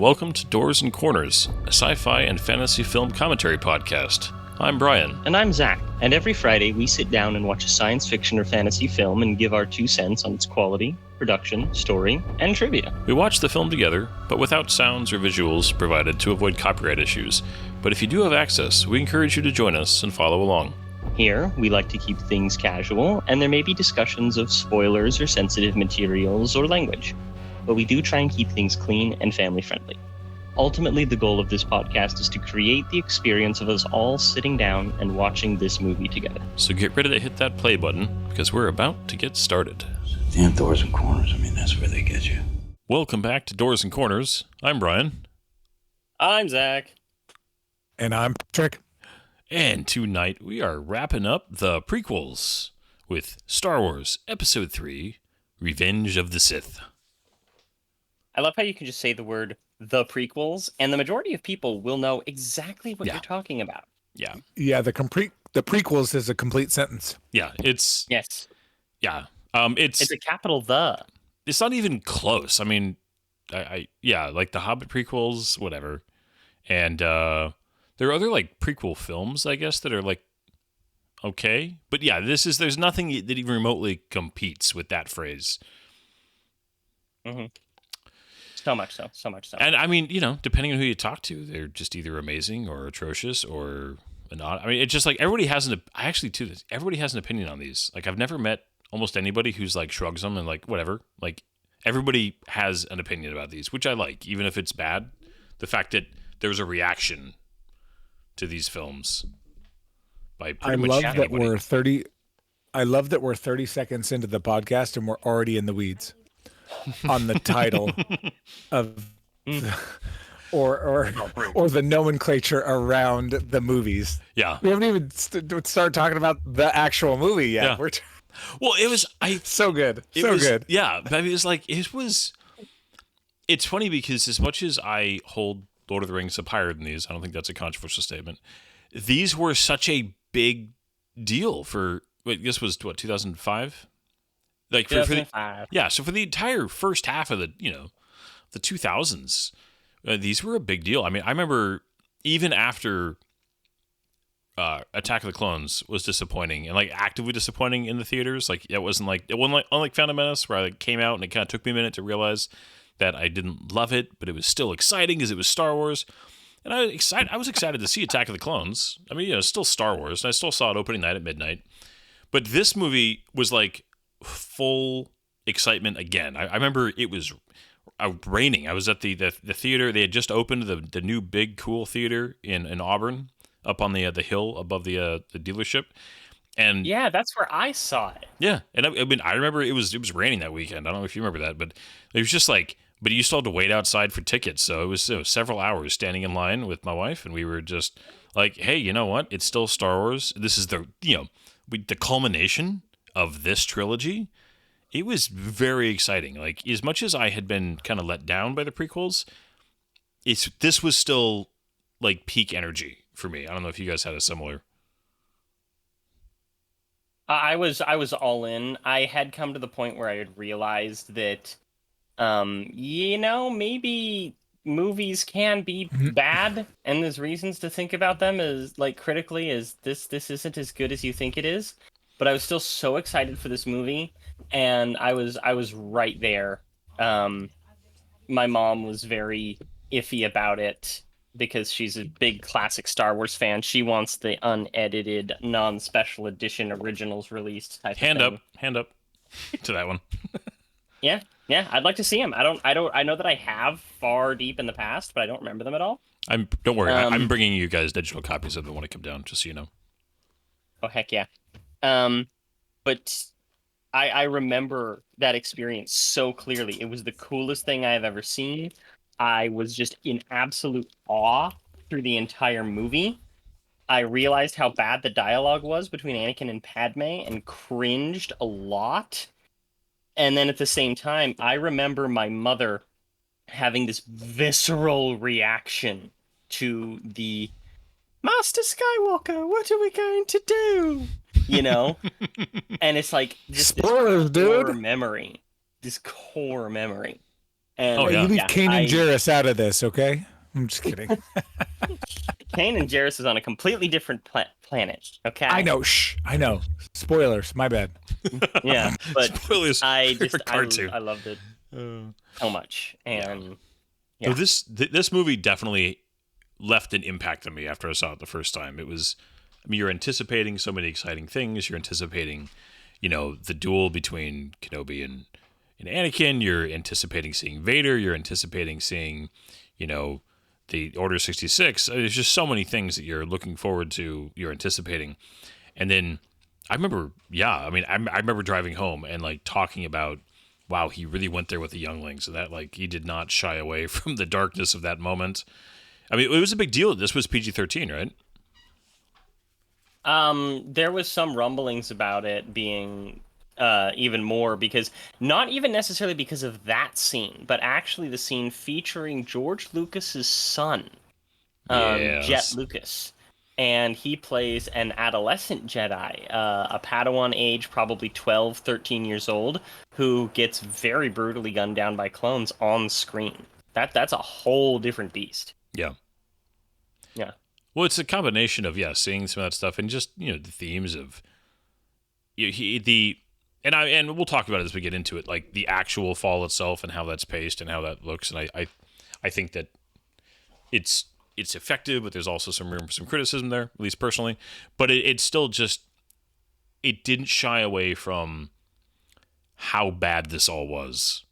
welcome to Doors and Corners, a sci-fi and fantasy film commentary podcast. I'm Brian. And I'm Zach, and every Friday we sit down and watch a science fiction or fantasy film and give our 2 cents on its quality, production, story, and trivia. We watch the film together, but without sounds or visuals provided to avoid copyright issues. But if you do have access, we encourage you to join us and follow along. Here, we like to keep things casual, and there may be discussions of spoilers or sensitive materials or language. But we do try and keep things clean and family-friendly. Ultimately, the goal of this podcast is to create the experience of us all sitting down and watching this movie together. So get ready to hit that play button, because we're about to get started. Damn doors and corners, that's where they get you. Welcome back to Doors and Corners. I'm Brian. I'm Zach. And I'm Patrick. And tonight we are wrapping up the prequels with Star Wars Episode 3, Revenge of the Sith. I love how you can just say the word the prequels, and the majority of people will know exactly what you're talking about. Yeah. Yeah, the prequels is a complete sentence. Yeah, it's... Yes. Yeah. It's a capital the. It's not even close. I mean, like the Hobbit prequels, whatever. And there are other, like, prequel films, I guess, that are, like, okay. But yeah, there's nothing that even remotely competes with that phrase. Mm-hmm. So much so. And I mean, depending on who you talk to, they're just either amazing or atrocious or not. I mean, it's just like everybody has everybody has an opinion on these. Like, I've never met almost anybody who's like shrugs them and like, whatever. Like, everybody has an opinion about these, which I like, even if it's bad. The fact that there's a reaction to these films by pretty much anybody. I love that we're 30 seconds into the podcast and we're already in the weeds on the title of or the nomenclature around the movies. Yeah, we haven't even started talking about the actual movie yet. Yeah. Well, it was so good. Yeah, I mean, it's funny because as much as I hold Lord of the Rings up higher than these, I don't think that's a controversial statement. These were such a big deal for. Wait, this was what, 2005. Like for so for the entire first half of the 2000s, these were a big deal. I mean, I remember even after Attack of the Clones was disappointing and like actively disappointing in the theaters. Like it wasn't like unlike Phantom Menace where I came out and it kind of took me a minute to realize that I didn't love it, but it was still exciting because it was Star Wars. And I was excited to see Attack of the Clones. I mean, it's still Star Wars, and I still saw it opening night at midnight. But this movie was like full excitement again. I remember it was raining. I was at the theater. They had just opened the new big cool theater in Auburn, up on the hill above the dealership. And yeah, that's where I saw it. Yeah, and I mean, I remember it was raining that weekend. I don't know if you remember that, but it was just like. But you still had to wait outside for tickets, so it was several hours standing in line with my wife, and we were just like, "Hey, you know what? It's still Star Wars. This is the the culmination of this trilogy." It was very exciting. Like, as much as I had been kind of let down by the prequels, this was still like peak energy for me. I don't know if you guys had a similar. I was all in. I had come to the point where I had realized that. Maybe movies can be bad, and there's reasons to think about them as like critically as this isn't as good as you think it is. But I was still so excited for this movie, and I was right there. My mom was very iffy about it because she's a big classic Star Wars fan. She wants the unedited, non-special edition originals released type Hand of thing. Hand up to that one. Yeah, I'd like to see them. I know that I have far deep in the past, but I don't remember them at all. Don't worry. I'm bringing you guys digital copies of them when I come down, just so you know. Oh, heck yeah. But I remember that experience so clearly. It was the coolest thing I've ever seen. I was just in absolute awe through the entire movie. I realized how bad the dialogue was between Anakin and Padme and cringed a lot. And then at the same time, I remember my mother having this visceral reaction to the Master Skywalker, what are we going to do? And it's like just spoilers, this core memory. And Oh, Hey, yeah. you leave Kane and Jarrus out of this, okay? I'm just kidding. Kane and Jarrus is on a completely different planet. Okay. I know. Shh. I know. Spoilers. My bad. Yeah, but Spoilers I for just cartoon. I loved it so much, and So yeah. this movie definitely left an impact on me after I saw it the first time. It was, I mean, you're anticipating so many exciting things. You're anticipating, the duel between Kenobi and Anakin. You're anticipating seeing Vader. You're anticipating seeing, the Order 66. There's just so many things that you're looking forward to. You're anticipating, and then I remember, I remember driving home and like talking about, wow, he really went there with the younglings, and that like he did not shy away from the darkness of that moment. I mean, it was a big deal. This was PG-13, right? There was some rumblings about it being even more, because not even necessarily because of that scene, but actually the scene featuring George Lucas's son, Jet Yes. Lucas. And he plays an adolescent Jedi, a Padawan age, probably 12, 13 years old, who gets very brutally gunned down by clones on screen. That's a whole different beast. Yeah. Yeah. Well, it's a combination of seeing some of that stuff and just the themes of and we'll talk about it as we get into it, like the actual fall itself and how that's paced and how that looks. And I think that it's effective, but there's also some room for some criticism there, at least personally. But it's still just, it didn't shy away from how bad this all was,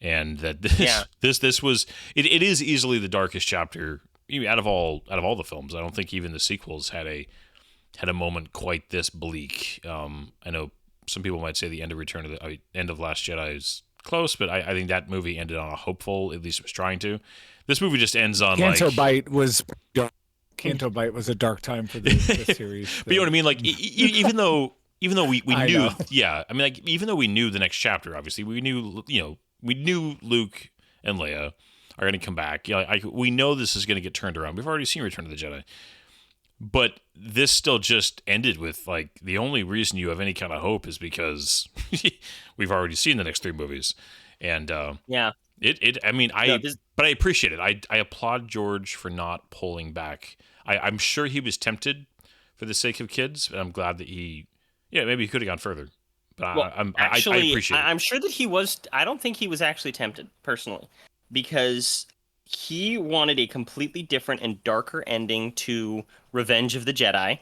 and that this was it is easily the darkest chapter out of all the films. I don't think even the sequels had a moment quite this bleak. I know some people might say the end of Last Jedi is close, but I think that movie ended on a hopeful, at least it was trying to. This movie just ends on Canto Bight was a dark time for the series. But you know what I mean? Like even though we knew, know. I mean, like even though we knew the next chapter, obviously we knew Luke and Leia are going to come back. We know this is going to get turned around. We've already seen Return of the Jedi, but this still just ended with like the only reason you have any kind of hope is because we've already seen the next 3 movies, and but I appreciate it. I applaud George for not pulling back. I'm sure he was tempted for the sake of kids, but I'm glad that maybe he could have gone further. But Well, I appreciate it. I'm sure that he was. I don't think he was actually tempted personally, because he wanted a completely different and darker ending to Revenge of the Jedi.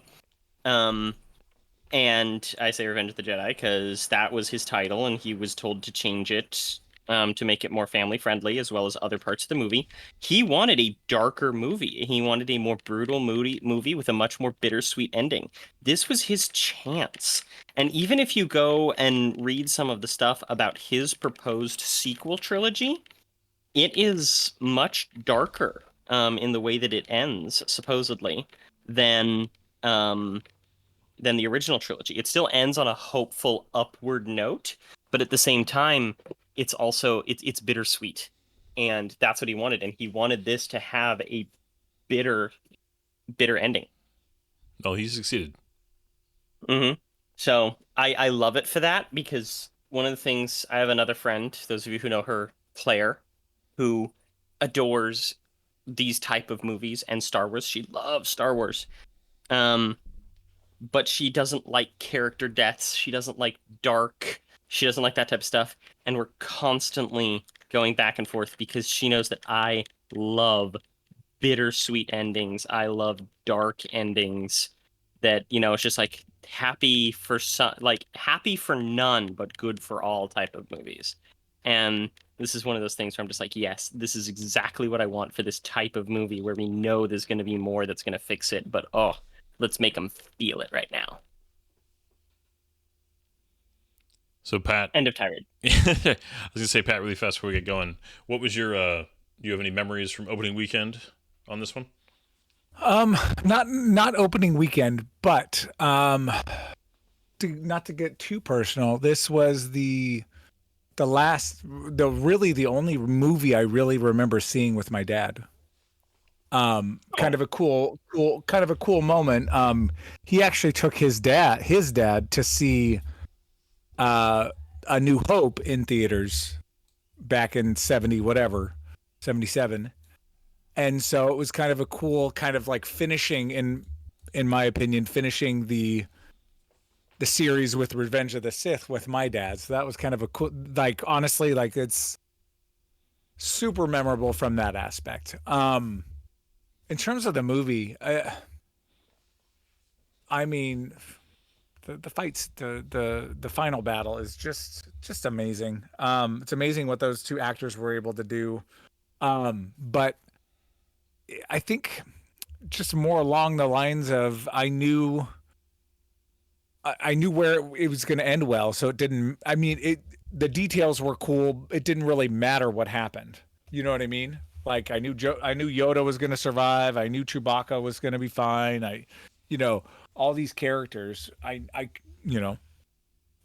And I say Revenge of the Jedi because that was his title, and he was told to change it to make it more family friendly, as well as other parts of the movie. He wanted a darker movie. He wanted a more brutal movie with a much more bittersweet ending. This was his chance. And even if you go and read some of the stuff about his proposed sequel trilogy, it is much darker in the way that it ends, supposedly, than the original trilogy. It still ends on a hopeful upward note, but at the same time, it's also it's bittersweet, and that's what he wanted. And he wanted this to have a bitter ending. Well, he succeeded. Mm-hmm. So I love it for that, because one of the things, I have another friend, those of you who know her, Claire, who adores these type of movies and Star Wars. She loves Star Wars. But she doesn't like character deaths. She doesn't like dark. She doesn't like that type of stuff. And we're constantly going back and forth because she knows that I love bittersweet endings. I love dark endings that, it's just like happy for some, like happy for none, but good for all type of movies. And this is one of those things where I'm just like, yes, this is exactly what I want for this type of movie, where we know there's going to be more that's going to fix it, but let's make them feel it right now. So Pat, End of tirade. I was gonna say, Pat, really fast before we get going, what was your do you have any memories from opening weekend on this one? Not opening weekend, but not to get too personal, this was the only movie I really remember seeing with my dad. Kind of a cool moment. He actually took his dad to see A New Hope in theaters back in 70 whatever, 77. And so it was kind of a cool kind of like finishing in my opinion, finishing the series with Revenge of the Sith with my dad. So that was kind of a cool, like, honestly, like it's super memorable from that aspect. In terms of the movie, I mean, the fights, the final battle is just amazing. It's amazing what those two actors were able to do. But I think just more along the lines of I knew where it was going to end well, so it didn't. I mean, the details were cool. It didn't really matter what happened. You know what I mean? Like I knew Yoda was going to survive. I knew Chewbacca was going to be fine. All these characters.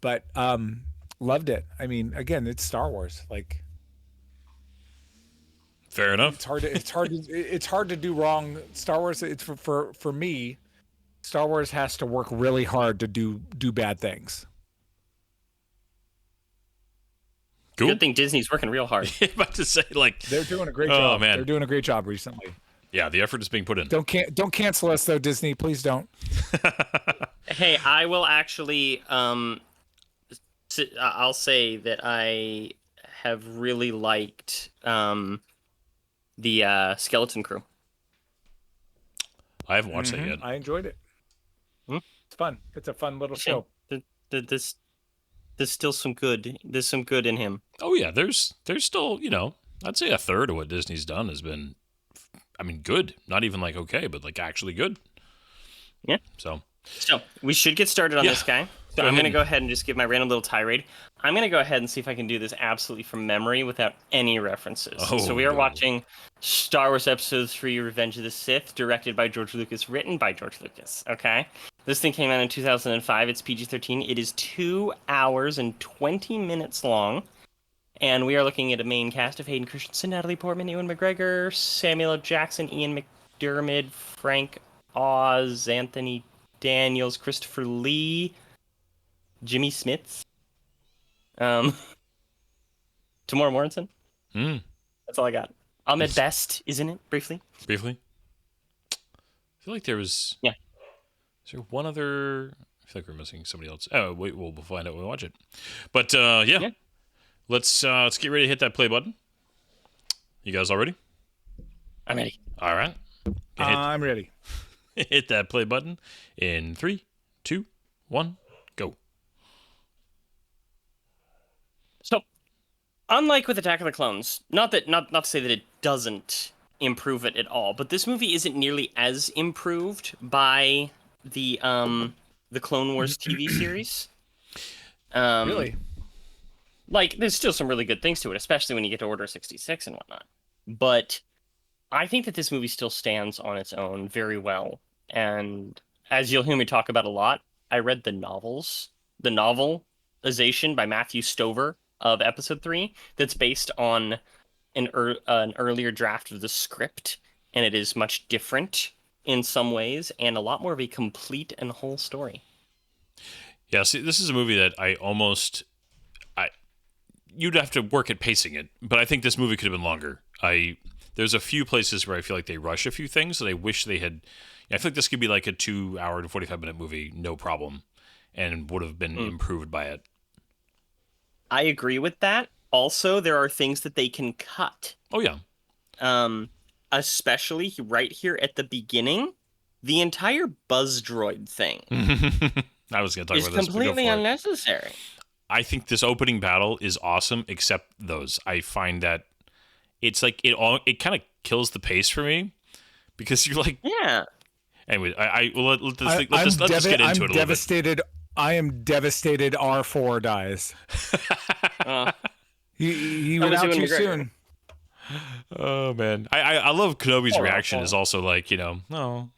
But loved it. I mean, again, it's Star Wars. Like, fair enough. It's hard to do wrong. Star Wars. It's for me. Star Wars has to work really hard to do bad things. Cool. Good thing Disney's working real hard. About to say, like, they're doing a great oh, job. Man. They're doing a great job recently. Yeah, the effort is being put in. Don't cancel us though, Disney. Please don't. Hey, I will actually. I'll say that I have really liked the Skeleton Crew. I haven't watched that yet. I enjoyed it. It's fun. It's a fun little show. There's still some good. There's some good in him. Oh yeah, there's still, I'd say a third of what Disney's done has been, I mean, good. Not even like okay, but like actually good. Yeah. So we should get started on this guy. So I'm going to ahead. go ahead and just give my random little tirade. I'm going to go ahead and see if I can do this absolutely from memory without any references. So we are watching Star Wars Episode 3, Revenge of the Sith, directed by George Lucas, written by George Lucas. Okay? This thing came out in 2005. It's PG-13. It is 2 hours and 20 minutes long. And we are looking at a main cast of Hayden Christensen, Natalie Portman, Ewan McGregor, Samuel L. Jackson, Ian McDiarmid, Frank Oz, Anthony Daniels, Christopher Lee, Jimmy Smits, Tamora Morrison. That's all I got. Ahmed Best is in it, briefly. Briefly. I feel like there was... Yeah. Is there one other... I feel like we're missing somebody else. Oh, wait, we'll find out when we watch it. But, yeah. Let's get ready to hit that play button. You guys all ready? I'm ready. All right. I'm ready. Hit that play button in 3, 2, 1, go. So, unlike with Attack of the Clones, not to say that it doesn't improve it at all, but this movie isn't nearly as improved by the Clone Wars TV series. Really? Like, there's still some really good things to it, especially when you get to Order 66 and whatnot. But I think that this movie still stands on its own very well. And as you'll hear me talk about a lot, I read the novelization by Matthew Stover of Episode 3 that's based on an earlier draft of the script, and it is much different in some ways and a lot more of a complete and whole story. Yeah, see, this is a movie that you'd have to work at pacing it, but I think this movie could have been longer. There's a few places where I feel like they rush a few things that I wish they had. I feel like this could be like a 2 hour and 45-minute movie, no problem, and would have been improved by it. I agree with that. Also, there are things that they can cut. Oh, yeah. Especially right here at the beginning, the entire Buzz Droid thing I was going to talk about this. Is completely unnecessary. I think this opening battle is awesome, except those. I find that it's like it kind of kills the pace for me because you're like, yeah. Anyway, let's just get into it a little bit. I am devastated. R4 dies. He went out too soon. Oh man, I love Kenobi's reaction. Is also like, no,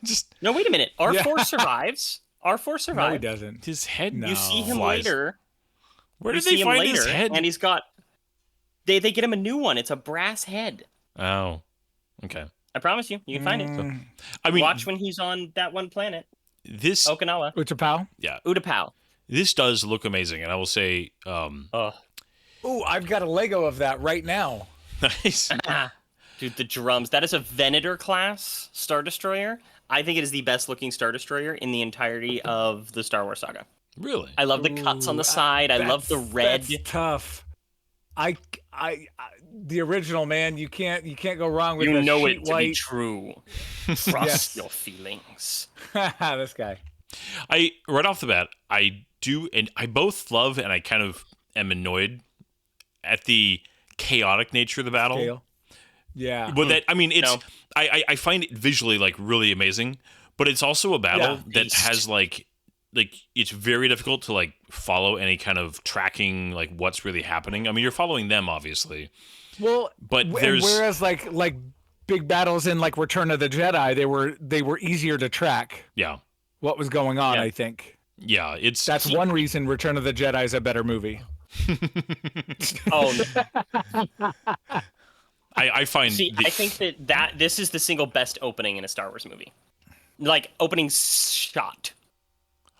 just no. Wait a minute. R4 survives. R4 survives. No, he doesn't. His head. You see him flies. later. Where did they find his head? And he's got. They get him a new one. It's a brass head. Oh, okay. I promise you, you can find it. So, I mean, watch when he's on that one planet. This Okinawa. Utapau? Yeah. Utapau. This does look amazing, and I will say, Ooh, I've got a Lego of that right now. Nice. Dude, the drums. That is a Venator class Star Destroyer. I think it is the best looking Star Destroyer in the entirety of the Star Wars saga. Really? I love the cuts on the side. I love the red. That's tough. The original, man. You can't go wrong with You the know sheet it to be white. true. Trust Yes. your feelings. This guy. Right off the bat, I do, and I both love and I kind of am annoyed at the chaotic nature of the battle. Scale. Yeah. But that, I mean, it's No. I find it visually like really amazing, but it's also a battle that Beast. has like it's very difficult to like follow any kind of tracking like what's really happening. I mean, you're following them obviously, Well, but there's whereas like big battles in like Return of the Jedi, they were easier to track yeah, what was going on. Yeah. I think it's that's one reason Return of the Jedi is a better movie. Oh, I find see, I think that this is the single best opening in a Star Wars movie. Like opening shot,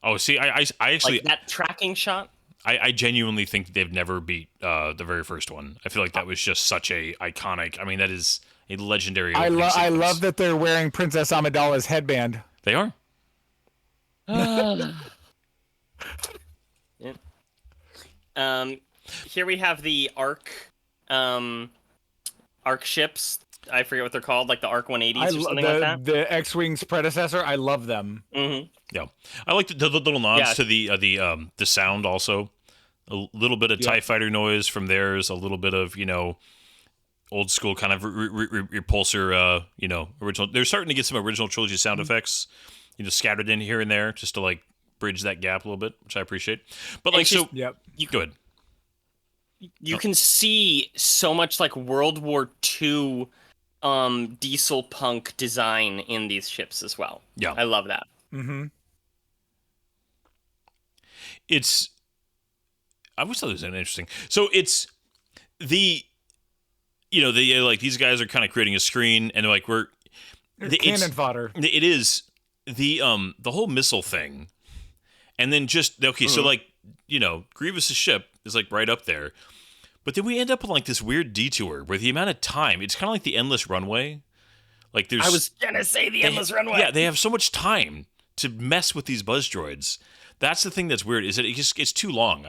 oh see I actually like that tracking shot. I genuinely think they've never beat the very first one. I feel like that was just such a iconic. I mean, that is a legendary. I opening I sequence. love that they're wearing Princess Amidala's headband. They are. Here we have the Arc ships. I forget what they're called, like the Arc 180s or something like that. The X-wing's predecessor. I love them. Mm-hmm. Yeah, I like the little nods Yeah. to the sound also. A little bit of Yeah. TIE fighter noise from theirs, a little bit of old school kind of repulsor original. They're starting to get some original trilogy sound effects, scattered in here and there just to like bridge that gap a little bit, which I appreciate. But like It's just- Yep. go ahead. You can see so much like World War II diesel punk design in these ships as well. Yeah. I love that. Mm-hmm. I always thought it was interesting. So it's they like these guys are kind of creating a screen and they're like Cannon fodder. It is the whole missile thing, and then just okay. So like Grievous's ship is like right up there, but then we end up on like this weird detour where the amount of time it's kind of like the endless runway. Like there's I was gonna say the endless runway. Yeah, they have so much time to mess with these buzz droids. That's the thing that's weird. Is that it's too long.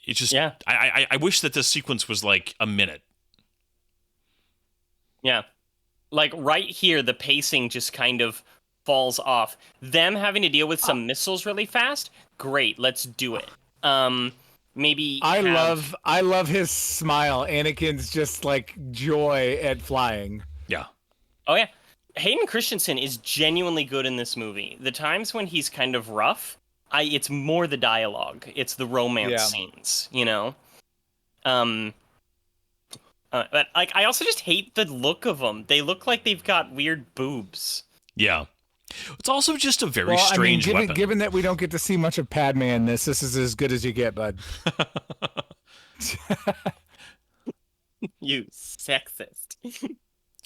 It's just Yeah. I wish that this sequence was like a minute. Yeah. Like right here, the pacing just kind of falls off. Them having to deal with some missiles really fast, great, let's do it. Maybe I have- love his smile. Anakin's just like joy at flying. Yeah. Oh yeah. Hayden Christensen is genuinely good in this movie. The times when he's kind of rough, it's more the dialogue. It's the romance Yeah. scenes, But like, I also just hate the look of them. They look like they've got weird boobs. Yeah. It's also just a very strange weapon. given that we don't get to see much of Padme in this is as good as you get, bud. You sexist.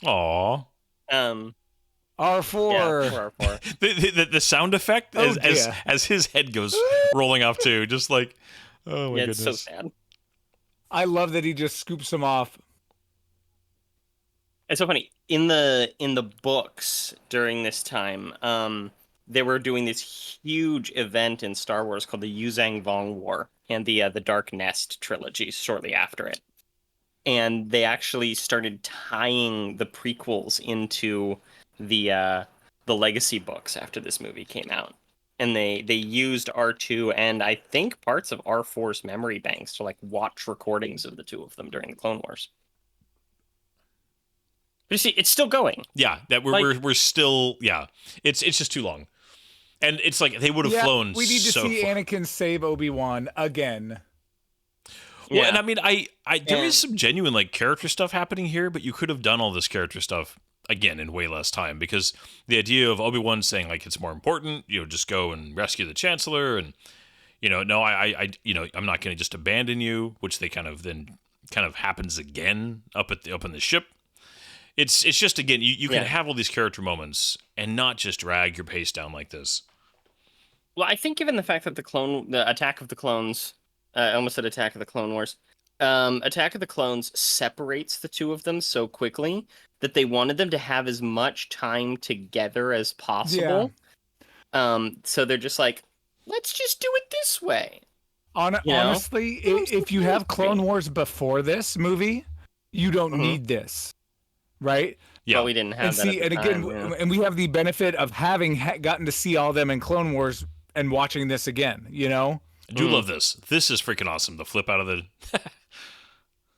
Aw. R4. Yeah, for R4. The sound effect Oh, as dear. as his head goes rolling off too, just like oh my Yeah, it's so goodness. sad. I love that he just scoops him off. It's so funny. In the books during this time, they were doing this huge event in Star Wars called the Yuzang Vong War and the Dark Nest trilogy shortly after it. And they actually started tying the prequels into the legacy books after this movie came out. And they used R2 and I think parts of R4's memory banks to like watch recordings of the two of them during the Clone Wars. But you see, it's still going. Yeah, that we're still It's just too long. And it's like they would have flown we need to so see far. Anakin save Obi-Wan again. Well, Yeah. and I mean, there And- is some genuine like character stuff happening here, but you could have done all this character stuff again in way less time because the idea of Obi-Wan saying like it's more important, just go and rescue the Chancellor, and no, I'm not going to just abandon you, which they kind of happens again up in the ship. It's just again you can have all these character moments and not just drag your pace down like this. Well, I think given the fact that the Attack of the Clones I almost said Attack of the Clone Wars. Attack of the Clones separates the two of them so quickly that they wanted them to have as much time together as possible. So they're just like, let's just do it this way. Honestly, if you have Clone Wars before this movie, you don't need this, right? Yeah, but we didn't have that. And we have the benefit of having gotten to see all of them in Clone Wars and watching this again. You know, I do love this. This is freaking awesome. The flip out of the.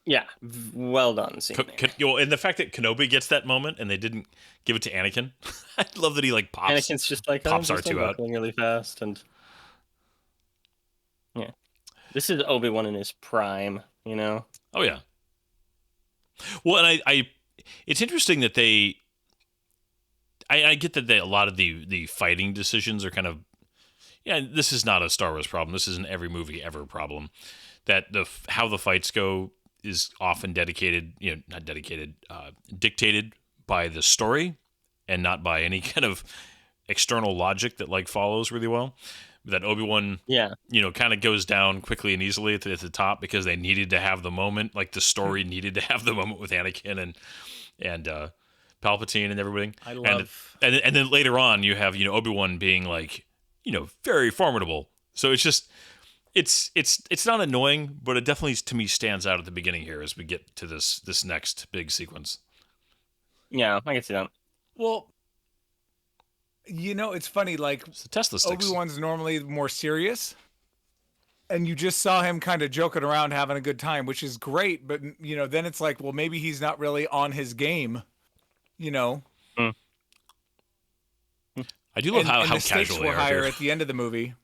Yeah, well done. And the fact that Kenobi gets that moment and they didn't give it to Anakin, I love that he like pops. Anakin's just like pops R2 out really fast, and yeah, this is Obi-Wan in his prime. You know. Oh yeah. Well, and I it's interesting that I get that a lot of the fighting decisions are kind of, this is not a Star Wars problem. This is an every movie ever problem. That how the fights go is often dictated by the story and not by any kind of external logic that like follows really well. That Obi-Wan, kind of goes down quickly and easily at the top because they needed to have the moment. Like the story needed to have the moment with Anakin and Palpatine and everything. I love, and then later on you have Obi-Wan being like very formidable. So it's just it's not annoying, but it definitely to me stands out at the beginning here as we get to this next big sequence. Yeah, I can see that. Well, it's funny, like Tesla sticks. Obi-Wan's normally more serious, and you just saw him kind of joking around, having a good time, which is great. But then it's like, well, maybe he's not really on his game. I do love how the stakes casual were they are higher here. at the end of the movie.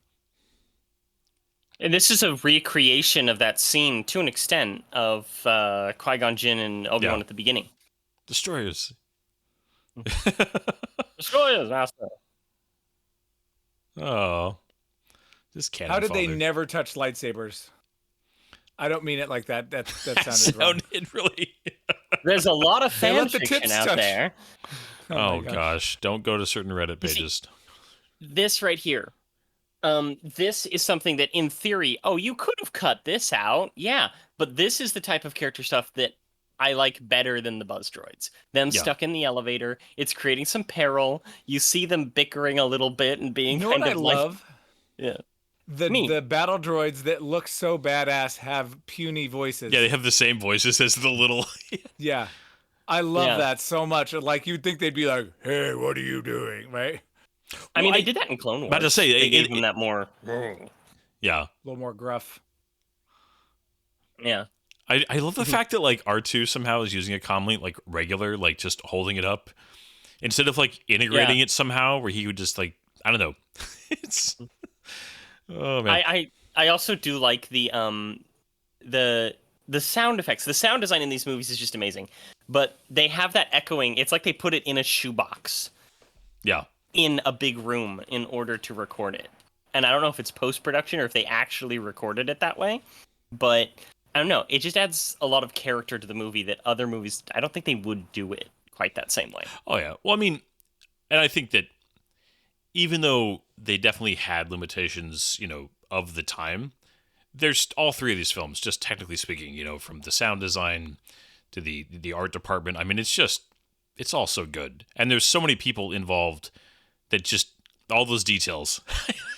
And this is a recreation of that scene to an extent of Qui-Gon Jinn and Obi-Wan at the beginning. Destroyers. Destroyers, master. Oh, this cannon. How did they fodder. never touch lightsabers? I don't mean it like that. That sounded wrong. Sounded really. There's a lot of They fan let the fiction tips out touch. there. Oh my gosh, don't go to certain Reddit You see- pages. This right here. This is something that, in theory, you could have cut this out. Yeah, but this is the type of character stuff that I like better than the buzz droids. Them stuck in the elevator. It's creating some peril. You see them bickering a little bit and being You know kind what I of like... love? Yeah. The battle droids that look so badass have puny voices. Yeah, they have the same voices as the little. Yeah. I love that so much. Like, you'd think they'd be like, hey, what are you doing? Right? I mean, they did that in Clone Wars. About to say, they gave them that more... Yeah. A little more gruff. Yeah. I love the fact that like R2 somehow is using a comlink like regular, like just holding it up instead of like integrating it somehow where he would just like, I don't know. It's oh man. I also do like the sound effects. The sound design in these movies is just amazing. But they have that echoing. It's like they put it in a shoebox. Yeah. In a big room in order to record it. And I don't know if it's post-production or if they actually recorded it that way. But I don't know. It just adds a lot of character to the movie that other movies, I don't think they would do it quite that same way. Oh yeah. Well, I mean, and I think that even though they definitely had limitations, of the time, there's all three of these films, just technically speaking, from the sound design to the art department. I mean, it's all so good. And there's so many people involved that just all those details.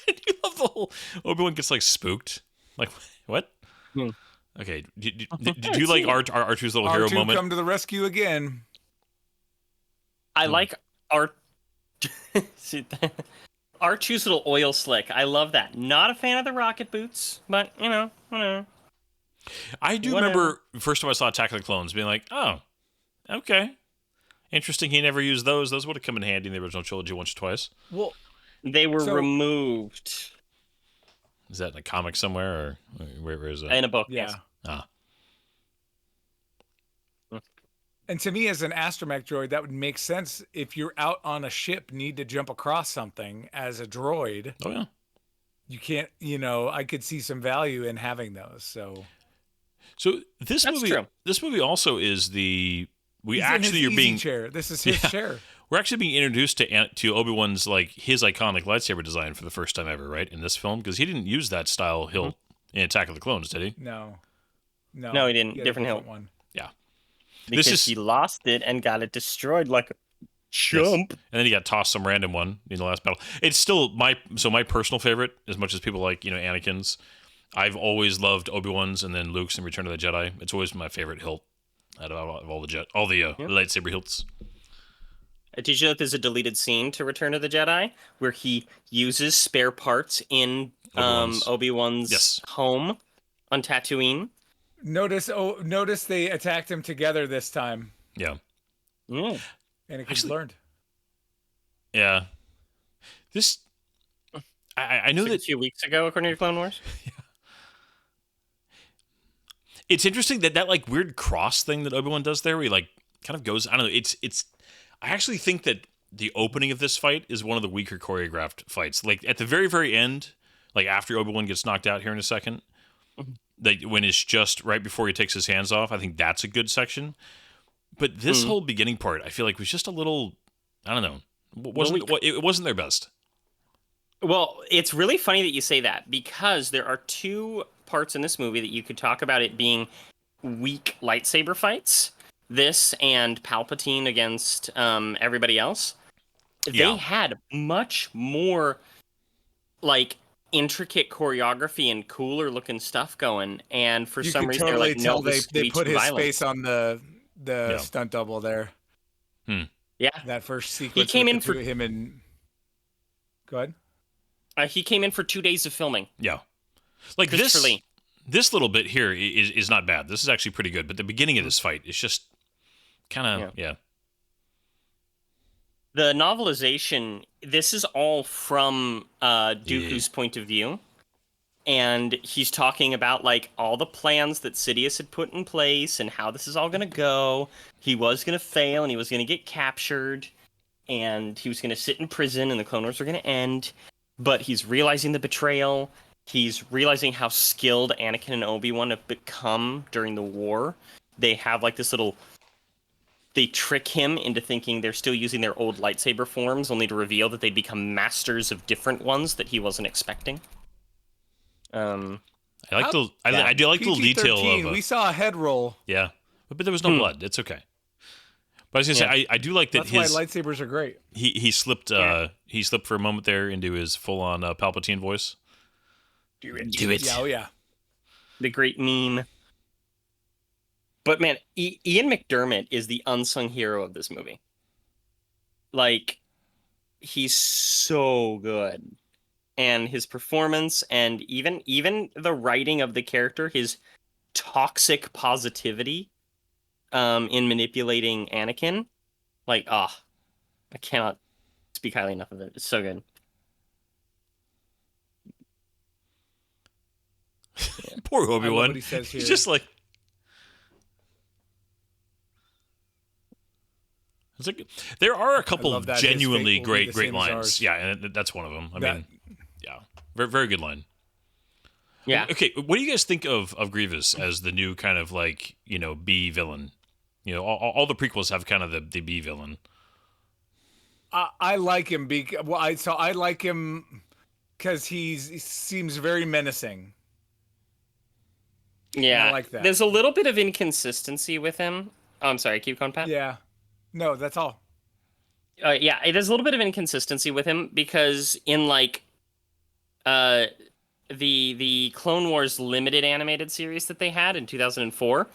You love the whole Obi-Wan gets like spooked. Like what? Okay. Did you like R2's little hero R2 moment? come to the rescue again. I like R2's little oil slick. I love that. Not a fan of the rocket boots, but whatever. I do remember the first time I saw Attack of the Clones being like, oh, okay. Interesting he never used those. Those would have come in handy in the original trilogy once or twice. Well, they were removed. Is that in a comic somewhere, or where is it? In a book, yeah. yes. Ah. And to me, as an astromech droid, that would make sense if you're out on a ship, need to jump across something as a droid. Oh, yeah. You can't, I could see some value in having those. So this That's movie, true. this movie also is He's in his easy chair. This is his chair. We're actually being introduced to Obi-Wan's like his iconic lightsaber design for the first time ever, right? In this film, because he didn't use that style in Attack of the Clones, did he? No, No, he didn't. had a Different hill. one. Yeah. Because he lost it and got it destroyed like a chump. Yes. And then he got tossed some random one in the last battle. It's still my personal favorite, as much as people like, Anakin's. I've always loved Obi-Wan's and then Luke's in Return of the Jedi. It's always my favorite hilt out of all the lightsaber hilts. Did you know there's a deleted scene to Return of the Jedi where he uses spare parts in Obi-Wan's home on Tatooine? Notice they attacked him together this time. Yeah. Mm. Anakin's learned. Yeah. This, I know that a few weeks ago, according to Clone Wars. Yeah. It's interesting that like weird cross thing that Obi-Wan does there, where he like kind of goes. I don't know. It's. I actually think that the opening of this fight is one of the weaker choreographed fights. Like at the very, very end, like after Obi-Wan gets knocked out here in a second, like when it's just right before he takes his hands off, I think that's a good section. But this whole beginning part, I feel like was just a little, I don't know, it wasn't their best. Well, it's really funny that you say that, because there are two parts in this movie that you could talk about it being weak lightsaber fights. This and Palpatine against everybody else. They had much more like intricate choreography and cooler looking stuff going, and for some reason they're like, no, they put his face on the stunt double there. Yeah, that first sequence. He came in for him and. Go ahead. He came in for 2 days of filming. Yeah, like this little bit here is not bad. This is actually pretty good. But the beginning of this fight is just kind of The novelization. This is all from Dooku's point of view, and he's talking about like all the plans that Sidious had put in place and how this is all going to go. He was going to fail, and he was going to get captured, and he was going to sit in prison, and the Clone Wars were going to end. But he's realizing the betrayal. He's realizing how skilled Anakin and Obi-Wan have become during the war. They have like this little... They trick him into thinking they're still using their old lightsaber forms, only to reveal that they'd become masters of different ones that he wasn't expecting. I do like the detail of... we saw a head roll. Yeah, but there was no blood. It's okay. But I was gonna say, I do like that. That's why lightsabers are great. He slipped. He slipped for a moment there into his full-on Palpatine voice. Do it. Yeah, oh yeah. The great meme. But man, Ian McDiarmid is the unsung hero of this movie. Like, he's so good, and his performance, and even the writing of the character, his toxic positivity. In manipulating Anakin, like, I cannot speak highly enough of it. It's so good. Yeah. Poor Obi-Wan. He's just like, it's like there are a couple genuinely great lines. Yeah, and that's one of them. I mean, yeah, very very good line. Yeah. Okay, what do you guys think of Grievous as the new kind of like, B villain? All the prequels have kind of the B villain. I like him I like him because he seems very menacing. Yeah, I like that. There's a little bit of inconsistency with him. Oh, I'm sorry, keep going, Pat. Yeah, no, that's all. Yeah, there's a little bit of inconsistency with him because in like, the Clone Wars limited animated series that they had in 2004.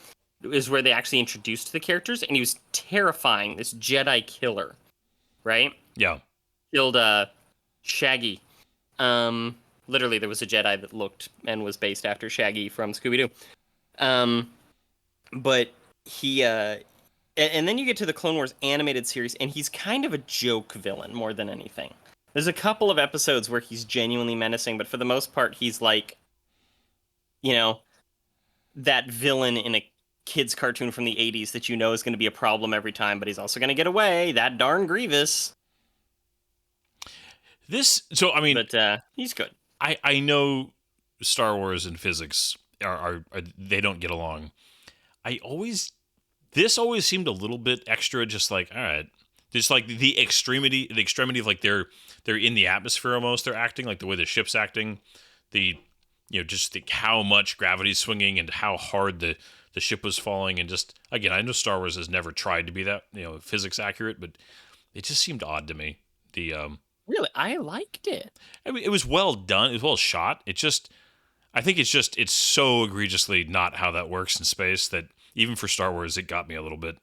Is where they actually introduced the characters, and he was terrifying. This Jedi killer, right? Yeah, killed Shaggy. Literally, there was a Jedi that looked and was based after Shaggy from Scooby-Doo. But he, and then you get to the Clone Wars animated series, and he's kind of a joke villain more than anything. There's a couple of episodes where he's genuinely menacing, but for the most part, he's like, that villain in a kid's cartoon from the 80s that is going to be a problem every time, but he's also going to get away. That darn Grievous. But he's good. I know Star Wars and physics are they don't get along. This always seemed a little bit extra, just like, all right, just like the extremity of like they're in the atmosphere almost. They're acting like the way the ship's acting, the just how much gravity's swinging and how hard the ship was falling, and just again, I know Star Wars has never tried to be that physics accurate, but it just seemed odd to me. The Really, I liked it. I mean, it was well done, it was well shot. I think it's so egregiously not how that works in space that even for Star Wars, it got me a little bit.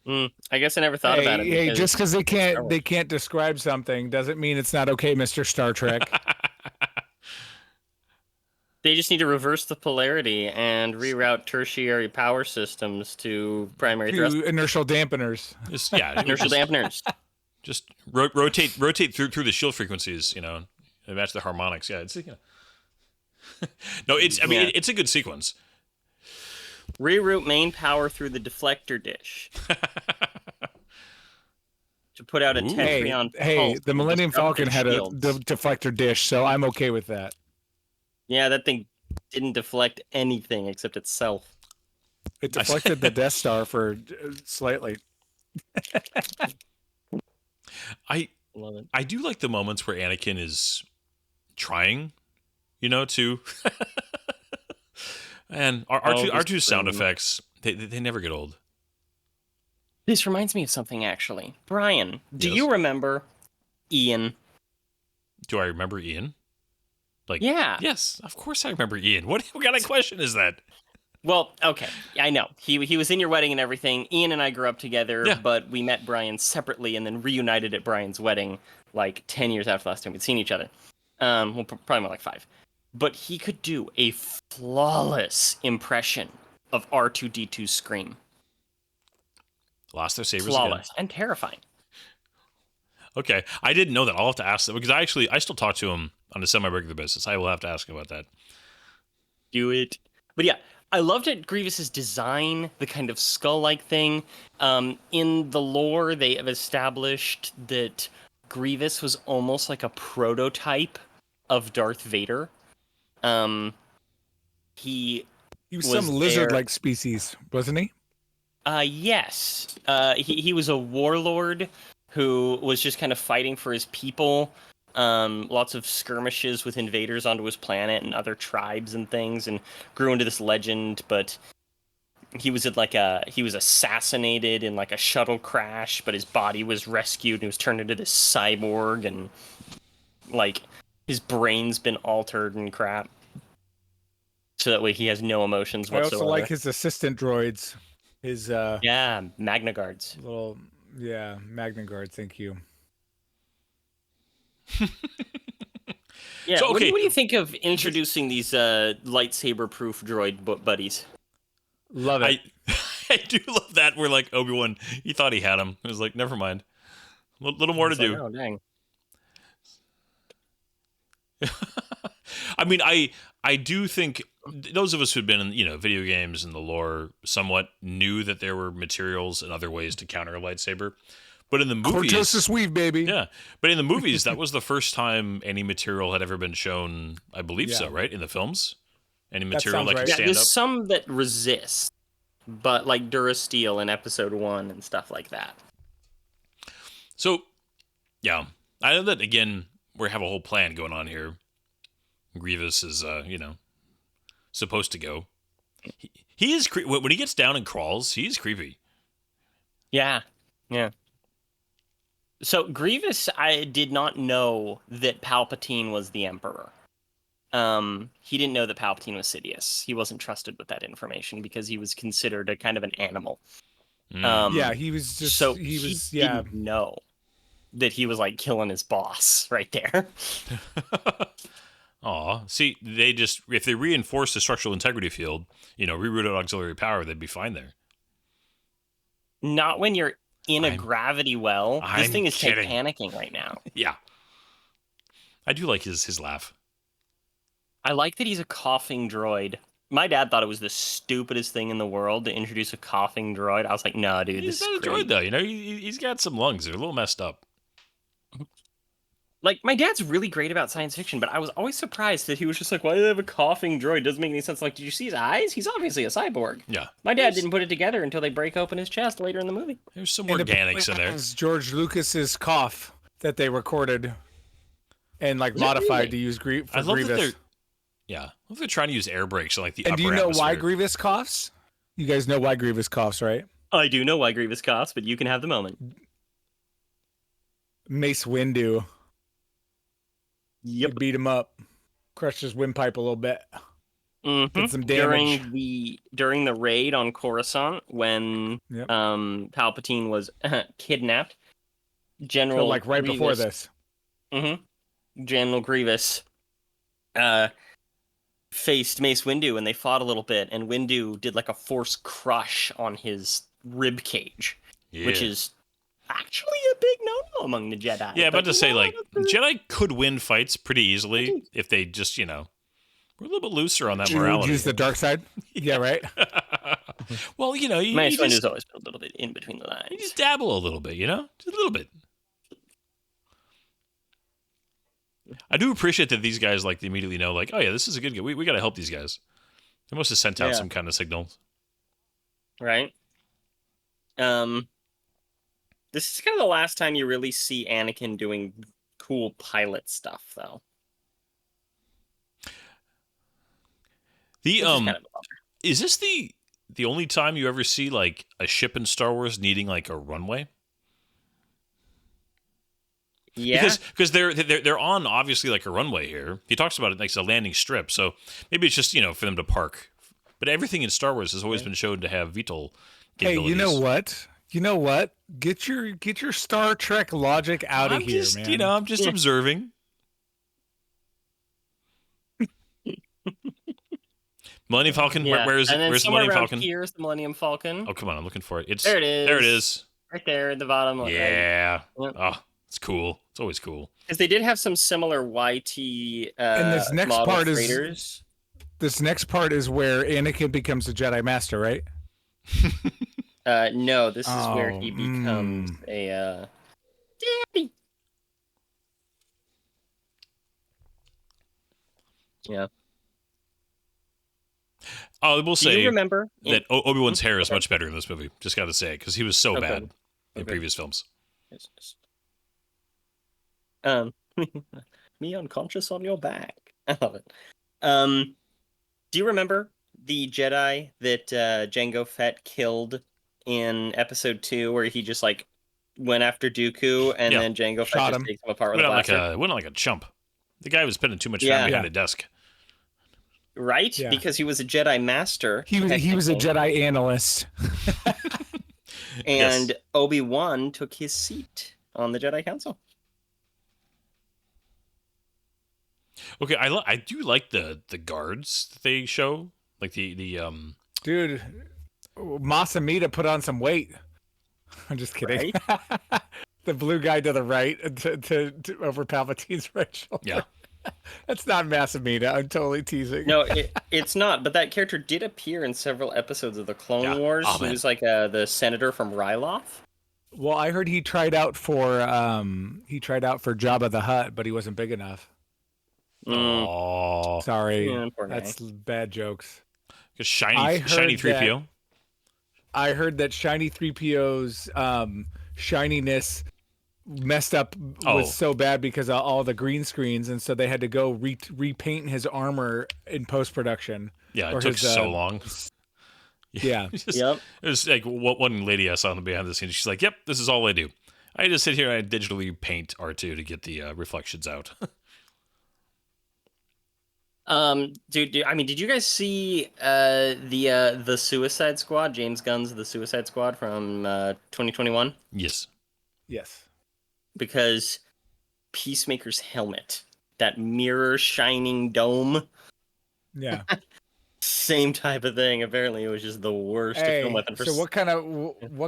I guess I never thought about it. Hey, just because they can't describe something doesn't mean it's not okay, Mr. Star Trek. They just need to reverse the polarity and reroute tertiary power systems to primary thrust. Inertial dampeners. Inertial dampeners. Just rotate through the shield frequencies, and match the harmonics. Yeah, it's no, it's a good sequence. Reroute main power through the deflector dish to put out a tetrion pulse. The Millennium Falcon had a shields. deflector dish, so I'm okay with that. Yeah, that thing didn't deflect anything except itself. It deflected the Death Star for slightly. I Love it. I do like the moments where Anakin is trying, to. And R2's sound effects, they never get old. This reminds me of something, actually. Brian, do Yes? you remember Ian? Do I remember Ian? Yeah. Yes, of course I remember Ian. What kind of question is that? Well, okay, I know. He was in your wedding and everything. Ian and I grew up together, Yeah. but we met Brian separately and then reunited at Brian's wedding 10 years after the last time we'd seen each other. Probably more like 5. But he could do a flawless impression of R2-D2's scream. Lost their sabers Flawless and terrifying. again. Okay, I didn't know that. I'll have to ask that because I still talk to him on a semi-regular basis. I will have to ask him about that. Do it. But yeah, I loved it. Grievous's design, the kind of skull-like thing. In the lore, they have established that Grievous was almost like a prototype of Darth Vader. He was was some lizard-like species, wasn't he? Yes. He was a warlord who was just kind of fighting for his people. Lots of skirmishes with invaders onto his planet and other tribes and things, and grew into this legend. But he was he was assassinated in a shuttle crash, but his body was rescued and he was turned into this cyborg, and his brain's been altered and crap. So that way he has no emotions whatsoever. I also like his assistant droids. His Magna Guards. Magna Guard, thank you. Yeah. So, What okay. do you think of introducing these lightsaber-proof droid buddies? Love it. I do love that. Where Obi-Wan, he thought he had him. It was never mind. A little more to do. Oh, dang. I mean, I do think those of us who've been in video games and the lore somewhat knew that there were materials and other ways to counter a lightsaber. But in the movies, Cortosis weave, baby. yeah. But in the movies, that was the first time any material had ever been shown. I believe so, right? In the films, any material sounds that right. can Yeah, stand there's up. some that resist, but like Durasteel in Episode 1 and stuff like that. So, yeah, I know that again. We have a whole plan going on here. Grievous is, supposed to go. He is when he gets down and crawls. He's creepy. Yeah, yeah. So Grievous, I did not know that Palpatine was the Emperor. He didn't know that Palpatine was Sidious. He wasn't trusted with that information because he was considered a kind of an animal. Yeah, he was just. So he was. didn't know that he was killing his boss right there. Aw, see, if they reinforce the structural integrity field, rerouted auxiliary power, they'd be fine there. Not when you're in a I'm- gravity well. This I'm thing is kidding. panicking right now. Yeah, I do like his laugh. I like that he's a coughing droid. My dad thought it was the stupidest thing in the world to introduce a coughing droid. I was like, no, dude, He's this not is a great. droid though. He's got some lungs. They're a little messed up. My dad's really great about science fiction, but I was always surprised that he was just like, why do they have a coughing droid? Doesn't make any sense. Did you see his eyes? He's obviously a cyborg. Yeah, My dad didn't put it together until they break open his chest later in the movie. there's some And organics in there. It was George Lucas's cough that they recorded and modified really? to use I love that Grievous. Yeah. If they're trying to use air brakes on like the And upper do you know why atmosphere. Grievous coughs? You guys know why Grievous coughs, right? I do know why Grievous coughs, but you can have the moment. Mace Windu. Yep. You beat him up, crushed his windpipe a little bit. Mhm. Did some damage. During the raid on Coruscant, when Yep. Palpatine was kidnapped, General So like right before Grievous- this. General Grievous faced Mace Windu, and they fought a little bit, and Windu did like a force crush on his rib cage, which is actually a big no-no among the Jedi. Yeah, but about to say, like, that's the- Jedi could win fights pretty easily if they just, were a little bit looser on that You morality. use the dark side. Yeah, right. Well, you Mace Windu's just, always put a little bit in between the lines. you just dabble a little bit, just a little bit. I do appreciate that these guys, like, they immediately know, like, oh yeah, this is a good guy. We got to help these guys. They must have sent out some kind of signals. Right? This is kind of the last time you really see Anakin doing cool pilot stuff, though. The Which is kind of a bummer. is this the only time you ever see like a ship in Star Wars needing like a runway? Yeah. Because they're on obviously like a runway here. He talks about it like it's a landing strip, so maybe it's just for them to park. But everything in Star Wars has always been shown to have VTOL Hey, capabilities. you know what? You know what? Get your Star Trek logic out of here, man. I'm just observing. Millennium Falcon. Yeah. Where is it? And then Where's the somewhere Millennium around Falcon? here's the Millennium Falcon. Oh, come on! I'm looking for it. There it is. There it is. Right there at the bottom. Yeah. Yep. Oh, it's cool. It's always cool. Because they did have some similar YT And this next model part is- freighters. This next part is where Anakin becomes a Jedi Master, right? No, this is where Oh, he becomes a daddy. Yeah. I will Do say you remember that Obi-Wan's hair is much better in this movie. Just got to say, because he was so Okay. bad in Okay. previous films. Me unconscious on your back. I love it. Do you remember the Jedi that Jango Fett killed in Episode 2, where he just like went after Dooku, and Yeah. then Jango Fett Shot just him. takes him apart with Went a on blaster? like a chump. The guy was spending too much time Yeah. behind Yeah. a desk. Right? Yeah. Because he was a Jedi Master. He was a technically, Jedi analyst. and Yes. Obi-Wan took his seat on the Jedi Council. Okay, I do like the guards that they show, like the Dude, Masamita put on some weight. I'm just kidding. The blue guy to the right to over Palpatine's right shoulder. Yeah. That's not Masamita. I'm totally teasing. No, it's not. But that character did appear in several episodes of the Clone Yeah. Wars. Oh, He man. was like the senator from Ryloth. Well, I heard he tried out for Jabba the Hutt, but he wasn't big enough. Oh, Sorry, Yeah, poor guy. that's bad jokes. because I shiny heard 3PO. I heard that Shiny 3PO's shininess messed up Oh. was so bad because of all the green screens, and so they had to go repaint his armor in post production. Yeah, it or took his, so long. Yeah. It's just- Yep. It was like one lady I saw in the behind the scenes. She's like, "Yep, this is all I do. I just sit here and I digitally paint R2 to get the reflections out." Dude, I mean, did you guys see the Suicide Squad, James Gunn's The Suicide Squad from 2021? Yes. Yes. Because Peacemaker's helmet, that mirror shining dome, Yeah. same type of thing. Apparently, it was just the worst to Hey, film with. And for so what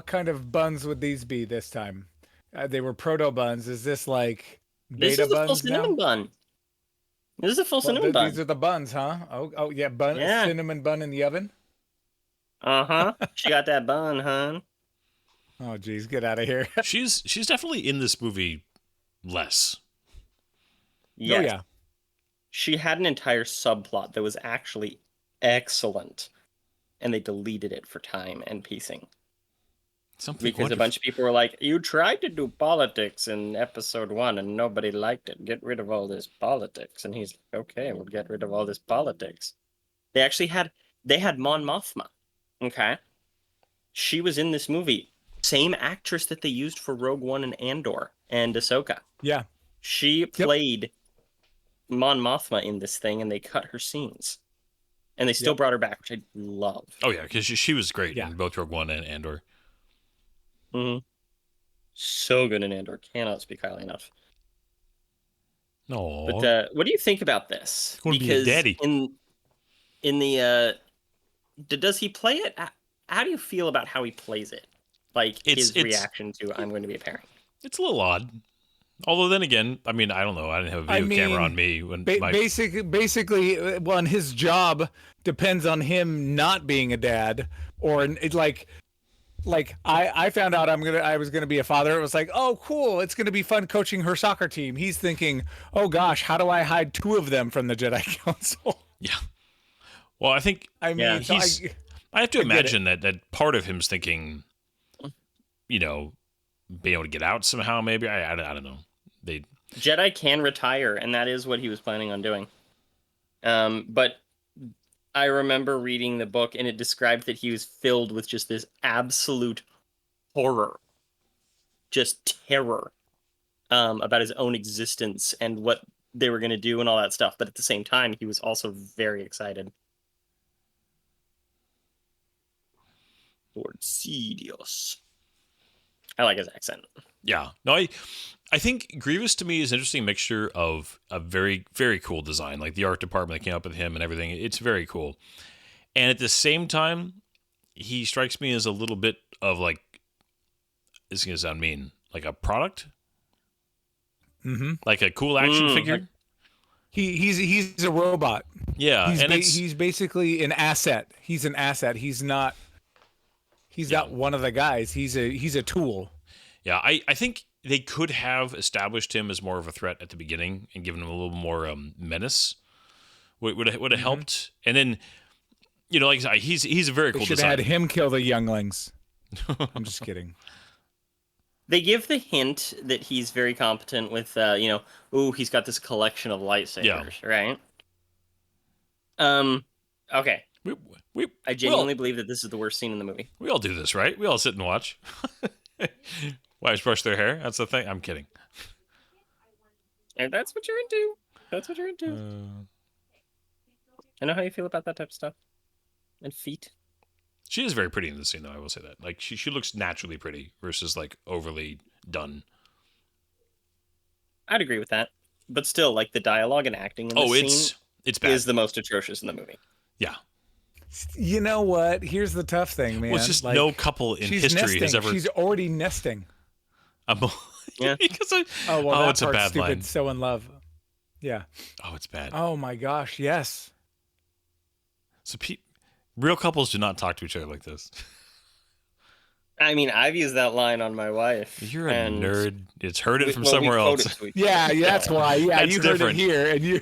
kind of buns would these be this time? They were proto buns. Is this like this beta is the full buns now? cinnamon bun. This is a full Well, cinnamon bun. these are the buns, huh? Oh yeah, Yeah. cinnamon bun in the oven. She got that bun, huh? Oh geez, get out of here. She's definitely in this movie less. Yes. Oh yeah. She had an entire subplot that was actually excellent, and they deleted it for time and pacing. Something because wonderful. a bunch of people were like, "You tried to do politics in episode 1 and nobody liked it. Get rid of all this politics." And he's like, "Okay, we'll get rid of all this politics." They actually had Mon Mothma. Okay, she was in this movie. Same actress that they used for Rogue One and Andor and Ahsoka. Yeah. She played Mon Mothma in this thing, and they cut her scenes. And they still brought her back, which I love. Oh yeah, because she was great Yeah. in both Rogue One and Andor. Mm-hmm. So good in Andor. Cannot speak highly enough. No. But what do you think about this? Gonna be a daddy. In the does he play it? How do you feel about how he plays it? Like his reaction to "I'm going to be a parent." It's a little odd. Although then again, I mean, I don't know. I didn't have a video camera on me when basically, well, and his job depends on him not being a dad, or it's like I found out I was gonna be a father. It was like, oh, cool, it's gonna be fun coaching her soccer team. He's thinking, oh gosh, how do I hide 2 of them from the Jedi Council? Yeah. Well, I think I mean, so I have to imagine that part of him's thinking, you know, being able to get out somehow. Maybe I don't know. Jedi can retire, and that is what he was planning on doing. But I remember reading the book, and it described that he was filled with just this absolute horror, just terror, about his own existence and what they were going to do and all that stuff. But at the same time, he was also very excited. Lord Sidious. I like his accent. Yeah. No, I think Grievous to me is an interesting mixture of a very, very cool design, like the art department that came up with him and everything. It's very cool. And at the same time, he strikes me as a little bit of like, this is going to sound mean, like a product? Mm-hmm. Like a cool action figure? He's a robot. Yeah. He's basically an asset. He's an asset. He's not one of the guys. He's a tool. Yeah, I think they could have established him as more of a threat at the beginning and given him a little more menace. Would have helped. And then, you know, like I said, he's a very cool design. Should have had him kill the younglings. I'm just kidding. They give the hint that he's very competent with, he's got this collection of lightsabers, right? Okay. I genuinely believe that this is the worst scene in the movie. We all do this, right? We all sit and watch. Wives brush their hair. That's the thing. I'm kidding. And that's what you're into. That's what you're into. I know how you feel about that type of stuff. And feet. She is very pretty in this scene, though. I will say that. Like she looks naturally pretty versus like overly done. I'd agree with that, but still, like the dialogue and acting in this scene it's bad. Is the most atrocious in the movie. Yeah. You know what? Here's the tough thing, man. Well, it's just like, no couple in history has ever. She's already nesting. Yeah. Because it's a bad stupid. line. So in love. Yeah. Oh, it's bad. Oh my gosh, yes. So real couples do not talk to each other like this. I mean, I've used that line on my wife. You're a nerd. It's heard it from somewhere else. Yeah, that's why. Yeah, that's you different. Heard it here, and you.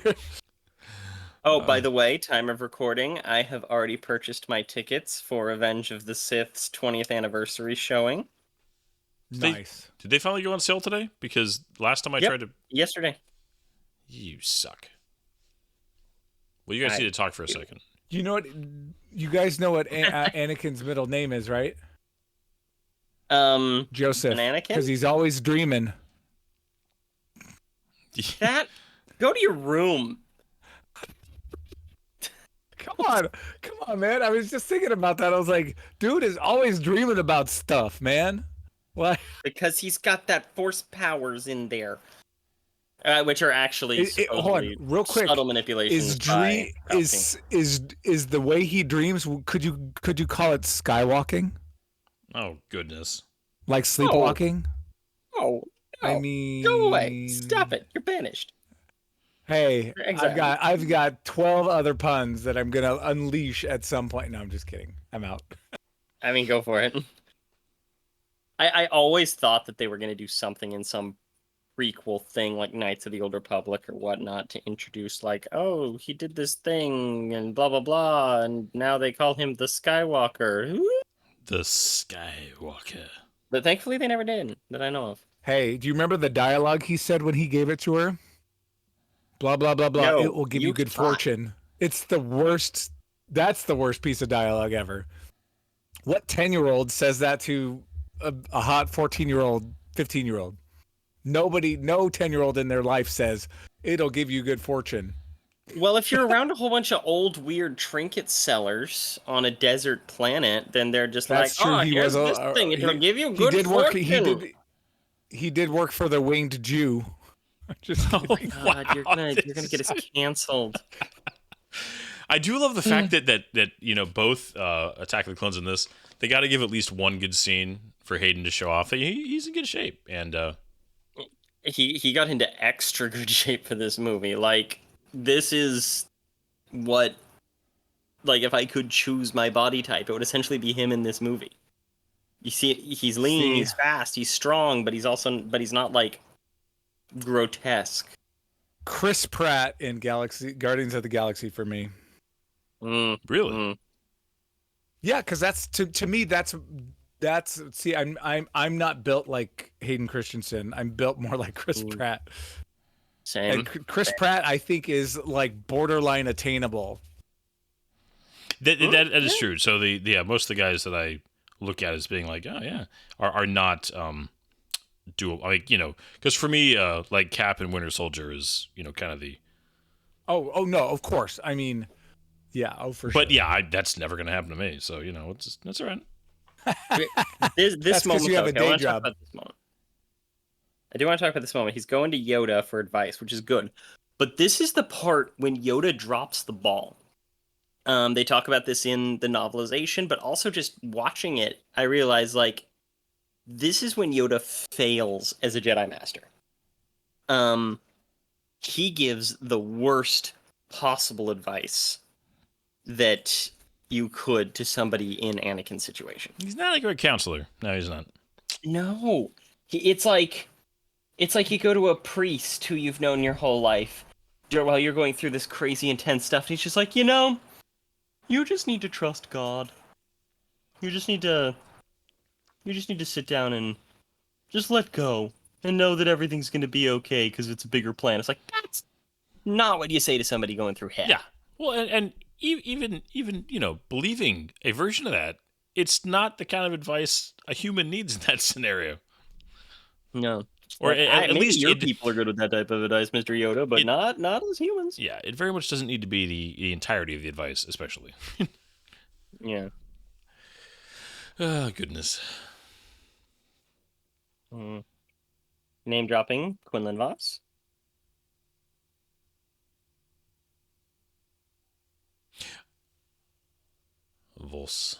Oh, by the way, time of recording, I have already purchased my tickets for Revenge of the Sith's 20th anniversary showing. Nice. Did they finally go on sale today? Because last time I tried to... Yesterday. You suck. Well, you guys need to talk for a second. You know what? You guys know what Anakin's middle name is, right? Joseph. Anakin? Because he's always dreaming. Go to your room. Come on, man. I was just thinking about that. I was like, dude is always dreaming about stuff, man. Why? Because he's got that force powers in there, which are actually hold on, real quick. Subtle manipulations. Is the way he dreams? Could you call it skywalking? Oh goodness! Like sleepwalking? Oh, I mean, go away! Stop it! You're banished. Hey, I've got 12 other puns that I'm gonna unleash at some point. No, I'm just kidding. I'm out. I mean, go for it. I always thought that they were gonna do something in some prequel thing like Knights of the Old Republic or whatnot to introduce like, oh, he did this thing and blah blah blah, and now they call him the Skywalker. The Skywalker. But thankfully, they never did that I know of. Hey, do you remember the dialogue he said when he gave it to her? Blah blah blah blah. It No, will give you you good cannot. fortune. It's the worst. That's the worst piece of dialogue ever. What 10-year-old says that to a hot 14-year-old, 15-year-old? Nobody, no 10-year-old in their life says it'll give you good fortune. Well, if you're around a whole bunch of old, weird trinket sellers on a desert planet, then they're just That's like, true. "Oh, He was here's this thing. It'll give you good did work. fortune." He did work for the winged Jew. Just Oh, kidding. God, you're gonna this get us canceled. I do love the fact that you know both Attack of the Clones in this. They got to give at least one good scene for Hayden to show off that he's in good shape. And He got into extra good shape for this movie. Like, this is what, like, if I could choose my body type, it would essentially be him in this movie. You see, he's lean, he's fast, he's strong, but he's not like grotesque. Chris Pratt in Guardians of the Galaxy for me. really, Yeah, because that's to me that's see I'm not built like Hayden Christensen. I'm built more like Chris Pratt. Same. And Chris Pratt I think is like borderline attainable. that is true. So most of the guys that I look at as being like, oh yeah, are not dual. Like, you know, because for me, like Cap and Winter Soldier is, you know, kind of the. Oh no, of course. I mean, yeah, for sure. But yeah, that's never going to happen to me. So, you know, that's all right. This That's 'cause moment, you have though, a okay, I day want to talk job. about this moment. I do want to talk about this moment. He's going to Yoda for advice, which is good. But this is the part when Yoda drops the ball. They talk about this in the novelization, but also just watching it, I realized, like, this is when Yoda fails as a Jedi Master. He gives the worst possible advice that you could to somebody in Anakin's situation. He's not a great counselor. No, he's not. No, it's like you go to a priest who you've known your whole life while you're going through this crazy intense stuff. And he's just like, you just need to trust God. You just need to sit down and just let go and know that everything's going to be okay because it's a bigger plan. It's like, that's not what you say to somebody going through hell. Yeah. Well, and even you know, believing a version of that, it's not the kind of advice a human needs in that scenario. No. Or at maybe least your people are good with that type of advice, Mr. Yoda, but not as humans. Yeah, it very much doesn't need to be the entirety of the advice, especially. Yeah. Oh, goodness. Name dropping Quinlan Voss. Voss.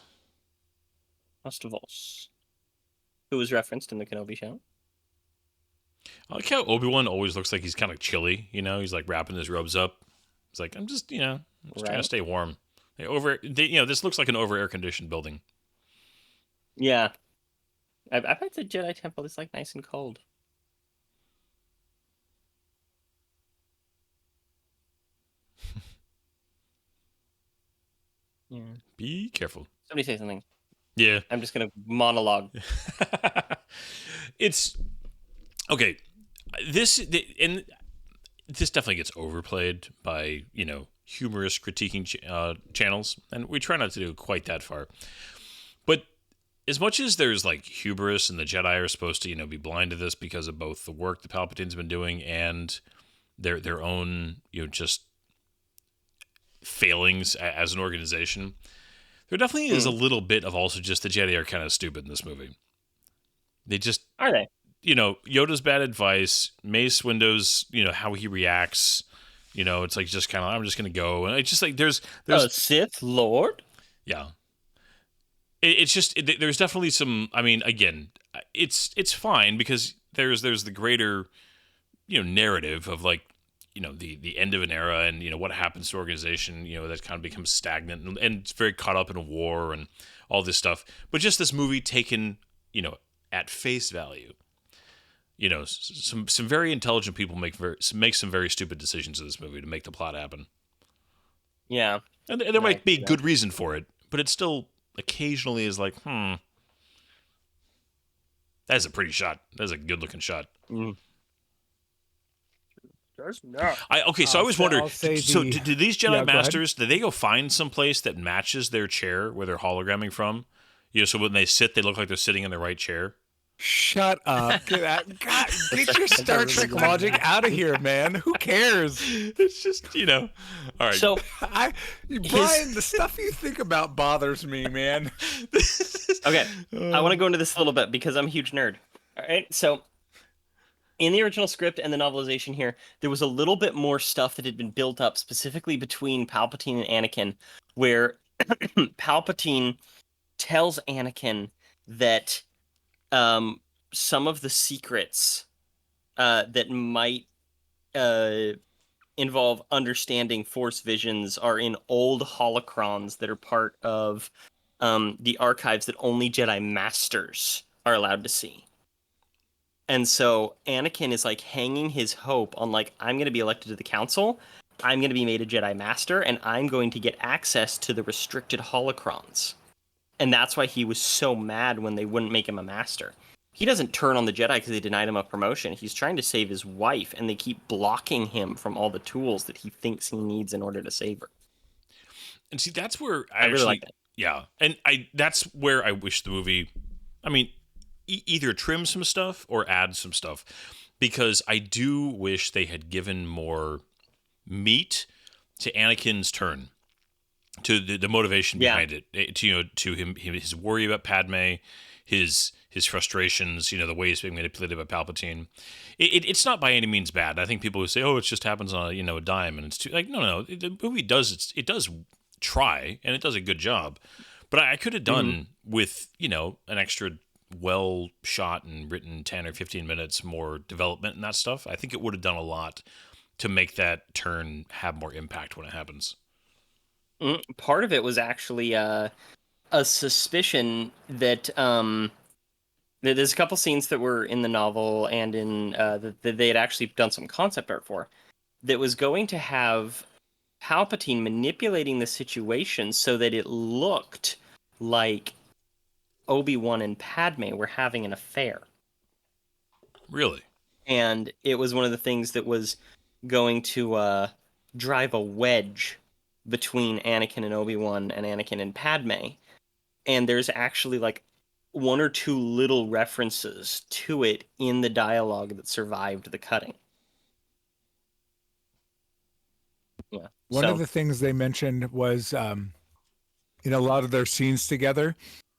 Master Voss. Who was referenced in the Kenobi show. I like how Obi-Wan always looks like he's kind of chilly, you know? He's like wrapping his robes up. He's like, I'm just trying to stay warm. This looks like an over-air-conditioned building. Yeah. I bet the Jedi Temple is like nice and cold. Yeah. Be careful. Somebody say something. Yeah. I'm just gonna monologue. It's okay. This definitely gets overplayed by, you know, humorous critiquing channels, and we try not to do quite that far. But as much as there's like hubris and the Jedi are supposed to, you know, be blind to this because of both the work the Palpatine's been doing and their own, you know, just failings as an organization, there definitely is a little bit of also just the Jedi are kind of stupid in this movie. They just Are they? You know, Yoda's bad advice, Mace Windu's, you know, how he reacts, you know, it's like just kind of, I'm just going to go. And it's just like, there's Sith Lord? Yeah. It's just, there's definitely some, I mean, again, it's fine because there's the greater, you know, narrative of like, you know, the end of an era and, you know, what happens to organization, you know, that kind of becomes stagnant and it's very caught up in a war and all this stuff. But just this movie taken, you know, at face value. You know, some very intelligent people make some very stupid decisions in this movie to make the plot happen. Yeah. And there might be good reason for it, but it still occasionally is like, That's a pretty shot. That's a good looking shot. So I always wondered. I'll say So the- do these Yeah, Jedi go ahead. Masters? Do they go find some place that matches their chair where they're hologramming from? So when they sit, they look like they're sitting in the right chair. Shut up. Get your Star Trek logic out of here, man. Who cares? It's just all right. So Brian, the stuff you think about bothers me, man. okay, I want to go into this a little bit because I'm a huge nerd. All right, so in the original script and the novelization here, there was a little bit more stuff that had been built up specifically between Palpatine and Anakin, where Palpatine tells Anakin that some of the secrets that might involve understanding Force visions are in old holocrons that are part of the archives that only Jedi Masters are allowed to see. And so Anakin is like hanging his hope on like, I'm going to be elected to the council, I'm going to be made a Jedi Master, and I'm going to get access to the restricted holocrons. And that's why he was so mad when they wouldn't make him a master. He doesn't turn on the Jedi because they denied him a promotion. He's trying to save his wife, and they keep blocking him from all the tools that he thinks he needs in order to save her. And see, that's where I really like that. Yeah, and that's where I wish the movie, either trim some stuff or add some stuff, because I do wish they had given more meat to Anakin's turn, to the motivation behind it, to him his worry about Padme, his frustrations, the way he's being manipulated by Palpatine. It's not by any means bad. I think people who say, "Oh, it just happens on a dime," and it's too no. The movie does it does try, and it does a good job. But I could have done with an extra well shot and written 10 or 15 minutes more development and that stuff. I think it would have done a lot to make that turn have more impact when it happens. Part of it was actually a suspicion that there's a couple scenes that were in the novel and in that they had actually done some concept art for, that was going to have Palpatine manipulating the situation so that it looked like Obi-Wan and Padme were having an affair. Really? And it was one of the things that was going to drive a wedge between Anakin and Obi-Wan and Anakin and Padme. And there's actually like one or two little references to it in the dialogue that survived the cutting. Yeah. One of the things they mentioned was, in a lot of their scenes together,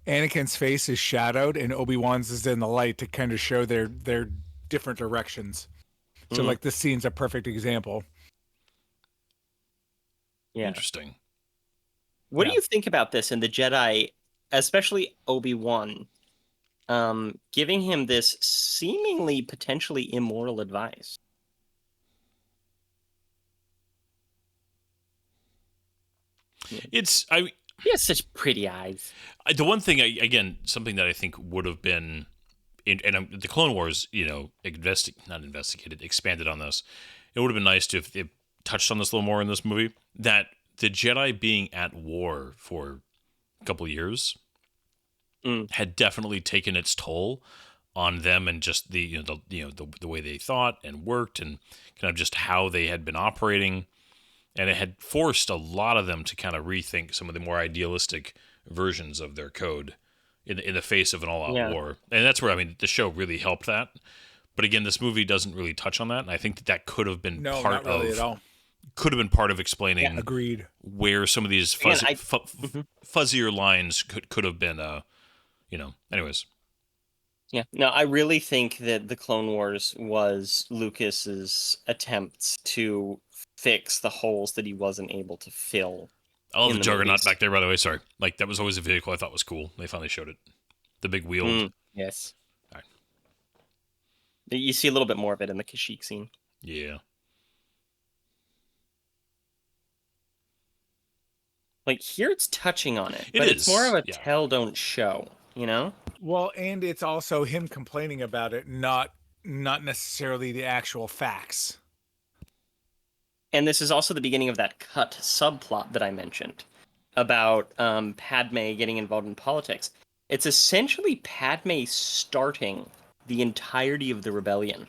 Anakin's face is shadowed and Obi-Wan's is in the light to kind of show their different directions. So like this scene's a perfect example. Yeah. Interesting. What do you think about this and the Jedi, especially Obi-Wan, giving him this seemingly potentially immoral advice? He has such pretty eyes. The one thing, again, something that I think would have been, the Clone Wars, expanded on this. It would have been nice to if they touched on this a little more in this movie, that the Jedi being at war for a couple of years had definitely taken its toll on them, and just the way they thought and worked, and kind of just how they had been operating. And it had forced a lot of them to kind of rethink some of the more idealistic versions of their code in the face of an all-out war. And that's where, the show really helped that. But again, this movie doesn't really touch on that. And I think that could have been part of explaining agreed. Where some of these fuzzier lines could have been, anyways. Yeah, no, I really think that the Clone Wars was Lucas's attempts to fix the holes that he wasn't able to fill. I love the Juggernaut back there, by the way. Sorry. That was always a vehicle I thought was cool. They finally showed it. The big wheel. Yes. All right. You see a little bit more of it in the Kashyyyk scene. Yeah. Like, here it's touching on it. It's more of a tell, don't show, Well, and it's also him complaining about it, not necessarily the actual facts. And this is also the beginning of that cut subplot that I mentioned about Padme getting involved in politics. It's essentially Padme starting the entirety of the rebellion.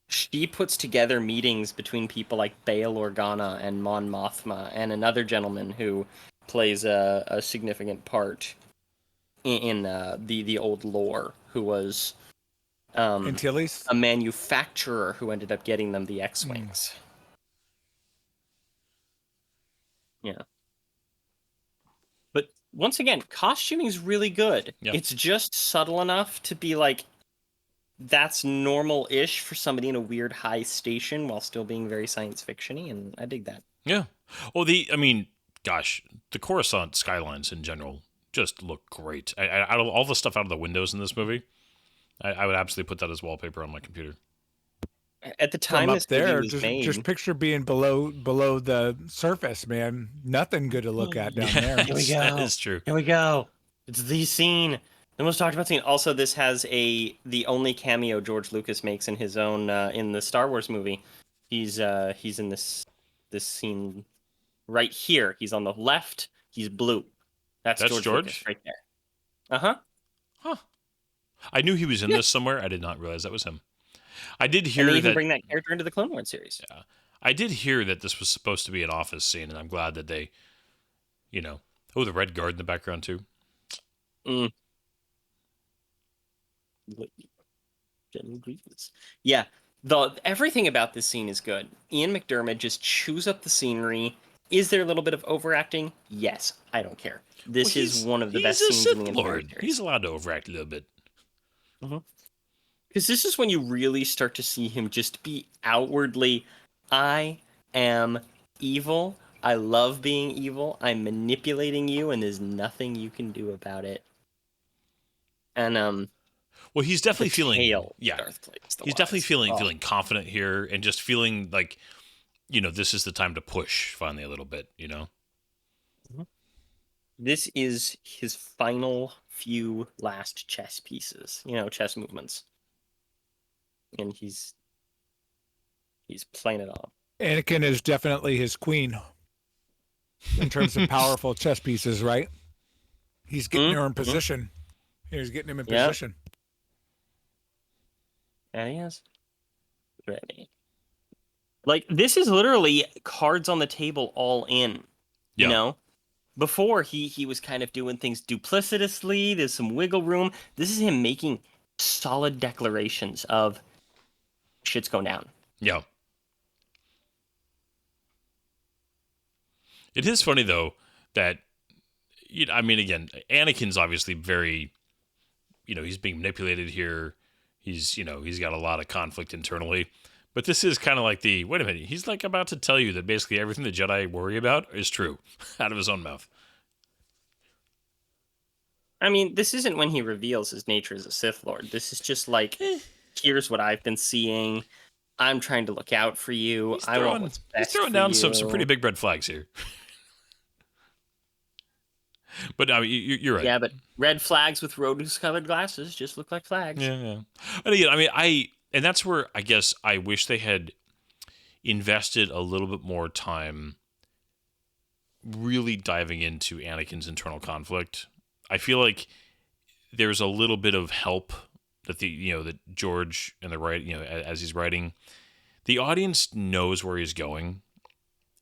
She puts together meetings between people like Bail Organa and Mon Mothma and another gentleman who plays a significant part in the old lore, who was Antilles? a manufacturer who ended up getting them the X-Wings. Yeah. But once again, costuming is really good. Yeah. It's just subtle enough to be like, that's normal-ish for somebody in a weird high station while still being very science fiction-y, and I dig that. Yeah. Well, gosh, the Coruscant skylines in general just look great. Out of all the stuff out of the windows in this movie, I would absolutely put that as wallpaper on my computer. At the time From up this movie there, was made, just picture being below the surface, man. Nothing good to look at down there. Here we go. That is true. Here we go. It's the scene. The most talked about scene. Also, this has the only cameo George Lucas makes in his own in the Star Wars movie. He's in this scene right here. He's on the left. He's blue. That's George Lucas right there. Uh-huh. Huh. I knew he was in this somewhere. I did not realize that was him. I did hear and they even that bring that character into the Clone Wars series. Yeah. I did hear that this was supposed to be an office scene, and I'm glad that they, the Red Guard in the background too. Mm. Yeah, everything about this scene is good. Ian McDiarmid just chews up the scenery. Is there a little bit of overacting? Yes, I don't care. This is one of the best scenes in the entire series. He's allowed to overact a little bit. Mm-hmm. Because this is when you really start to see him just be outwardly, I am evil. I love being evil. I'm manipulating you, and there's nothing you can do about it. And well, he's definitely feeling he's definitely feeling confident here, and just feeling like, this is the time to push finally a little bit. Mm-hmm. This is his final few last chess pieces. Chess movements. And he's playing it off. Anakin is definitely his queen in terms of powerful chess pieces, right? He's getting her in position. He's getting him in position. Yeah, he is. Ready. Like, this is literally cards on the table all in. You know? Before, he was kind of doing things duplicitously. There's some wiggle room. This is him making solid declarations of shit's going down. Yeah. It is funny, though, that, again, Anakin's obviously very, he's being manipulated here. He's got a lot of conflict internally. But this is kind of like wait a minute, he's like about to tell you that basically everything the Jedi worry about is true out of his own mouth. I mean, this isn't when he reveals his nature as a Sith Lord. This is just like, here's what I've been seeing. I'm trying to look out for you. I want what's best. He's throwing down some pretty big red flags here. But you're right. Yeah, but red flags with rose-colored glasses just look like flags. Yeah. And again, and that's where I guess I wish they had invested a little bit more time really diving into Anakin's internal conflict. I feel like there's a little bit of help that that George and as he's writing, the audience knows where he's going.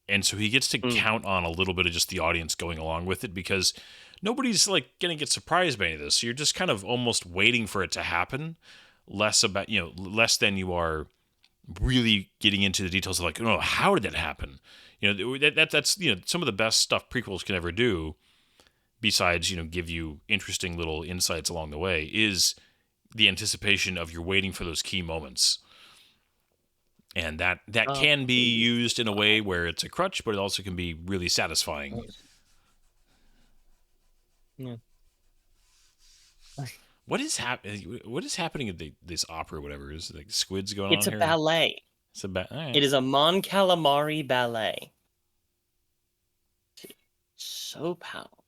And so he gets to count on a little bit of just the audience going along with it, because nobody's like going to get surprised by any of this. So you're just kind of almost waiting for it to happen, less than you are really getting into the details of like, how did that happen? That's some of the best stuff prequels can ever do, besides, give you interesting little insights along the way, is the anticipation of you're waiting for those key moments. And that can be used in a way where it's a crutch, but it also can be really satisfying. Yeah. What is happening at this opera, whatever? Is it like squids going on here? It's a ballet. Right. It is a Mon Calamari ballet. So powerful,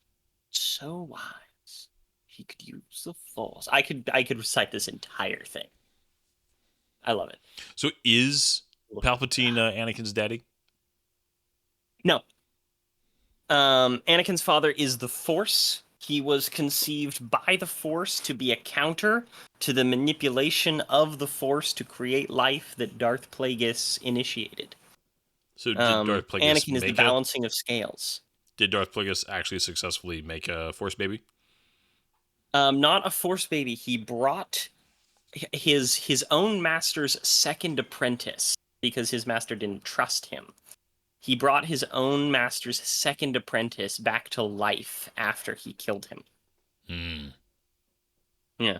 so wise. He could use the Force. I could recite this entire thing. I love it. So is Palpatine Anakin's daddy? No. Anakin's father is the Force. He was conceived by the Force to be a counter to the manipulation of the Force to create life that Darth Plagueis initiated. So did Darth Plagueis Anakin is the balancing of scales. Did Darth Plagueis actually successfully make a Force baby? Not a Force baby. He brought his own master's second apprentice because his master didn't trust him. He brought his own master's second apprentice back to life after he killed him. Hmm. Yeah.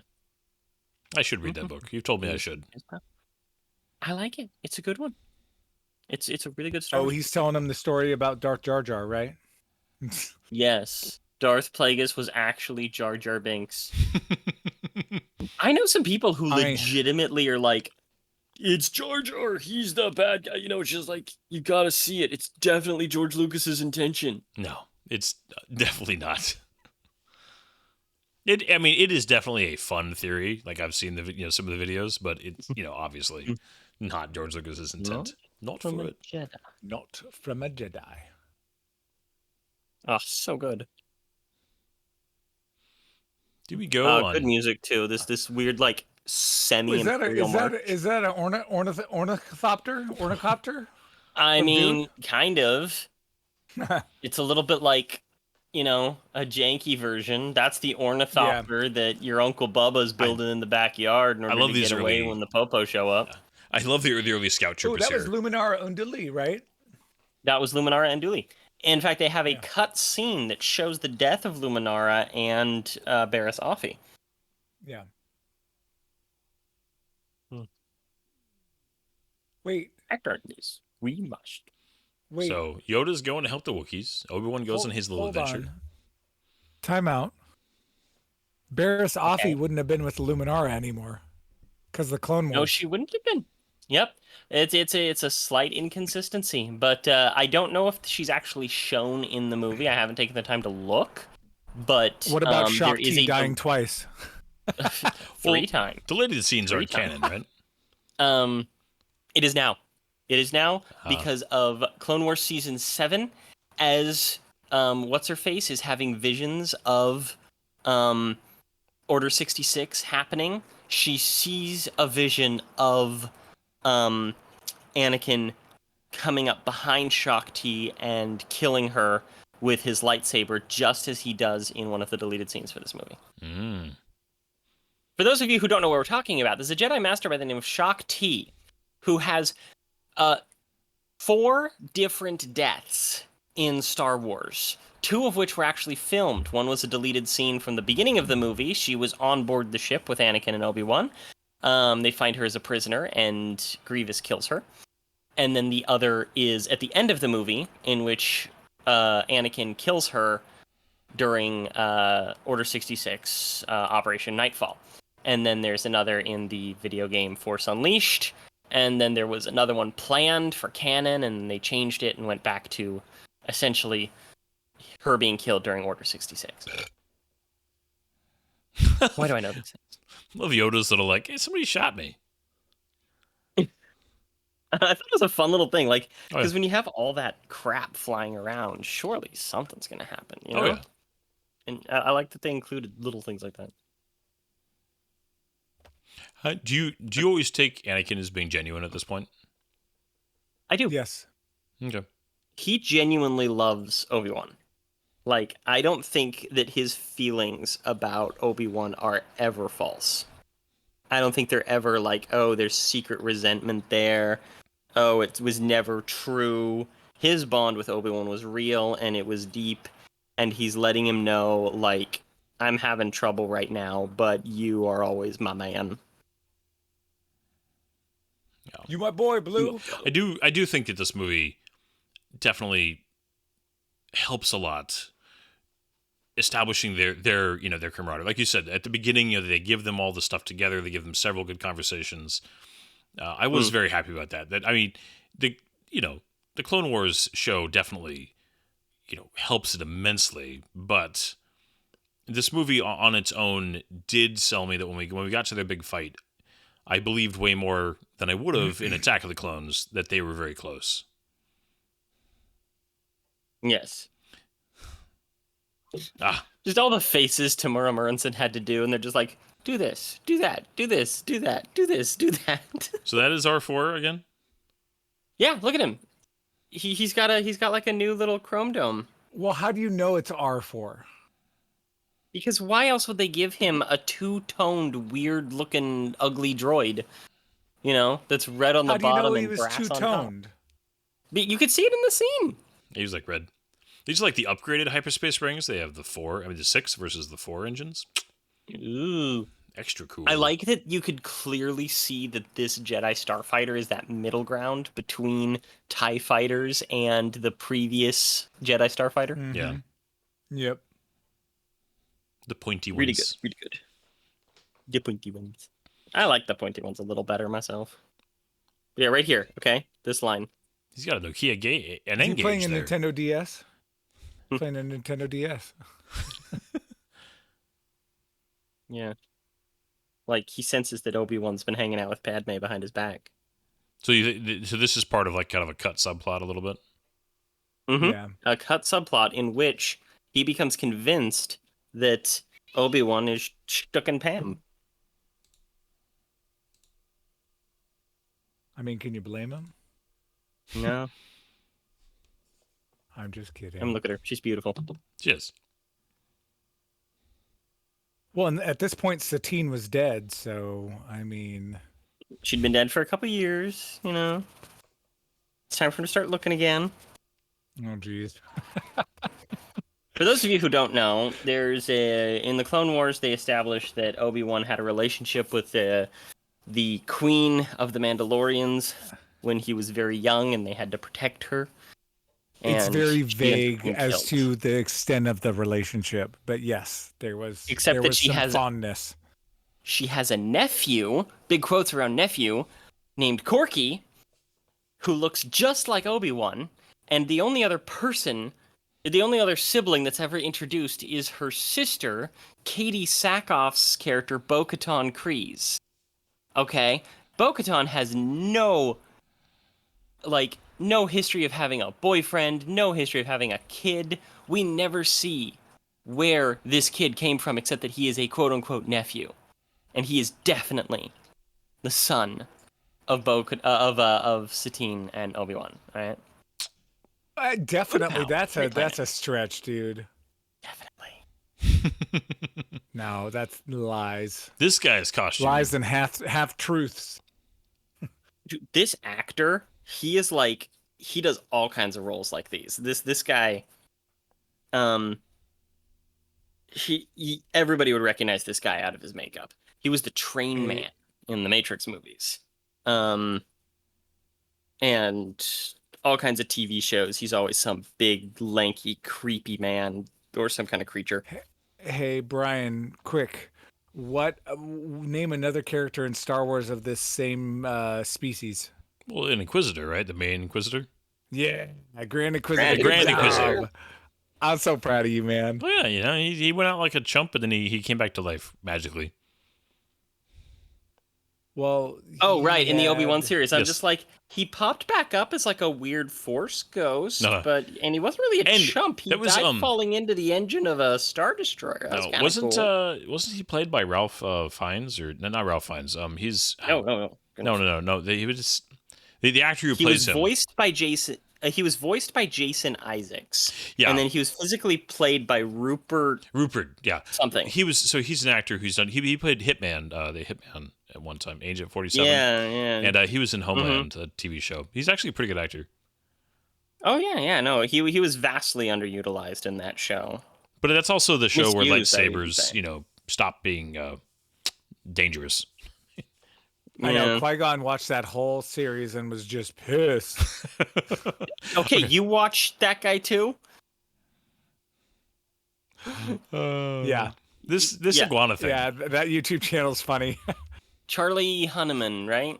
I should read that book. You've told me I should. I like it. It's a good one. It's a really good story. Oh, he's telling him the story about Darth Jar Jar, right? Yes. Darth Plagueis was actually Jar Jar Binks. I know some people who legitimately are like, it's Jar Jar, he's the bad guy. You know, it's just like, you gotta see it. It's definitely George Lucas's intention. No, it's definitely not. It is definitely a fun theory. Like I've seen some of the videos, but it's obviously not George Lucas's intent. Not From for a it. Jedi. Not from a Jedi. Oh, so good. Do we go on? Good music too. This weird like semi-imperial march. Is that an ornithopter? Ornicopter? I Of mean, kind of. It's a little bit like, a janky version. That's the ornithopter that your Uncle Bubba's building in the backyard in order to get away when the Popo show up. I love the early Scout Troopers that was here. Luminara Unduli, right? That was Luminara and Dooley. In fact, they have a cut scene that shows the death of Luminara and Barriss Offee. Yeah. Wait. Darkness. We must. Wait. So Yoda's going to help the Wookiees. Obi-Wan goes on his little adventure. On. Time out. Barriss Offee wouldn't have been with the Luminara anymore, because the Clone Wars. No, she wouldn't have been. Yep, it's a slight inconsistency, but I don't know if she's actually shown in the movie. I haven't taken the time to look. But what about Shaak Ti dying twice? 3 times. Deleted scenes aren't canon, right? It is now. It is now because of Clone Wars Season 7, as What's-Her-Face is having visions of Order 66 happening. She sees a vision of Anakin coming up behind Shaak Ti and killing her with his lightsaber, just as he does in one of the deleted scenes for this movie. For those of you who don't know what we're talking about, there's a Jedi Master by the name of Shaak Ti, who has 4 different deaths in Star Wars, 2 of which were actually filmed. One was a deleted scene from the beginning of the movie. She was on board the ship with Anakin and Obi-Wan. They find her as a prisoner, and Grievous kills her. And then the other is at the end of the movie, in which Anakin kills her during Order 66, Operation Nightfall. And then there's another in the video game Force Unleashed. And then there was another one planned for canon, and they changed it and went back to essentially her being killed during Order 66. Why do I know these things? Love Yoda's little like, hey, somebody shot me. I thought it was a fun little thing, like, because when you have all that crap flying around, surely something's going to happen, you know? Oh, yeah. And I like that they included little things like that. Do you always take Anakin as being genuine at this point? I do. Yes. Okay. He genuinely loves Obi-Wan. Like, I don't think that his feelings about Obi-Wan are ever false. I don't think they're ever like, oh, there's secret resentment there. Oh, it was never true. His bond with Obi-Wan was real, and it was deep, and he's letting him know, like, I'm having trouble right now, but you are always my man. Yeah. You my boy, Blue. I do think that this movie definitely helps a lot establishing their camaraderie. Like you said, at the beginning, they give them all the stuff together. They give them several good conversations. I was very happy about that. The Clone Wars show definitely, helps it immensely. But this movie on its own did sell me that when we got to their big fight, I believed way more than I would have in Attack of the Clones that they were very close. Yes. Just all the faces Tamura Morrison had to do, and they're just like, do this, do that, do this, do that, do this, do that. So that is R4 again? Yeah, look at him. He's got like a new little chrome dome. Well, how do you know it's R4? Because why else would they give him a two-toned, weird-looking, ugly droid? You know, that's red on the How do you bottom know he and was brass on top. two-toned? But you could see it in the scene. He was like red. These are like the upgraded hyperspace rings. They have the 6 versus the 4 engines. Ooh. Extra cool. I like that you could clearly see that this Jedi Starfighter is that middle ground between TIE fighters and the previous Jedi Starfighter. Mhm. Yeah. Yep. The pointy ones. Really good, really good. The pointy ones. I like the pointy ones a little better myself. Yeah, right here, okay? This line. He's got a Nokia an Is he N-Gage playing a there. Nintendo DS? Playing a Nintendo DS. Yeah. Like, he senses that Obi-Wan's been hanging out with Padme behind his back. So so this is part of like kind of a cut subplot a little bit. Mm-hmm. Yeah. A cut subplot in which he becomes convinced that Obi-Wan is stuck in Pam. I mean, can you blame him? No. I'm just kidding. Look at her. She's beautiful. Yes. Well, and at this point, Satine was dead, so I mean, She'd been dead for a couple years, you know. It's time for her to start looking again. oh geez. For those of you who don't know, in the Clone Wars they established that Obi-Wan had a relationship with the Queen of the Mandalorians when he was very young, and they had to protect her. It's And very she ends up vague being as killed. to the extent of the relationship, but yes, there was. Except there that was she some has- fondness. She has a nephew, big quotes around nephew, named Corky, who looks just like Obi-Wan, and the only other sibling that's ever introduced is her sister, Katie Sackhoff's character, Bo-Katan Kryze. Okay? Bo-Katan has no history of having a boyfriend, no history of having a kid. We never see where this kid came from except that he is a quote-unquote nephew. And he is definitely the son of of Satine and Obi-Wan, right? Definitely, Wow. that's Great a stretch, dude. Definitely. No, that's lies, This guy's costume. lies and half truths. Dude, this actor, he does all kinds of roles like these. This guy, everybody would recognize this guy out of his makeup. He was the train man in the Matrix movies. And all kinds of TV shows. He's always some big, lanky, creepy man or some kind of creature. Hey, Brian, quick. What name another character in Star Wars of this same species? Well, an Inquisitor, right? The main Inquisitor. Yeah, a Grand Inquisitor. Grand Good Inquisitor. job. I'm so proud of you, man. Well, yeah, you know, he went out like a chump, and then he came back to life magically. Well, Oh, he right, in the had- Obi-Wan series. I'm Yes. just like, he popped back up as like a weird Force ghost, No. and he wasn't really a And chump. He that was, died falling into the engine of a Star Destroyer. That was No, kinda wasn't cool. wasn't he played by Ralph Fiennes or no, not Ralph Fiennes? He's No. no. He was the actor who He plays was him. voiced by Jason. He was voiced by Jason Isaacs. Yeah. And then he was physically played by Rupert Rupert, yeah. something. He's an actor who's done. He played Hitman, the Hitman at one time, Agent 47. Yeah. And he was in Homeland, a TV show. He's actually a pretty good actor. Oh yeah. No, he was vastly underutilized in that show. But that's also the show where Misused, I would lightsabers, say. stop being dangerous. I know Yeah. Qui-Gon watched that whole series and was just pissed. Okay, you watched that guy too? Yeah, This Yeah. iguana thing. yeah, that YouTube channel's funny. Charlie Hunneman, right?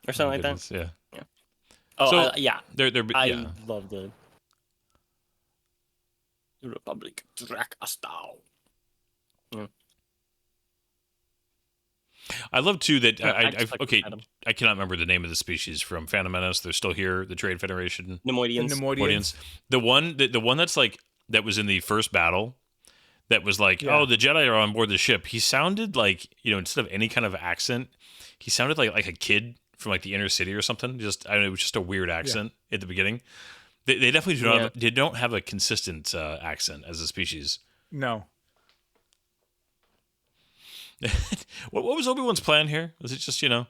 Or something like that. Goodness, yeah. Oh, So- yeah. They're I yeah. love the Republic Drakastal. I love too that Yeah, I just like okay. Adam. I cannot remember the name of the species from Phantom Menace. They're still here. The Trade Federation. The Nemoidians. Nemoidians. The one that's like that was in the first battle that was like, Yeah. oh, the Jedi are on board the ship. He sounded like, instead of any kind of accent, he sounded like a kid from like the inner city or something. Just I don't know, it was just a weird accent at the beginning. They definitely don't have a consistent accent as a species. No. What was Obi-Wan's plan here? Was it just Just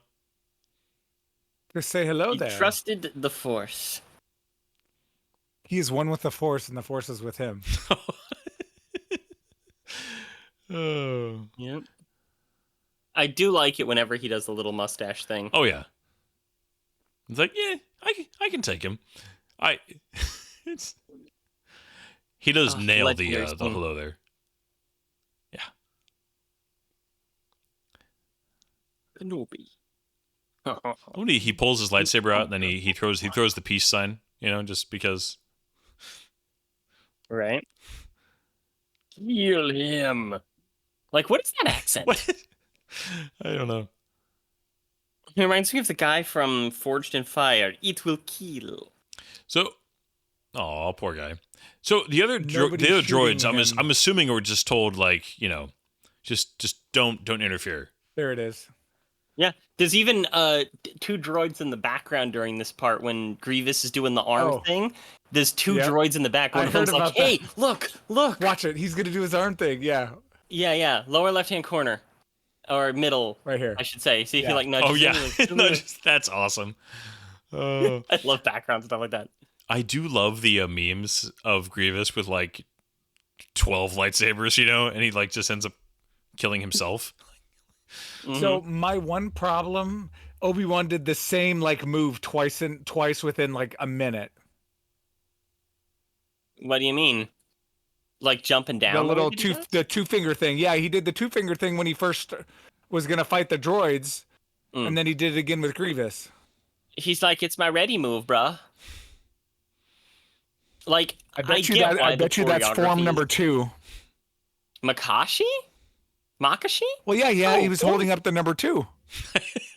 say hello He there. trusted the Force. He is one with the Force, and the Force is with him. Oh. Yep. I do like it whenever he does the little mustache thing. Oh yeah. It's like, yeah, I can take him. He does nail legendary the scene. hello there. Yeah. Kenobi. When he pulls his lightsaber out and then he throws the peace sign, just because. Right. Kill him. Like, what is that accent? What? I don't know. It reminds me of the guy from Forged in Fire. It will kill. So, oh, poor guy. So the other Nobody's droids, shooting him. I'm assuming were just told like, just don't interfere. There it is. Yeah, there's even two droids in the background during this part when Grievous is doing the arm thing. There's two Yep. droids in the back. One I of them's heard like, about "Hey, look!" Watch it. He's gonna do his arm thing. Yeah, Yeah, lower left-hand corner, or middle, right here. I should say. See, Yeah. he like nudges. Oh yeah, him, No, that's awesome. I love background stuff like that. I do love the memes of Grievous with like 12 lightsabers, and he like just ends up killing himself. So my one problem, Obi-Wan did the same like move twice within like a minute. What do you mean? Like jumping down? The little way he does? the two finger thing. Yeah, he did the two finger thing when he first was gonna fight the droids, and then he did it again with Grievous. He's like, "It's my ready move, bruh." Like, I bet you get that. why I the bet you that's form choreography number is- 2. Makashi? Makashi? Well, yeah, Oh, he was form- holding up the number 2.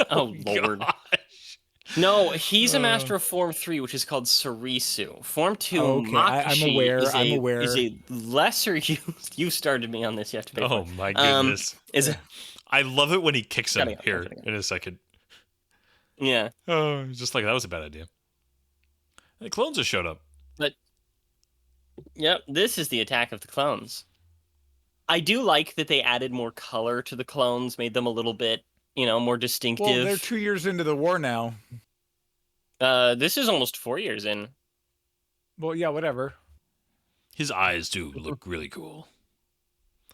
Oh, Lord. Gosh. No, he's a master of Form 3, which is called Sarisu. Form 2, Okay, Makashi I'm aware. is I'm aware. is a lesser used. You started me on this. You have to pay for Oh it. my goodness. Is it? I love it when he kicks him Gotta go, here gotta go. in a second. Yeah. Oh, it's just like that was a bad idea. The clones have showed up. But, yep, this is the Attack of the Clones. I do like that they added more color to the clones, made them a little bit, more distinctive. Well, they're 2 years into the war now. This is almost 4 years in. Well, yeah, whatever. His eyes do look really cool.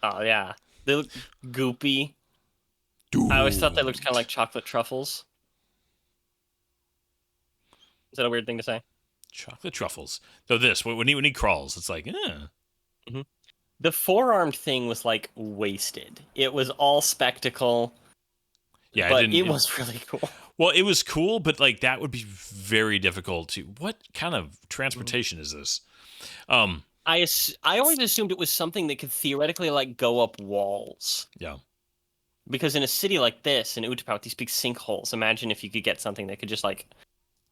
Oh, yeah. They look goopy. Dude. I always thought they looked kind of like chocolate truffles. Is that a weird thing to say? Chocolate truffles. Though this, when he crawls, it's like, The four-armed thing was like wasted. It was all spectacle, yeah, but it was really cool. Well, it was cool, but like that would be very difficult to. What kind of transportation is this? I always assumed it was something that could theoretically like go up walls. Yeah. Because in a city like this, in Utapau, with these big sinkholes, imagine if you could get something that could just like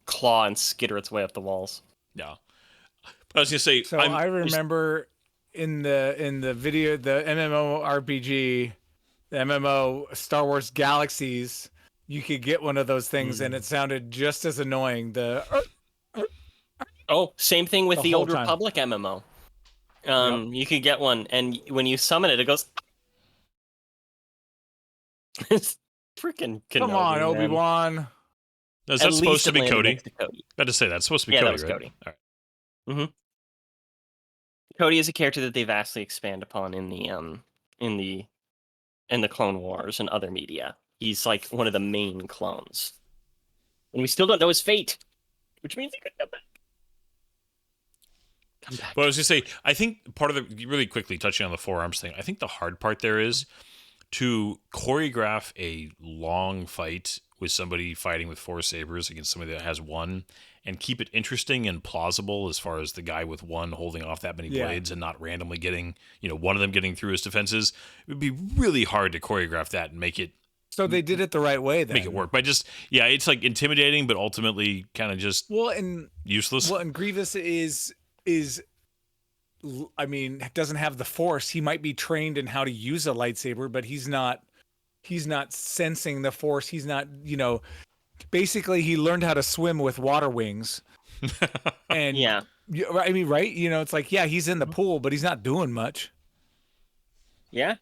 claw and skitter its way up the walls. Yeah. But I was gonna say, So I remember in the video, the MMORPG, the MMO Star Wars Galaxies, you could get one of those things, and it sounded just as annoying. Oh, same thing with The the whole Old time. Republic MMO. You could get one, and when you summon it, it goes. It's freaking Kenobi, Come on, man. Obi-Wan. is At that supposed least to it be landed Cody? next to Cody. Got to say that's supposed to be Yeah, Cody, that was right? Cody. All right. Cody is a character that they vastly expand upon in the Clone Wars and other media. He's like one of the main clones, and we still don't know his fate, which means he could come back. But I was gonna say, I think part of the really quickly touching on the forearms thing. I think the hard part there is to choreograph a long fight with somebody fighting with 4 sabers against somebody that has 1, and keep it interesting and plausible as far as the guy with 1 holding off that many blades and not randomly getting, one of them getting through his defenses. It would be really hard to choreograph that and make it So they did it the right way then. make it work. But just it's like intimidating, but ultimately kind of just Well, and useless. Grievous is I mean, doesn't have the Force. He might be trained in how to use a lightsaber, but he's not sensing the Force. He's not, basically he learned how to swim with water wings. And Yeah. I mean, right? It's like, yeah, he's in the pool, but he's not doing much. Yeah.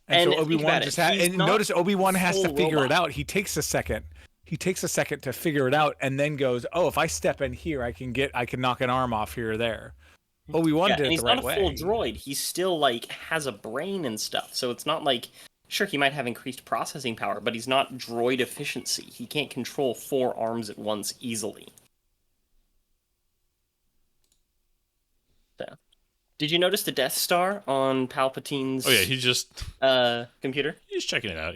And so think Obi-Wan about just it, he's and not notice Obi-Wan has to full figure it robot. out. He takes a second. To figure it out and then goes, "Oh, if I step in here, I can knock an arm off here or there." Obi-Wan Yeah, did and it he's the right not a way. full droid. He still has a brain and stuff. So it's not like, sure, he might have increased processing power, but he's not droid efficiency. He can't control 4 arms at once easily. So, did you notice the Death Star on Palpatine's Oh yeah, he's just computer? he's checking it out,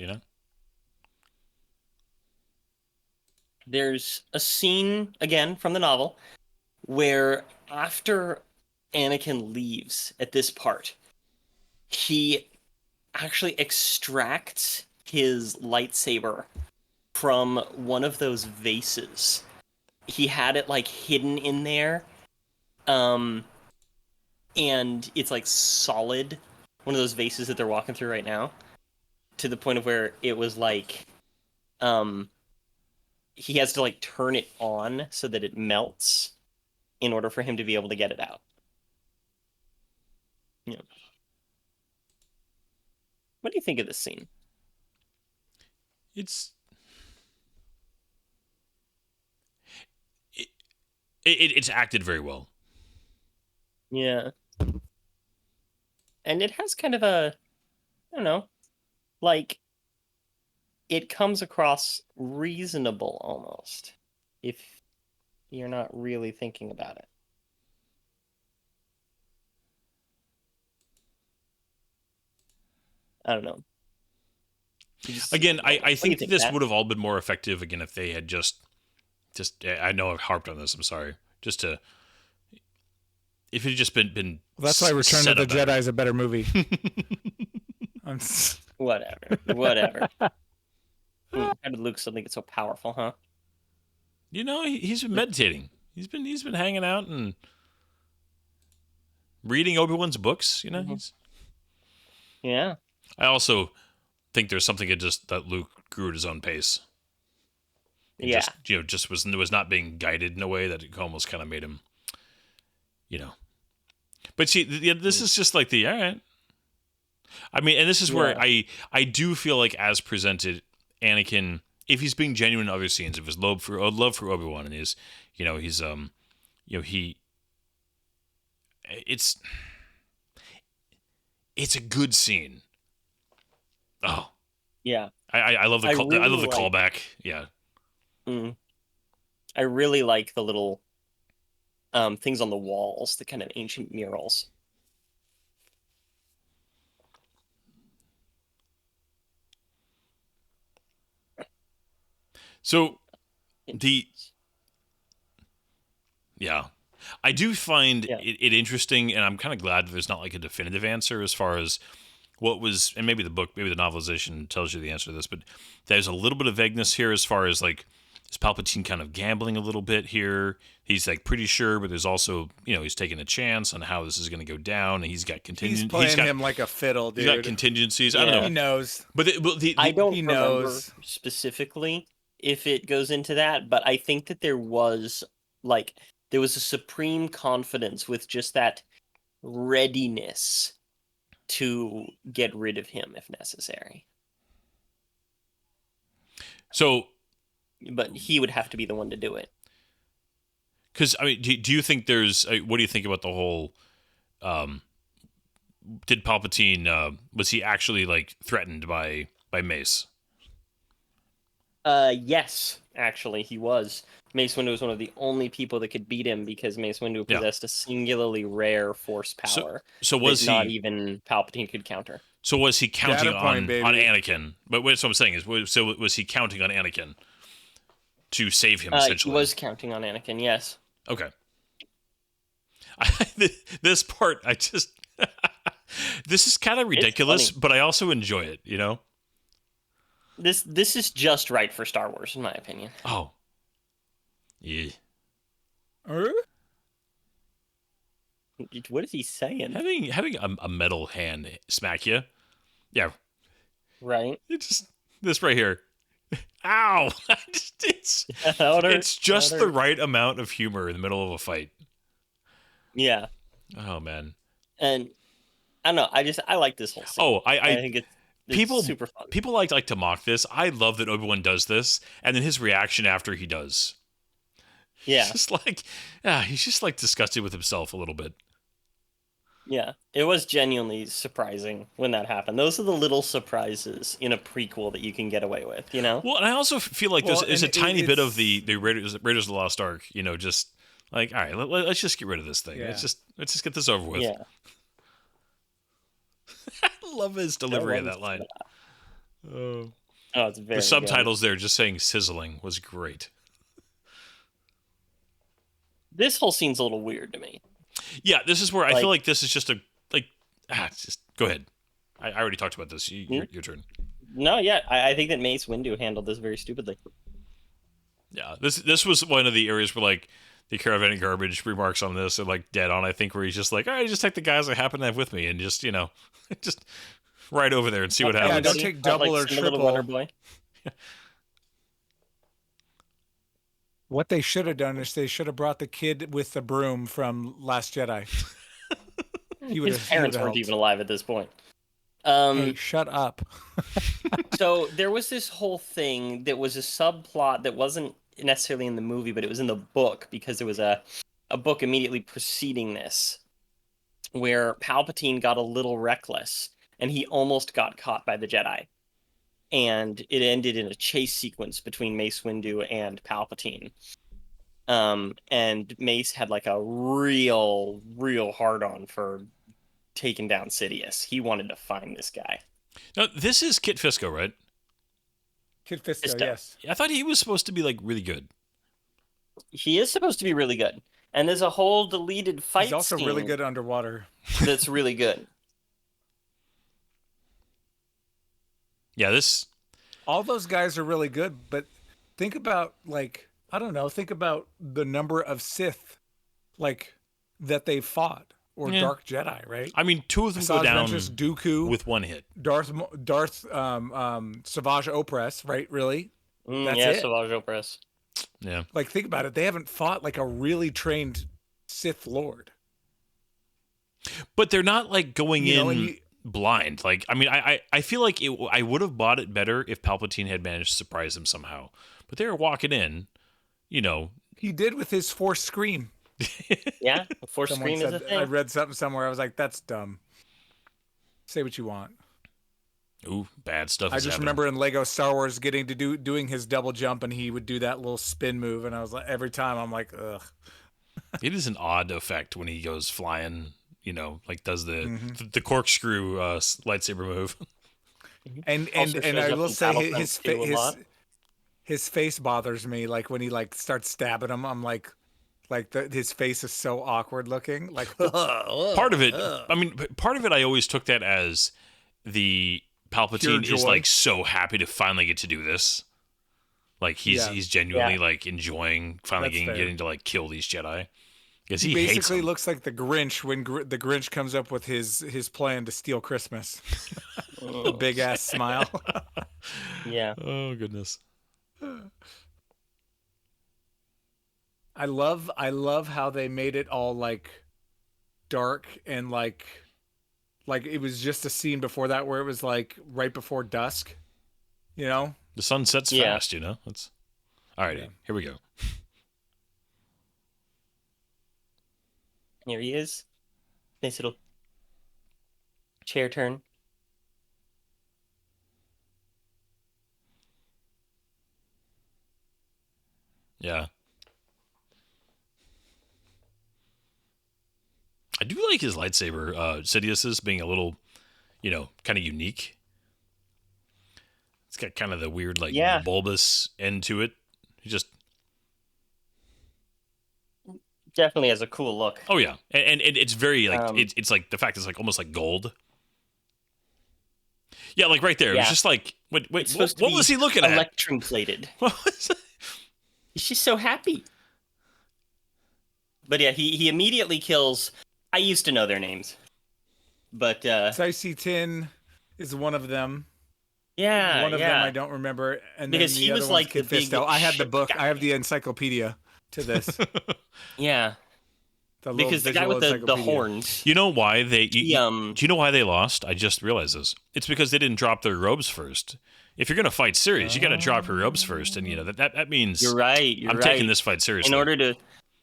There's a scene, again, from the novel, where after Anakin leaves at this part, he actually extracts his lightsaber from one of those vases. He had it hidden in there. And it's solid. One of those vases that they're walking through right now. To the point of where it was he has to turn it on so that it melts in order for him to be able to get it out. Yeah. What do you think of this scene? It's it's acted very well. Yeah. And it has kind of a, I don't know, it comes across reasonable almost, if you're not really thinking about it. I don't know. Again, I What do you think think, this Matt? would have all been more effective again if they had just I know I've harped on this, I'm sorry. If it had just been That's why Return of set the up better. Jedi is a better movie. Whatever. How did Luke suddenly get so powerful, huh? He's been meditating. He's been hanging out and reading Obi-Wan's books, Mhm. he's Yeah. I also think there's something that Luke grew at his own pace. And Yeah. just was not being guided in a way that it almost kind of made him, But see, this is just all right. I mean, and this is where I do feel like, as presented, Anakin, if he's being genuine in other scenes, if his love for Obi-Wan and his, he's it's a good scene. Oh Yeah. I love the I I really love the like- callback. Yeah. Mm. I really like the little things on the walls, the kind of ancient murals. So yeah, I do find it interesting, and I'm kind of glad that there's not a definitive answer as far as what was, and maybe the novelization tells you the answer to this, but there's a little bit of vagueness here as far as is Palpatine kind of gambling a little bit here? He's pretty sure, but there's also he's taking a chance on how this is going to go down, and he's got He's playing him like a fiddle, dude. He's got contingencies. I don't know. He knows. But I don't he remember knows. specifically if it goes into that, but I think that there was a supreme confidence with just that readiness to get rid of him if necessary. So, but he would have to be the one to do it. Because I mean, do you think there's? What do you think about the whole? Did Palpatine was he actually threatened by Mace? Yes, actually, he was. Mace Windu was one of the only people that could beat him because Mace Windu possessed a singularly rare force power. So was that not even Palpatine could counter. So was he counting on baby. Anakin? But what I'm saying is, was he counting on Anakin to save him? Essentially, he was counting on Anakin. Yes. Okay. This part, I just this is kind of ridiculous, but I also enjoy it. This is just right for Star Wars, in my opinion. Oh. Yeah. What is he saying? Having a metal hand smack you, yeah, Right? it's just this right here. Ow! That hurt. It's just That the hurt. right amount of humor in the middle of a fight. Yeah. Oh man. And I don't know. I like this whole scene. Oh, I think it's people super fun. people like to mock this. I love that Obi-Wan does this, and then his reaction after he does. Yeah. It's just like, he's just like disgusted with himself a little bit. Yeah. It was genuinely surprising when that happened. Those are the little surprises in a prequel that you can get away with, you know? Well, and I also feel like Well, there's a and tiny bit of it's- the Raiders of the Lost Ark, just like, all right, let's just get rid of this thing. Yeah. Let's just get this over with. Yeah. I love his delivery of one that line. Oh. Oh, it's very The subtitles there just saying sizzling was great. Good. This whole scene's a little weird to me. Yeah, this is where I Like- feel like this is just it's just go ahead. I already talked about this. Your turn. No, yeah, I think that Mace Windu handled this very stupidly. Yeah, this was one of the areas where like the Care of Any Garbage remarks on this are like dead on. I think where he's just like, all right, just take the guys I happen to have with me and just just right over there and see what Yeah, happens. don't take double or Send a little triple. Wonder Boy. What they should have done is they should have brought the kid with the broom from Last Jedi. He would His have. parents weren't even alive at this point. Hey, shut up. So there was this whole thing that was a subplot that wasn't necessarily in the movie, but it was in the book because there was a book immediately preceding this where Palpatine got a little reckless and he almost got caught by the Jedi. And it ended in a chase sequence between Mace Windu and Palpatine. And Mace had like a real hard-on for taking down Sidious. He wanted to find this guy. Now, this is Kit Fisto, right? Kid Fisto, Fisto. yes. I thought he was supposed to be like really good. He is supposed to be really good. And there's a whole deleted fight He's also scene really good underwater. that's really good. Yeah, this. All those guys are really good, but think about think about the number of Sith that they fought or Yeah. Dark Jedi, right? I mean, two of them go Asajj down Ventress, Dooku, with one hit. Darth Savage Opress, right? Really? That's Yeah, it. Savage Opress. Yeah. Like, think about it. They haven't fought like a really trained Sith Lord. But they're not like going You know, in and you- blind. Like, I mean, I feel like I would have bought it better if Palpatine had managed to surprise them somehow. But they were walking in, He did with his Force Scream. Yeah, Force Someone Scream is a said, thing. I read something somewhere. I was like, that's dumb. Say what you want. Ooh, bad stuff. I is just happening. remember in Lego Star Wars getting to doing his double jump, and he would do that little spin move, and I was like, every time I'm like, ugh. It is an odd effect when he goes flying. Like does the Mm-hmm. the corkscrew lightsaber move. And Also and shows I up will in say Battlefront 2 a lot. his face bothers me. Like when he starts stabbing him, I'm like his face is so awkward looking. Like Part of it, I mean, part of it, I always took that as the Palpatine Pure is joy. like so happy to finally get to do this. Like he's Yeah. genuinely like enjoying finally That's fair. getting to like kill these Jedi because he, he hates basically them. looks like the Grinch when the Grinch comes up with his plan to steal Christmas. The big ass smile. Yeah. Oh goodness. I love how they made it all like dark and like it was just a scene before that where it was like right before dusk, you know? The sun sets Yeah. fast, That's all right. Yeah. Here we go. Here he is. Nice little chair turn. Yeah. I do like his lightsaber, Sidious's being a little, kind of unique. It's got kind of the weird, like, Yeah. bulbous end to it. He just, Definitely has a cool look. oh yeah, and it's very like Um, it's like the fact it's like almost like gold. Yeah, like right there. It was Yeah. just like, wait, It's what supposed to be was he looking at? Electrum plated. What was that? She's so happy. But yeah, he immediately kills I used to know their names, but Dicey Tin is one of them. yeah, One of them yeah. I don't remember, and Because then he the other was one's like the Kid big Fisto. I have the shit book. I have guy. the encyclopedia to this. Yeah, The little because the guy visual with the encyclopedia. horns. You know why they? He, do you know why they lost? I just realized this. It's because they didn't drop their robes first. If you're gonna fight serious, you got to drop your robes first, and that means You're right. You're I'm right. taking this fight seriously. In order to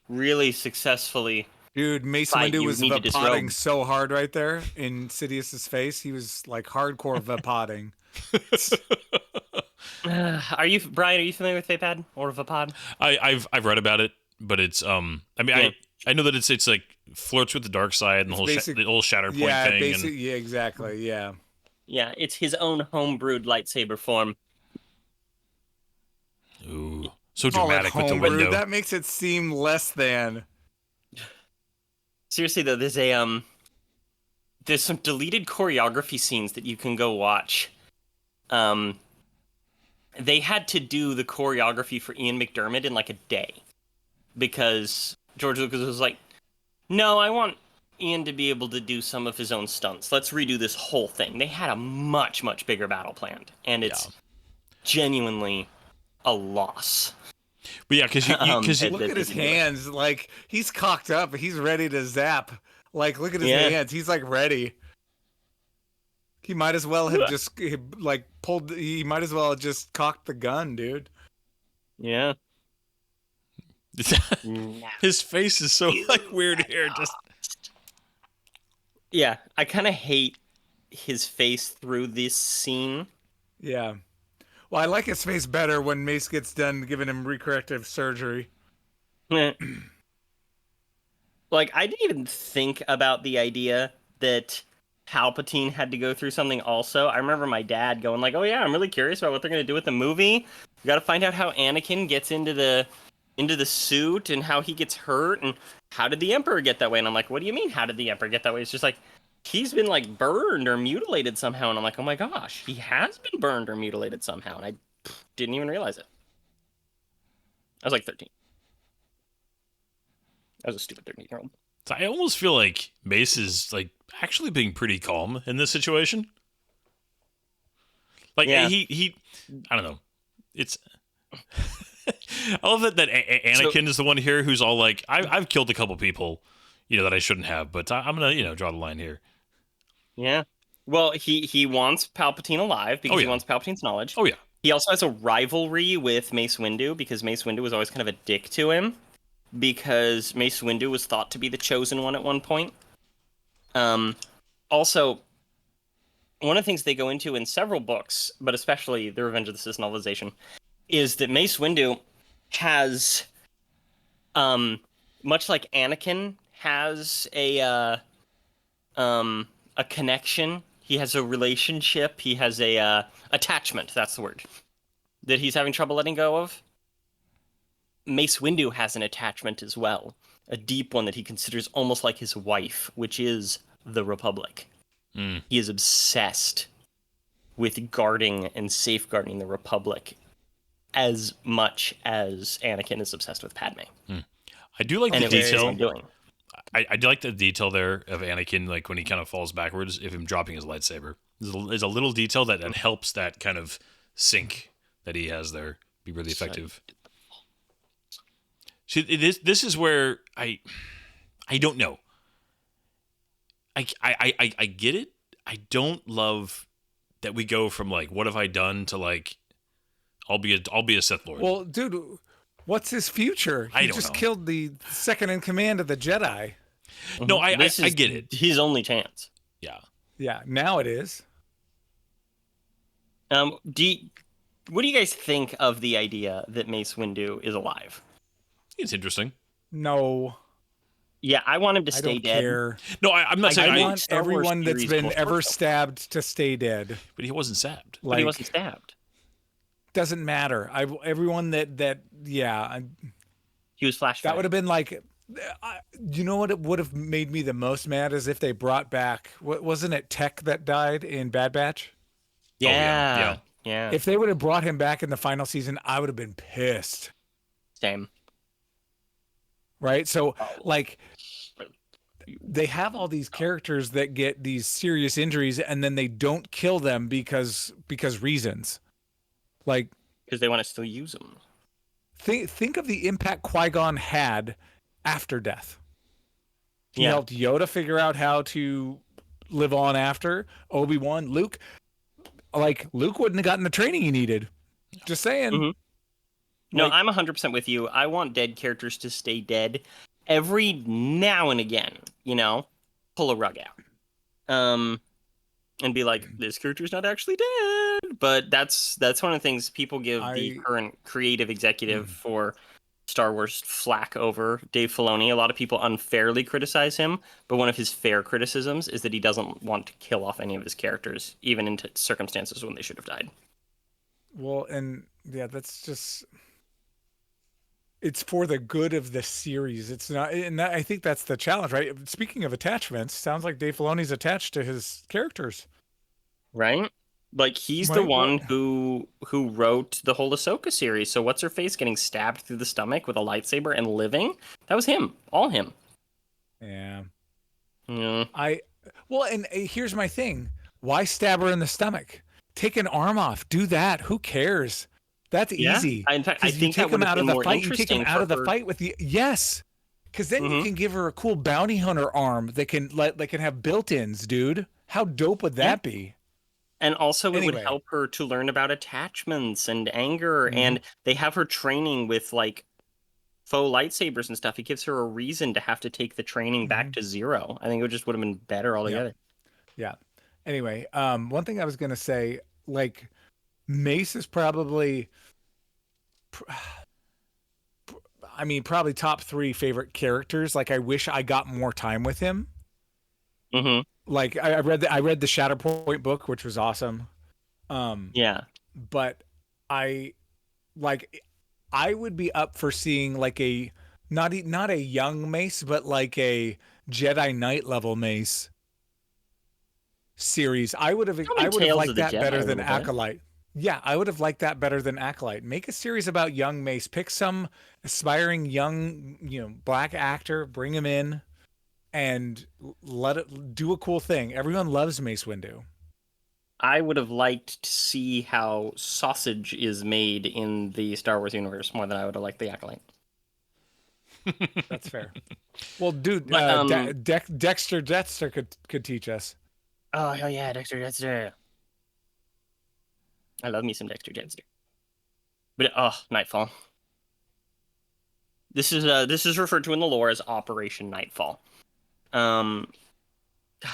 really successfully Dude, Mace fight, Windu you was need to vapoting disrobe. so hard right there in Sidious's face. He was like hardcore vapoting. Are you, Brian? Are you familiar with Vapad or Vapod? I've read about it, but it's I mean Yeah. I know that it's like flirts with the dark side and the whole Shatterpoint Yeah, thing. basically, yeah, exactly, yeah. Yeah, it's his own homebrewed lightsaber form. Ooh, so Call it dramatic with the homebrew. window. That makes it seem less than. Seriously though, there's some deleted choreography scenes that you can go watch. They had to do the choreography for Ian McDiarmid in like a day because George Lucas was like, "No, I want Ian to be able to do some of his own stunts. Let's redo this whole thing." They had a much bigger battle planned, and it's genuinely a loss. But yeah, because Look at his hands. Like, he's cocked up. He's ready to zap. Like, look at his hands. He's, like, ready. He might as well have just, like, pulled... He might as well have just cocked the gun, dude. Yeah. his face is so, like, weird here. Just... Yeah, I kind of hate his face through this scene. Yeah. Well, I like his face better when Mace gets done giving him recorrective surgery. Like, I didn't even think about the idea that Palpatine had to go through something also. I remember my dad going like, "Oh yeah, I'm really curious about what they're going to do with the movie. We got to find out how Anakin gets into the suit and how he gets hurt and how did the Emperor get that way?" And I'm like, "What do you mean how did the Emperor get that way?" It's just like he's been like burned or mutilated somehow, and I'm like, "Oh my gosh, he has been burned or mutilated somehow." And I didn't even realize it. I was like 13. I was a stupid 13-year-old. So I almost feel like Mace is like actually being pretty calm in this situation. Like he I don't know. It's I love that Anakin is the one here who's all like, I've killed a couple people, that I shouldn't have, but I'm gonna draw the line here. Yeah. Well, he wants Palpatine alive because he wants Palpatine's knowledge. Oh yeah. He also has a rivalry with Mace Windu because Mace Windu was always kind of a dick to him because Mace Windu was thought to be the chosen one at one point. Also, one of the things they go into in several books, but especially the Revenge of the Sith novelization, is that Mace Windu has, much like Anakin has a connection. He has a relationship. He has a attachment. That's the word that he's having trouble letting go of. Mace Windu has an attachment as well, a deep one that he considers almost like his wife, which is the Republic. He is obsessed with guarding and safeguarding the Republic as much as Anakin is obsessed with Padme. I do like the detail. Doing. I do like the detail there of Anakin, like when he kind of falls backwards, of him dropping his lightsaber. There's a little detail that helps that kind of sync that he has there be really effective. See, this is where I don't know. I get it. I don't love that we go from like, what have I done to like, I'll be a Sith Lord. Well, dude, what's his future? I He don't just know. killed the second in command of the Jedi. No, I get it. His only chance. Yeah. Yeah, now it is. What do you guys think of the idea that Mace Windu is alive? It's interesting. No, Yeah, I want him to I stay don't dead. care. No, I'm not saying I I want Star Wars everyone that's series been will ever fulfill. stabbed to stay dead. but he wasn't stabbed. But he wasn't stabbed. Doesn't matter. Everyone that He was flashback. that would have been like, you know what? It would have made me the most mad is if they brought back. Wasn't it Tech that died in Bad Batch? Yeah. If they would have brought him back in the final season, I would have been pissed. Same. Right? So, like, they have all these characters that get these serious injuries and then they don't kill them because reasons. Like, Because they want to still use them. think of the impact Qui-Gon had after death. He Yeah. helped Yoda figure out how to live on after. Obi-Wan, Luke. Like, Luke wouldn't have gotten the training he needed. Just saying. Mhm. No, Like- I'm 100% with you. I want dead characters to stay dead every now and again, you know? Pull a rug out. And be like, this character's not actually dead. But that's one of the things people give the current creative executive for Star Wars flack over, Dave Filoni. A lot of people unfairly criticize him, but one of his fair criticisms is that he doesn't want to kill off any of his characters, even in circumstances when they should have died. Well, and yeah, that's just, it's for the good of the series. It's not, and I think that's the challenge, right? Speaking of attachments, sounds like Dave Filoni's attached to his characters. Right? Like, he's the one who wrote the whole Ahsoka series. So what's her face getting stabbed through the stomach with a lightsaber and living? That was him. All him. Yeah. Yeah. Well, and here's my thing. Why stab her in the stomach? Take an arm off. Do that. Who cares? That's easy. In fact, I 'Cause you think take that would him have out of been the more fight. You take him interesting out of the for her. fight with the yes. Because then you can give her a cool bounty hunter arm that can have built-ins, dude. How dope would that be? And also, it would Anyway. help her to learn about attachments and anger. And they have her training with, like, faux lightsabers and stuff. It gives her a reason to have to take the training back to zero. I think it just would have been better altogether. Yeah. Anyway, one thing I was gonna say, like, Mace is probably, probably top 3 favorite characters. Like, I wish I got more time with him. Mm-hmm. Like, I read the Shatterpoint book, which was awesome. Yeah. But I would be up for seeing like a not a young Mace, but like a Jedi Knight level Mace series. I would have Tales liked of the that Jedi better a than little bit. Acolyte. Yeah, I would have liked that better than Acolyte. Make a series about young Mace. Pick some aspiring young, black actor, bring him in, and let it do a cool thing. Everyone loves Mace Windu. I would have liked to see how sausage is made in the Star Wars universe more than I would have liked the Acolyte. That's fair. Well, dude, But, Dexter could teach us. Oh, hell yeah, Dexter. I love me some Dexter. But, Nightfall. This is referred to in the lore as Operation Nightfall. God,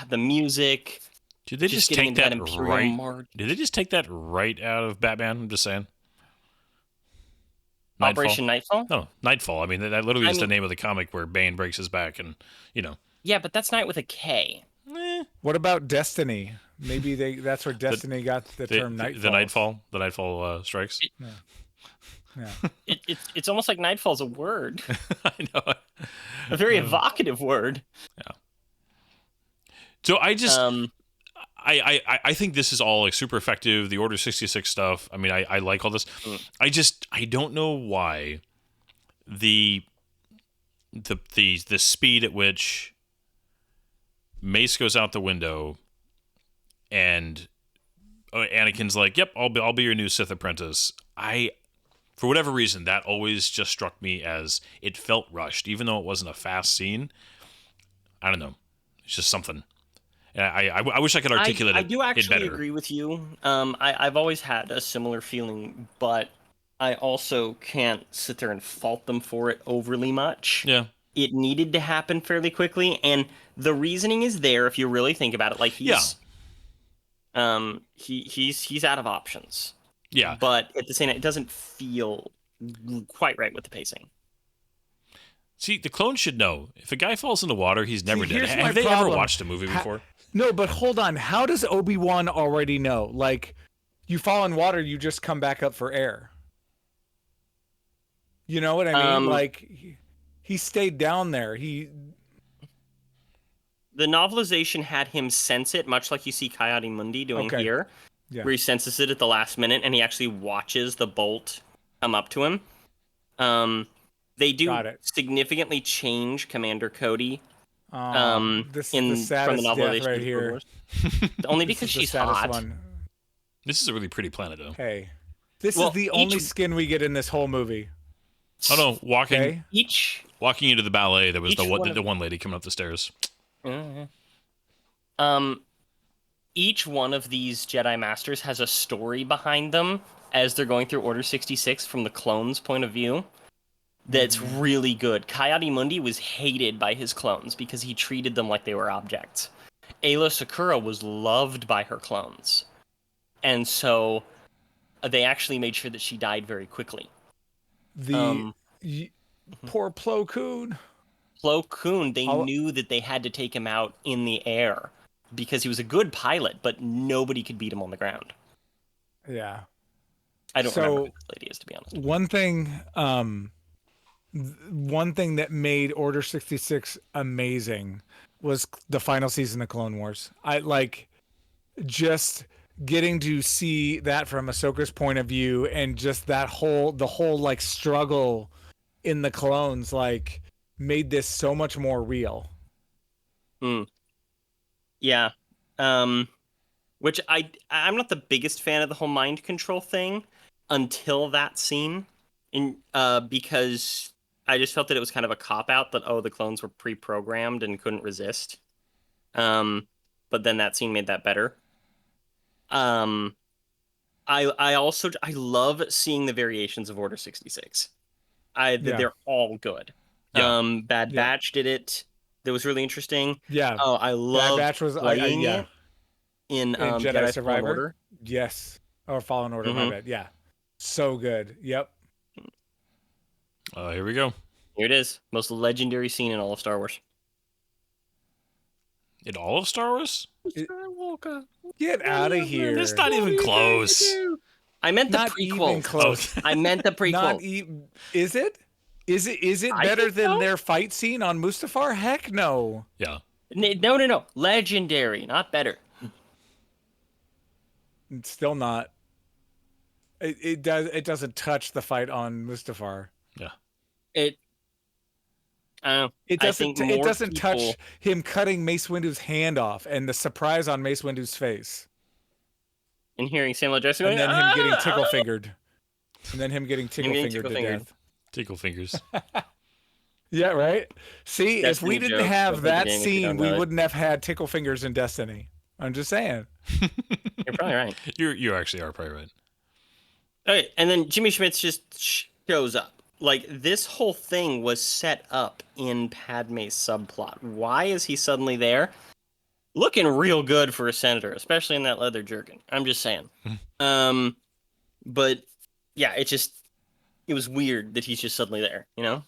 the music. Did they just getting take into that Imperial right? March. Did they just take that right out of Batman? I'm just saying. Operation Nightfall? No, Nightfall. I mean, that literally is the name of the comic where Bane breaks his back, and Yeah, but that's Night with a K. What about Destiny? Maybe that's where Destiny got the term Nightfall. The Nightfall strikes. Yeah. It's almost like Nightfall's a word, I know. a very evocative word. Yeah. So I just, I think this is all like super effective. The Order 66 stuff. I mean, I like all this. I don't know why the speed at which Mace goes out the window and Anakin's like, "Yep, I'll be your new Sith apprentice." For whatever reason, that always just struck me as it felt rushed, even though it wasn't a fast scene. I don't know. It's just something. I wish I could articulate it. I do actually better. agree with you. I've always had a similar feeling, but I also can't sit there and fault them for it overly much. Yeah. It needed to happen fairly quickly, and the reasoning is there if you really think about it. Like he's out of options. Yeah. But at the same time, it doesn't feel quite right with the pacing. See, the clone should know. If a guy falls in the water, he's never dead. here's my Have they ever problem. watched a movie before? No, but hold on. How does Obi-Wan already know? Like, you fall in water, you just come back up for air. You know what I mean? Like, he stayed down there. The novelization had him sense it, much like you see Coyote Mundi doing here, where he senses it at the last minute, and he actually watches the bolt come up to him. They do significantly change Commander Cody This is in the from the saddest novel death right here. Only This because is the she's saddest hot. one. This is a really pretty planet, though. Hey, this Well, is the each- only skin we get in this whole movie. Oh no, Okay. walking into the ballet, there was Each one the one lady coming up the stairs. Um, each one of these Jedi Masters has a story behind them as they're going through Order 66 from the clones' point of view. That's really good. Coyote Mundi was hated by his clones because he treated them like they were objects. Ayla Secura was loved by her clones. And so they actually made sure that she died very quickly. Poor Plo Koon. Plo Koon, they knew that they had to take him out in the air because he was a good pilot, but nobody could beat him on the ground. Yeah. I don't remember who this lady is, to be honest. One thing that made Order 66 amazing was the final season of Clone Wars. I like just getting to see that from Ahsoka's point of view, and just the whole like struggle in the clones like made this so much more real. Yeah. Which I'm not the biggest fan of the whole mind control thing until that scene, because I just felt that it was kind of a cop out that the clones were pre-programmed and couldn't resist. But then that scene made that better. I love seeing the variations of Order 66. They're all good. Yeah. Bad Batch did it. That was really interesting. Yeah. Oh, I love Bad Batch was playing it in Jedi Survivor. Fallen Order. Yes. Or Fallen Order, my bad. Yeah. So good. Yep. Here we go. Here it is. Most legendary scene in all of Star Wars. In all of Star Wars? Get out of here. It's not even close. I meant the Not prequel. even close. I meant the prequel. Not even. Is it? Is it I better think than so. their fight scene on Mustafar? Heck no. Yeah. No. Legendary, not better. It's still not. It doesn't touch the fight on Mustafar. Yeah. I don't know. It doesn't. I think It more doesn't touch people- him cutting Mace Windu's hand off and the surprise on Mace Windu's face, And hearing Samuel Jackson and going, then him getting tickle fingered, and then him getting tickle fingered to tickle-fingered. death. Tickle fingers. Yeah, right. See, if we Destiny didn't joke, have don't play the that game if you scene, don't we know it. wouldn't have had tickle fingers in Destiny. I'm just saying. You're probably right. You actually are probably right. Okay, and then Jimmy Schmitz just shows up. Like, this whole thing was set up in Padme's subplot. Why is he suddenly there? Looking real good for a senator, especially in that leather jerkin. I'm just saying. But yeah, it was weird that he's just suddenly there, you know?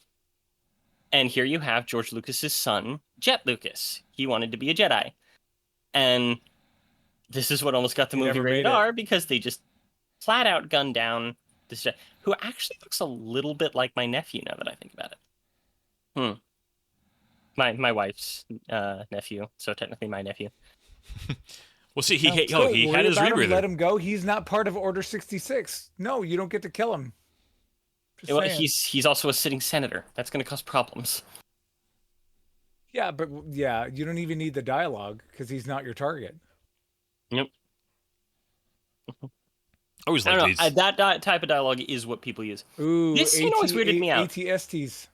And here you have George Lucas's son, Jet Lucas. He wanted to be a Jedi. And this is what almost got the He movie never rated made it. R, because they just flat out gunned down this Jedi, who actually looks a little bit like my nephew now that I think about it. My wife's nephew, so technically my nephew. Well, see, he Worry had his about him, rebreather. let him go. He's not part of Order 66. No, you don't get to kill him. Just Well, saying. he's also a sitting senator. That's going to cause problems. Yeah, but yeah, you don't even need the dialogue because he's not your target. Yep. I always I like don't these. know. That type of dialogue is what people use. Ooh, This scene always weirded me out. ATSTs.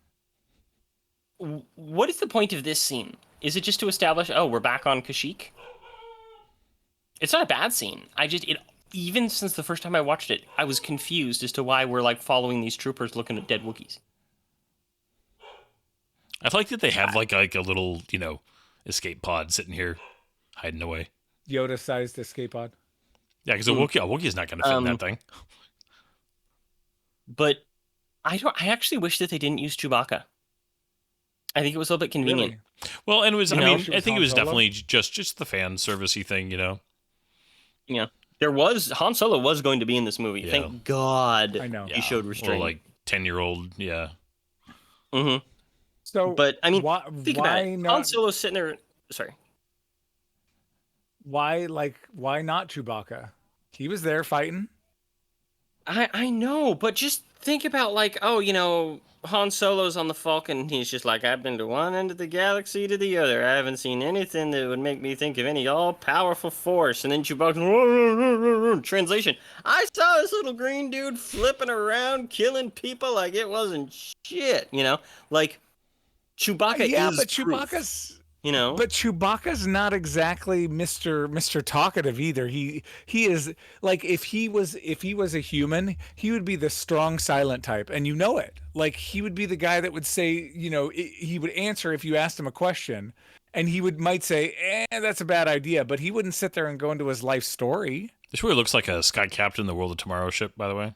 What is the point of this scene? Is it just to establish, we're back on Kashyyyk? It's not a bad scene. Even since the first time I watched it, I was confused as to why we're like following these troopers looking at dead Wookiees. I like that they have like a little, escape pod sitting here hiding away. Yoda-sized escape pod. Yeah, because a Wookiee is not going to fit in that thing. But I actually wish that they didn't use Chewbacca. I think it was a little bit convenient. Really? Well, and it was. You I know? mean, Wish it I was think it Han was Solo? definitely just the fan servicey thing, Yeah. Han Solo was going to be in this movie. Yeah. Thank God I know. he showed Or restraint. like 10-year-old, yeah. Mm-hmm. So, But I mean, why think about it. Han not? Solo's sitting there. Sorry. Why not Chewbacca? He was there fighting. I know, but just think about like, Han Solo's on the Falcon, and he's just like, I've been to one end of the galaxy to the other. I haven't seen anything that would make me think of any all-powerful force. And then Chewbacca, translation, I saw this little green dude flipping around, killing people like it wasn't shit, Like, Chewbacca is but proof, But Chewbacca's not exactly Mr. Talkative either. He is like if he was a human, he would be the strong silent type, and you know it. Like he would be the guy that would say, he would answer if you asked him a question, and he might say, that's a bad idea, but he wouldn't sit there and go into his life story. This really looks like a Sky Captain, the World of Tomorrow ship, by the way.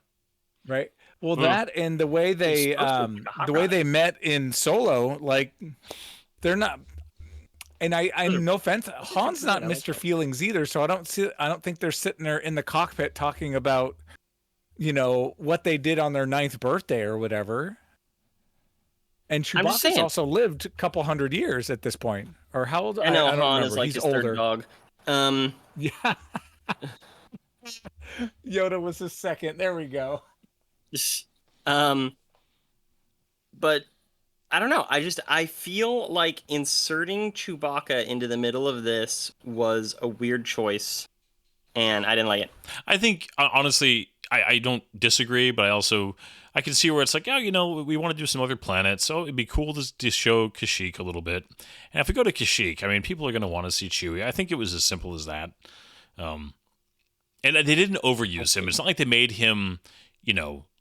Right. Well, that and the way they met in Solo, like they're not. And I'm no offense, Han's not Mr. Feelings either, so I don't think they're sitting there in the cockpit talking about, what they did on their 9th birthday or whatever. And Chewbacca's also lived a couple hundred years at this point. Or how old? I know I don't Han remember. is like He's his older. third dog. Yeah. Yoda was his second. There we go. But I don't know. I feel like inserting Chewbacca into the middle of this was a weird choice, and I didn't like it. I think, honestly, I don't disagree, but I can see where it's like, we want to do some other planets, so it'd be cool to show Kashyyyk a little bit. And if we go to Kashyyyk, I mean, people are going to want to see Chewie. I think it was as simple as that. And they didn't overuse him. It's not like they made him,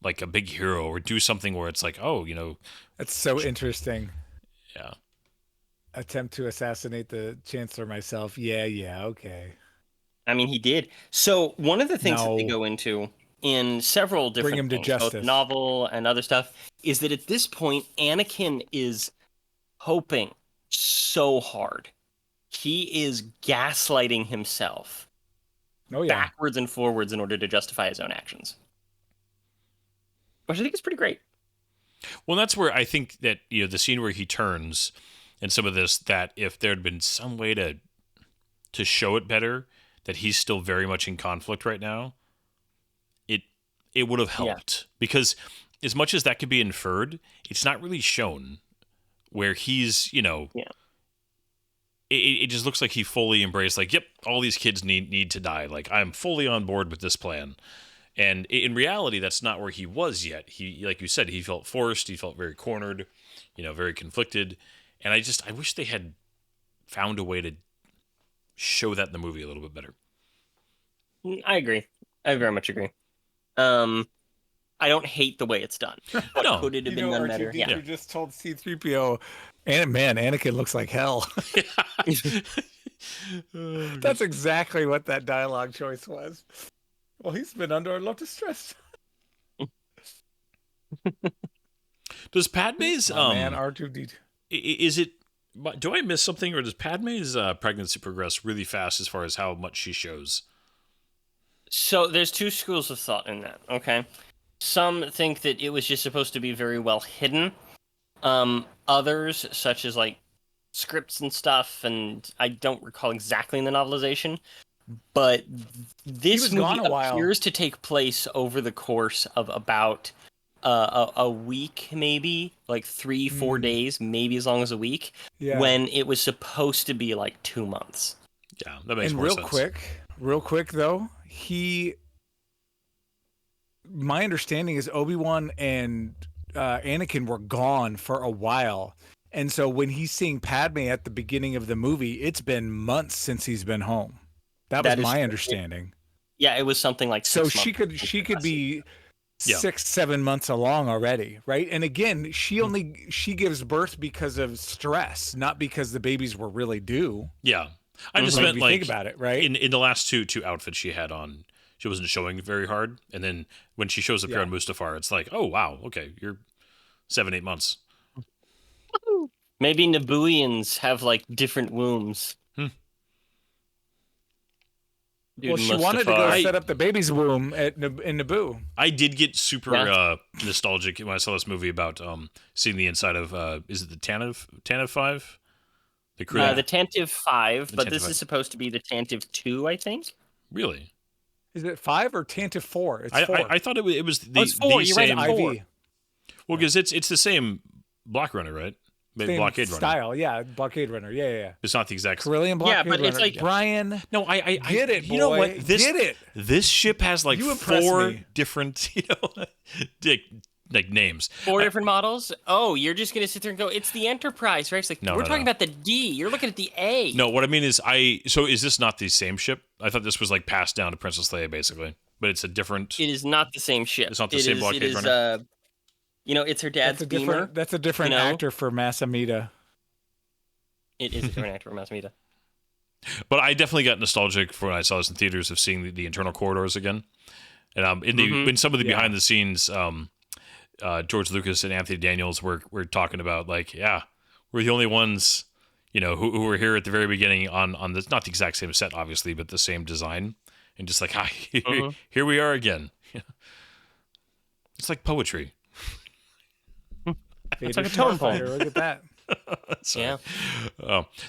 like a big hero or do something where it's like, That's so interesting. Yeah. Attempt to assassinate the Chancellor myself. Yeah, okay. I mean, he did. So one of the things that they go into in several different things, both novel and other stuff, is that at this point, Anakin is hoping so hard. He is gaslighting himself backwards and forwards in order to justify his own actions. Which I think is pretty great. Well, that's where I think that, the scene where he turns and some of this, that if there had been some way to show it better, that he's still very much in conflict right now, it would have helped. Yeah. Because as much as that could be inferred, it's not really shown where he's, it just looks like he fully embraced, like, yep, all these kids need to die. Like, I'm fully on board with this plan. And in reality, that's not where he was yet. He, like you said, he felt forced. He felt very cornered, very conflicted. And I wish they had found a way to show that in the movie a little bit better. I agree. I very much agree. I don't hate the way it's done. But no. Could it have been done better? Yeah. You just told C-3PO, and man, Anakin looks like hell. That's exactly what that dialogue choice was. Well, he's been under a lot of stress. Does Padme's man, R2D2. Is it? Do I miss something, or does Padme's pregnancy progress really fast as far as how much she shows? So there's two schools of thought in that. Okay, some think that it was just supposed to be very well hidden. Others, such as like scripts and stuff, and I don't recall exactly in the novelization, but this movie appears to take place over the course of about a week, maybe like 3-4 days, maybe as long as a week. Yeah. When it was supposed to be like 2 months. Yeah, that makes more sense. Real quick though, my understanding is Obi-Wan and Anakin were gone for a while. And so when he's seeing Padme at the beginning of the movie, it's been months since he's been home. That was my understanding. Yeah, it was something like 6 months. So she could be 6-7 months along already, right? And again, she gives birth because of stress, not because the babies were really due. Yeah. I just meant like, think about it, right? In the last two outfits she had on, she wasn't showing very hard. And then when she shows up here on Mustafar, it's like, oh, wow, okay, you're 7-8 months. Maybe Nabooians have like different wombs. Dude, well, she wanted to go set up the baby's womb in Naboo. I did get super nostalgic when I saw this movie about seeing the inside of, is it the Tantive 5? The Tantive 5, but this is supposed to be the Tantive 2, I think. Really? Is it 5 or Tantive 4? It's 4. I thought it was the, it's 4. the You're right, same. it's 4. IV. Well, because it's the same Block Runner, right? Same Blockade Runner. style. Yeah, Blockade Runner. Yeah. It's not the exact. Carillion Blockade but Runner. it's like- Brian, No, I get it, You know boy. what? Get it. This ship has like You impress 4 me. different, like names. 4 different models. Oh, you're just gonna sit there and go, it's the Enterprise, right? It's like No, we're no, talking no. about the D. You're looking at the A. No, what I mean is so is this not the same ship? I thought this was like passed down to Princess Leia basically, but it's a different. It is not the same ship. It's not the same Blockade It is, Runner? it's her dad's That's a beamer. different. That's a different you know? actor for Masamita. It is a different actor from Masmita. But I definitely got nostalgic for when I saw this in theaters of seeing the internal corridors again, and in some of the Yeah. behind the scenes, George Lucas and Anthony Daniels were talking about like, yeah, we're the only ones, who were here at the very beginning on this, not the exact same set obviously, but the same design, and just like, here we are again. It's like poetry. It's like a tone poem. Look at that. Yeah.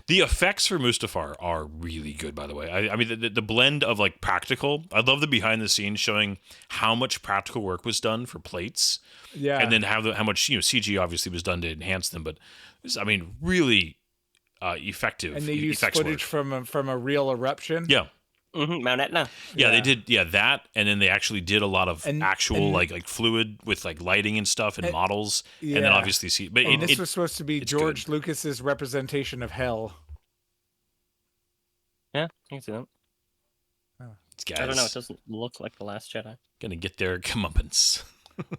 The effects for Mustafar are really good, by the way. I mean, the blend of like practical. I love the behind the scenes showing how much practical work was done for plates, Yeah. and then how much CG obviously was done to enhance them. But really effective. and they used effects footage work. from a real eruption. Yeah. Mount Etna. Yeah, Yeah. they did. Yeah, that, and then they actually did a lot of And- actual and- like fluid with like lighting and stuff and models, and then yeah. obviously see. But And this was supposed to be it's George good. Lucas's representation of hell. Yeah, I can see that. it's guys I don't know. It doesn't look like The Last Jedi. gonna get their comeuppance.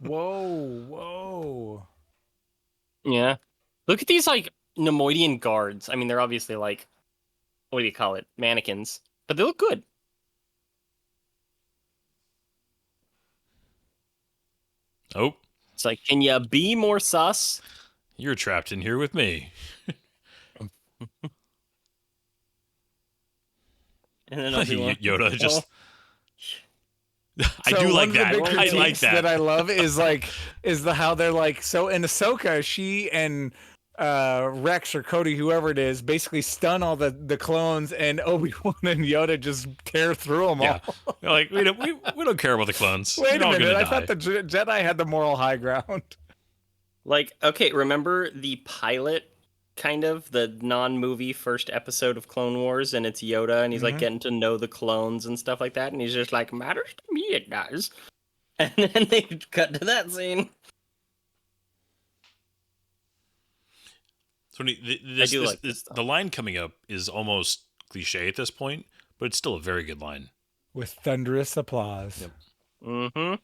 Whoa. Yeah. Look at these like Nemoidian guards. I mean, they're obviously like, what do you call it? Mannequins. But they look good. Oh, It's like, can you be more sus? you're trapped in here with me. And then Obi-Wan. Yoda just. I So do one like of the that. big I like critiques that. I love is how they're like, so in Ahsoka, she and Rex or Cody, whoever it is, basically stun all the clones, and Obi-Wan and Yoda just tear through them Yeah, all. They're like we don't care about the clones. Wait They're a all minute, gonna I die. thought the Jedi had the moral high ground. Like, okay, remember the pilot, kind of, the non-movie first episode of Clone Wars, and it's Yoda, and he's like getting to know the clones and stuff like that, and he's just like, matters to me, it does. And then they cut to that scene. So the line coming up is almost cliche at this point, but it's still a very good line. With thunderous applause. Yep. Mm-hmm.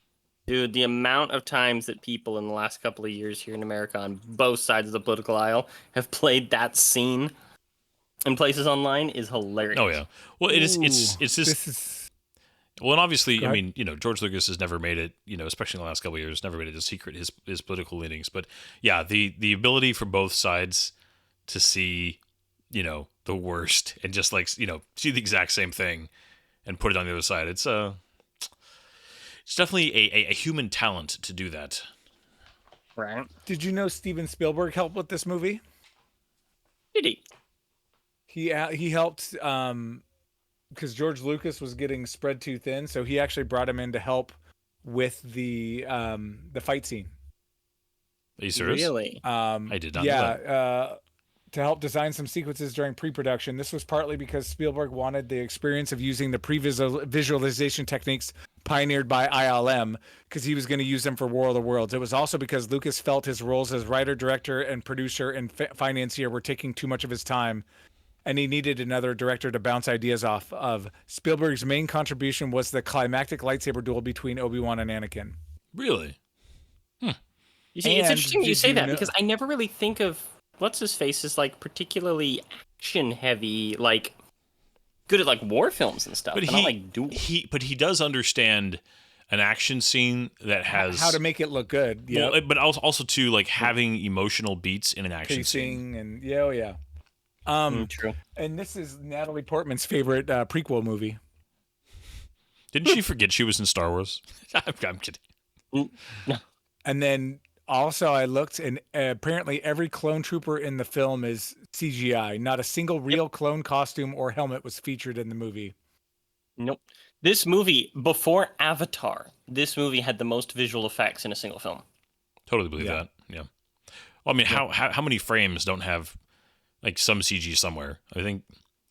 Dude, the amount of times that people in the last couple of years here in America on both sides of the political aisle have played that scene in places online is hilarious. Oh yeah. Well, it's Ooh, this. This is Well, and obviously, Go I ahead. mean, George Lucas has never made it, especially in the last couple of years, never made it a secret his political leanings. But yeah, the ability for both sides to see, the worst and just like, see the exact same thing and put it on the other side. It's definitely a human talent to do that. Right? Did you know Steven Spielberg helped with this movie? Did he? He helped because George Lucas was getting spread too thin, so he actually brought him in to help with the fight scene. Are you serious? Really? I did not know Yeah, to help design some sequences during pre-production. This was partly because Spielberg wanted the experience of using the pre-visualization techniques pioneered by ILM, because he was going to use them for War of the Worlds. It was also because Lucas felt his roles as writer, director, and producer and financier were taking too much of his time, and he needed another director to bounce ideas off of. Spielberg's main contribution was the climactic lightsaber duel between Obi-Wan and Anakin. Really? You see, it's And interesting you did say you that know- because I never really think of what's his face as like particularly action heavy, like good at like war films and stuff. But But not like duel. he does understand an action scene that has How to make it look good. Yeah. well, but also too like having emotional beats in an action scene. Pacing and yeah. True. And this is Natalie Portman's favorite prequel movie. Didn't she forget she was in Star Wars? I'm kidding. And then also I looked, and apparently every clone trooper in the film is CGI. Not a single real clone costume or helmet was featured in the movie. Nope. This movie, before Avatar, this movie had the most visual effects in a single film. Totally believe that. Yeah. Well, I mean, how many frames don't have like some CG somewhere? I think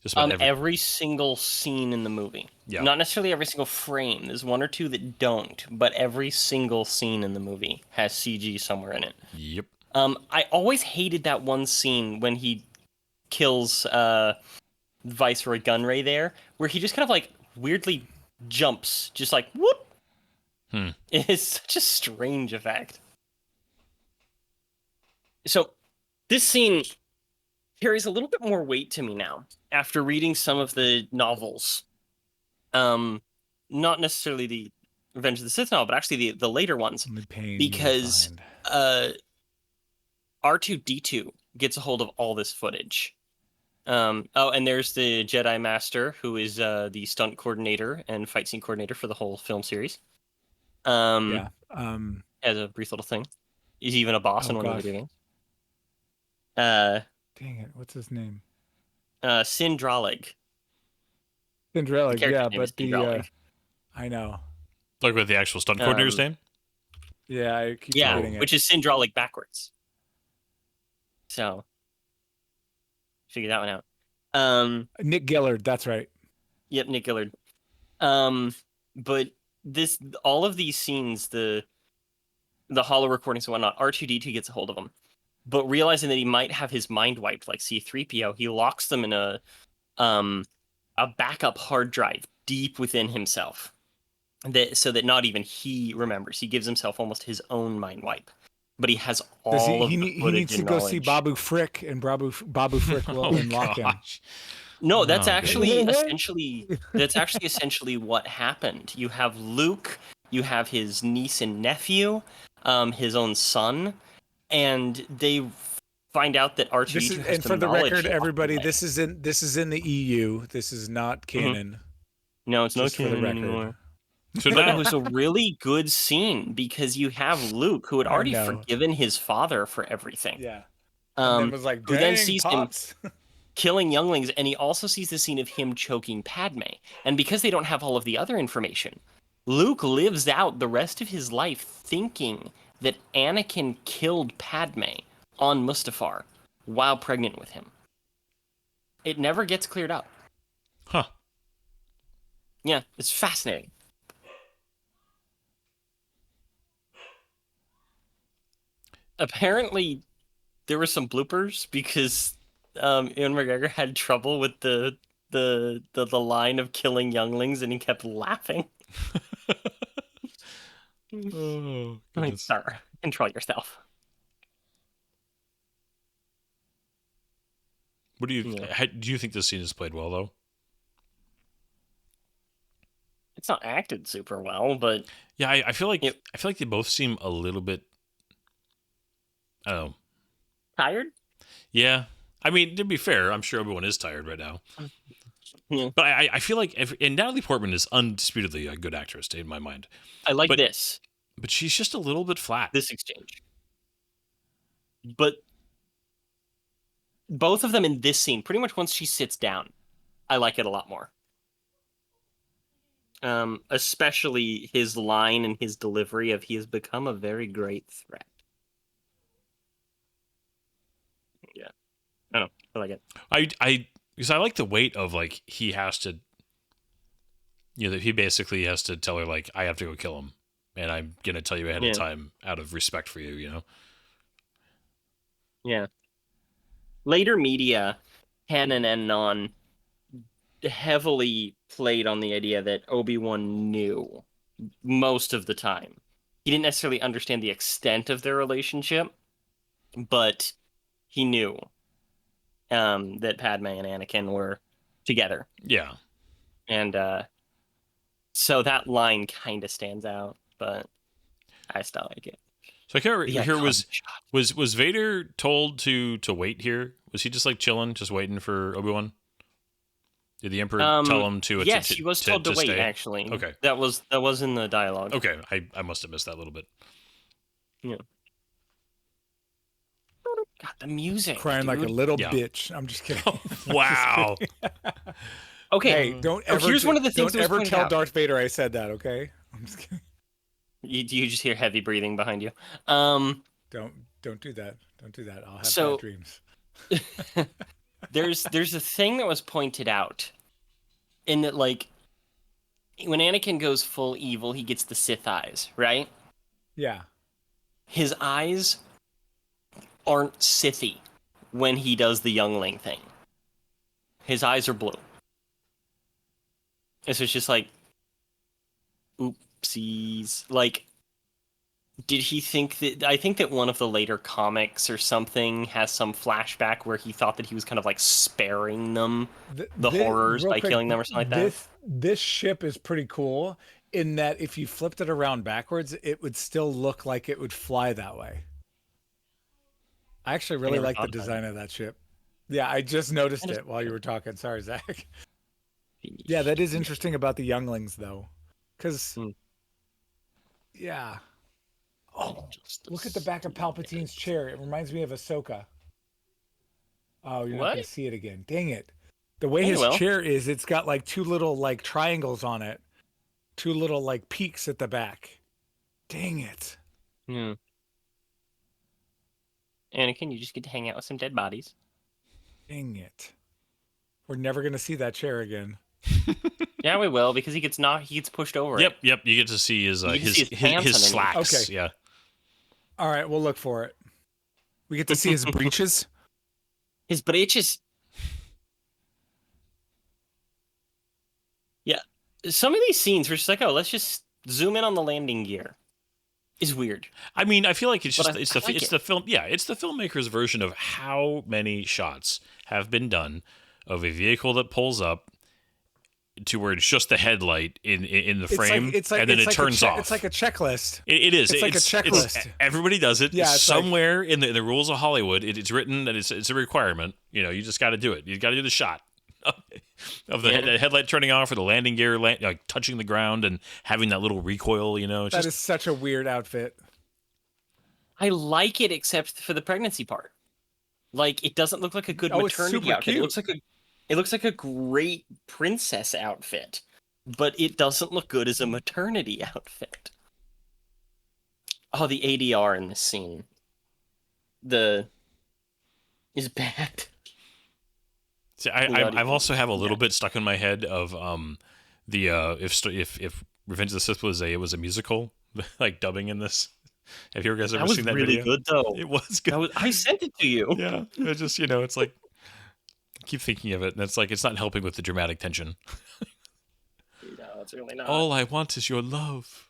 just about every single scene in the movie. Yeah. Not necessarily every single frame. There's one or two that don't, but every single scene in the movie has CG somewhere in it. Yep. I always hated that one scene when he kills Viceroy Gunray there, where he just kind of like weirdly jumps, just like whoop. It is such a strange effect. So this scene carries a little bit more weight to me now after reading some of the novels. Not necessarily the Revenge of the Sith novel, but actually the later ones, because R2-D2 gets a hold of all this footage. And there's the Jedi Master, who is the stunt coordinator and fight scene coordinator for the whole film series. As a brief little thing, he's even a boss in one of the video games. Dang it, what's his name? Sindralig. Sindralig, yeah, but I know. Like with the actual stunt coordinator's name? Yeah, I keep forgetting it. Which is Sindralig backwards. So, figure that one out. Nick Gillard, that's right. Yep, Nick Gillard. But all of these scenes, the holo recordings and whatnot, R2-D2 gets a hold of them. But realizing that he might have his mind wiped like C-3PO, he locks them in a backup hard drive deep within himself, so that not even he remembers. He gives himself almost his own mind wipe, but he has all of the footage. He needs to go see Babu Frick, and Babu Frick will unlock him. No, that's actually essentially what happened. You have Luke, you have his niece and nephew, his own son. And they find out that R2-D2 has and for the record, everybody, this is in the EU. This is not canon. No, it's not canon anymore. So but it was a really good scene because you have Luke, who had already forgiven his father for everything. Yeah. And was like, who then sees him killing younglings, and he also sees the scene of him choking Padme. And because they don't have all of the other information, Luke lives out the rest of his life thinking that Anakin killed Padme on Mustafar while pregnant with him. It never gets cleared up. Huh. Yeah, it's fascinating. Apparently, there were some bloopers because Ewan McGregor had trouble with the line of killing younglings, and he kept laughing. Oh, I mean, sir, control yourself. What do you think this scene is played well though? It's not acted super well, but yeah, I feel like they both seem a little bit, I don't know, tired. Yeah, I mean, to be fair, I'm sure everyone is tired right now. Yeah. But I feel like and Natalie Portman is undisputedly a good actress in my mind. I like this. But she's just a little bit flat. This exchange. But both of them in this scene, pretty much once she sits down, I like it a lot more. Especially his line and his delivery of "he has become a very great threat." Yeah. I don't know. I like it. Because I like the weight of like he has to, that he basically has to tell her like, I have to go kill him, and I'm gonna tell you ahead of time out of respect for you. Yeah. Later media, canon and non, heavily played on the idea that Obi-Wan knew most of the time. He didn't necessarily understand the extent of their relationship, but he knew that Padme and Anakin were together. Yeah. And so that line kind of stands out, but I still like it. So I can't remember, was Vader told to wait here? Was he just like chilling, just waiting for Obi-Wan? Did the Emperor tell him to? Yes, he was told to wait. Stay? Actually, okay, that was in the dialogue. Okay, I must have missed that a little bit. Yeah. God, the music. Crying like a little bitch. I'm just kidding. Wow. Okay. Hey, don't Oh, ever. here's one of the things don't that was ever pointed tell out. Darth Vader I said that. Okay. I'm just kidding. You just hear heavy breathing behind you. Don't do that. Don't do that. I'll have So- bad dreams. There's a thing that was pointed out in that, like, when Anakin goes full evil, he gets the Sith eyes, right? Yeah. His eyes aren't Sithy when he does the youngling thing. His eyes are blue. And so it's just like, oopsies. Like, did he think that... I think that one of the later comics or something has some flashback where he thought that he was kind of like sparing them the horrors by killing them or something like that. This ship is pretty cool in that if you flipped it around backwards, it would still look like it would fly that way. I actually really never like the thought about design of that ship. Yeah, I just noticed it while you were talking. Sorry, Zach. Yeah, that is interesting about the younglings, though. Because, yeah. Oh, look at the back of Palpatine's chair. It reminds me of Ahsoka. Oh, you're not going to What? see it again. Dang it. The way Yeah, you his will. chair is, it's got like two little like triangles on it. Two little like peaks at the back. Dang it. Hmm. Anakin, you just get to hang out with some dead bodies. Dang it. We're never going to see that chair again. Yeah, we will, because he gets pushed over Yep, it. yep. You get to see his You get to see his pants his underneath. slacks. Okay. Yeah. All right, we'll look for it. We get to see his breeches. His breeches. Yeah. Some of these scenes were just like, oh, let's just zoom in on the landing gear. Is weird. I mean, I feel like it's But just I it's the like it's it. the film. Yeah, it's the filmmaker's version of how many shots have been done of a vehicle that pulls up to where it's just the headlight in the frame, and then it turns off. It's like a checklist. It is. It's like a checklist. Everybody does it. Yeah, It's it's like- somewhere in the rules of Hollywood. It's written that it's a requirement. You know, you just got to do it. You got to do the shot of the headlight turning off or the landing gear like touching the ground and having that little recoil. You know, it's That just is such a weird outfit. I like it except for the pregnancy part. Like, it doesn't look like a good Oh, it's maternity super outfit. cute. It looks like a great princess outfit, but it doesn't look good as a maternity outfit. Oh, the ADR in this scene is bad. See, I've also have a little bit stuck in my head of the if Revenge of the Sith was a musical, like dubbing in this. Have you guys ever seen that really video? good though. It was good. I sent it to you. Yeah, it just it's like I keep thinking of it, and it's like it's not helping with the dramatic tension. No, it's really not. All I want is your love.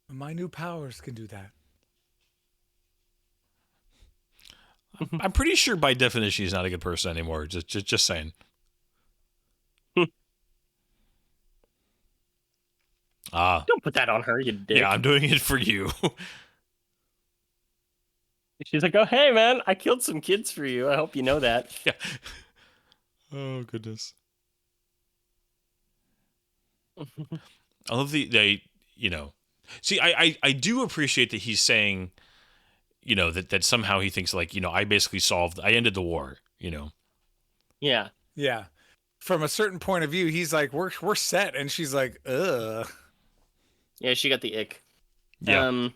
My new powers can do that. I'm pretty sure by definition he's not a good person anymore. Just saying. Don't put that on her, you dick. Yeah, I'm doing it for you. She's like, oh, hey, man, I killed some kids for you. I hope you know that. Yeah. Oh goodness. I love they see I do appreciate that he's saying that somehow he thinks like I basically I ended the war. Yeah. Yeah. From a certain point of view, he's like, we're set, and she's like, ugh. Yeah, she got the ick. Yeah.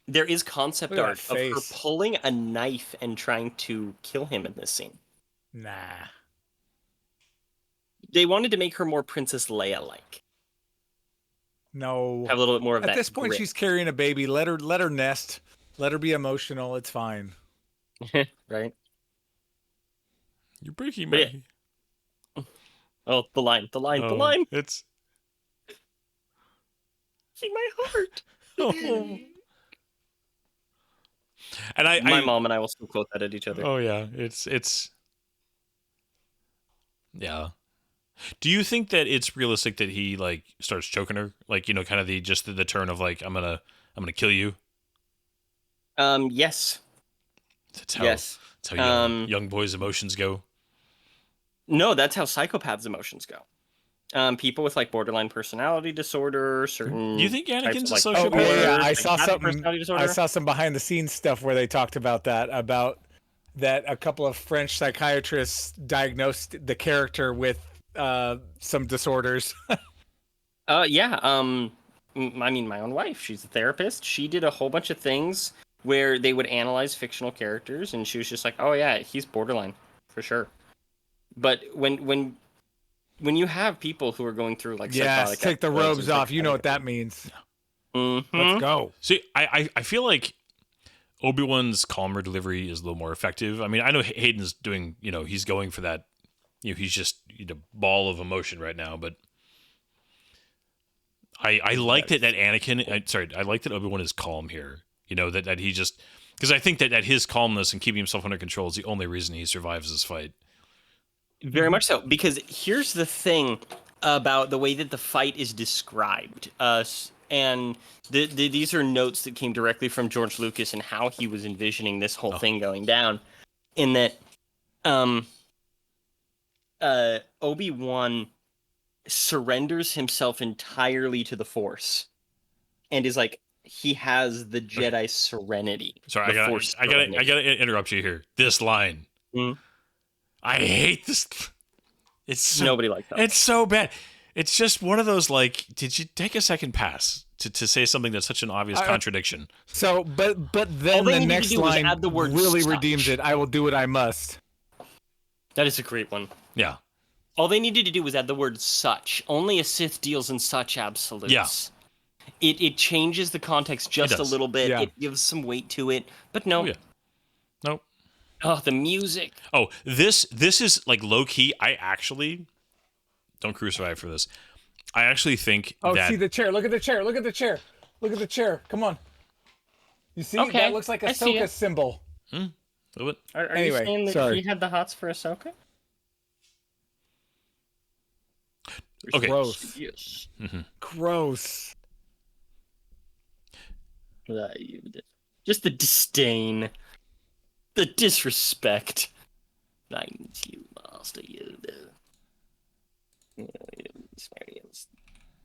There is concept Look at art that of her face. pulling a knife and trying to kill him in this scene. Nah. They wanted to make her more Princess Leia-like. No. Have a little bit more of that At this point, grit. she's carrying a baby. Let her nest. Let her be emotional. It's fine. Right? You're breaking But me. Oh, the line. Oh, It's See my heart. oh. And My mom and I will still quote that at each other. Oh yeah, it's yeah. Do you think that it's realistic that he like starts choking her, like kind of the turn of like I'm gonna kill you? Yes. That's how Yes. that's how young boys' emotions go. No, that's how psychopaths' emotions go. People with like borderline personality disorder, certain. Do you think Anakin's types a of, like, sociopath? Oh yeah, Like, I saw psychopathic something. personality disorder? I saw some behind the scenes stuff where they talked about that, about that a couple of French psychiatrists diagnosed the character with some disorders. Yeah. I mean, my own wife, she's a therapist. She did a whole bunch of things where they would analyze fictional characters, and she was just like, "Oh yeah, he's borderline for sure." But when you have people who are going through like psychotic take the episodes robes and off. You know what that means. Mhm. Let's go. See, I feel like Obi-Wan's calmer delivery is a little more effective. I mean, I know Hayden's doing, he's going for that, he's just ball of emotion right now, but I like that Anakin, I like that Obi-Wan is calm here, that he just, because I think that his calmness and keeping himself under control is the only reason he survives this fight. Very much so, because here's the thing about the way that the fight is described. And these are notes that came directly from George Lucas and how he was envisioning this whole thing going down. In that, Obi-Wan surrenders himself entirely to the Force, and is like, he has the Jedi serenity. Sorry, I gotta interrupt you here. This line. Mm. I hate this. It's Nobody likes that. It's so bad. It's just one of those, like, did you take a second pass to say something that's such an obvious contradiction? So, but then the next line add the word really such. redeems it. I will do what I must. That is a great one. Yeah. All they needed to do was add the word such. Only a Sith deals in such absolutes. Yeah. It changes the context just a little bit. Yeah. It gives some weight to it. But no. Oh, yeah. Nope. Oh, the music. Oh, this is like low key. I actually don't crucify for this. I actually think that. See the chair. Look at the chair. Look at the chair. Look at the chair. Come on. You see? Okay, That looks like a I see Ahsoka it. symbol. A little bit. Are Anyway, you saying that sorry. he had the hots for Ahsoka? Okay. Gross. Yes. Gross. Just the disdain. The disrespect. Thank you, Master Yoda. Experience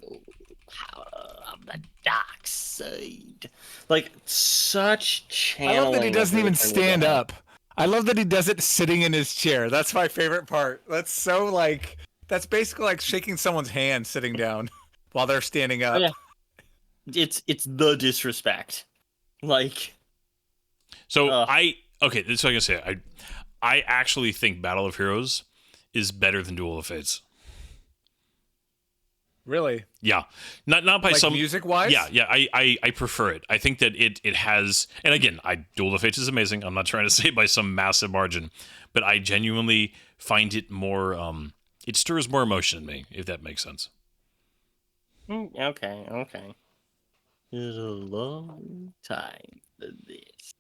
the power of the dark side. Like, such channeling. I love that he doesn't of even everything stand we got. up. I love that he does it sitting in his chair. That's my favorite part. That's so like, that's basically like shaking someone's hand sitting down while they're standing up. Oh, yeah. It's the disrespect. Like, So that's what I'm gonna say. I actually think Battle of Heroes is better than Duel of Fates. Really? Yeah, not by Like some music-wise? Yeah. I prefer it. I think that it has, and again, Duel of Fates is amazing. I'm not trying to say by some massive margin, but I genuinely find it more. It stirs more emotion in me, if that makes sense. okay. It's a long time for this.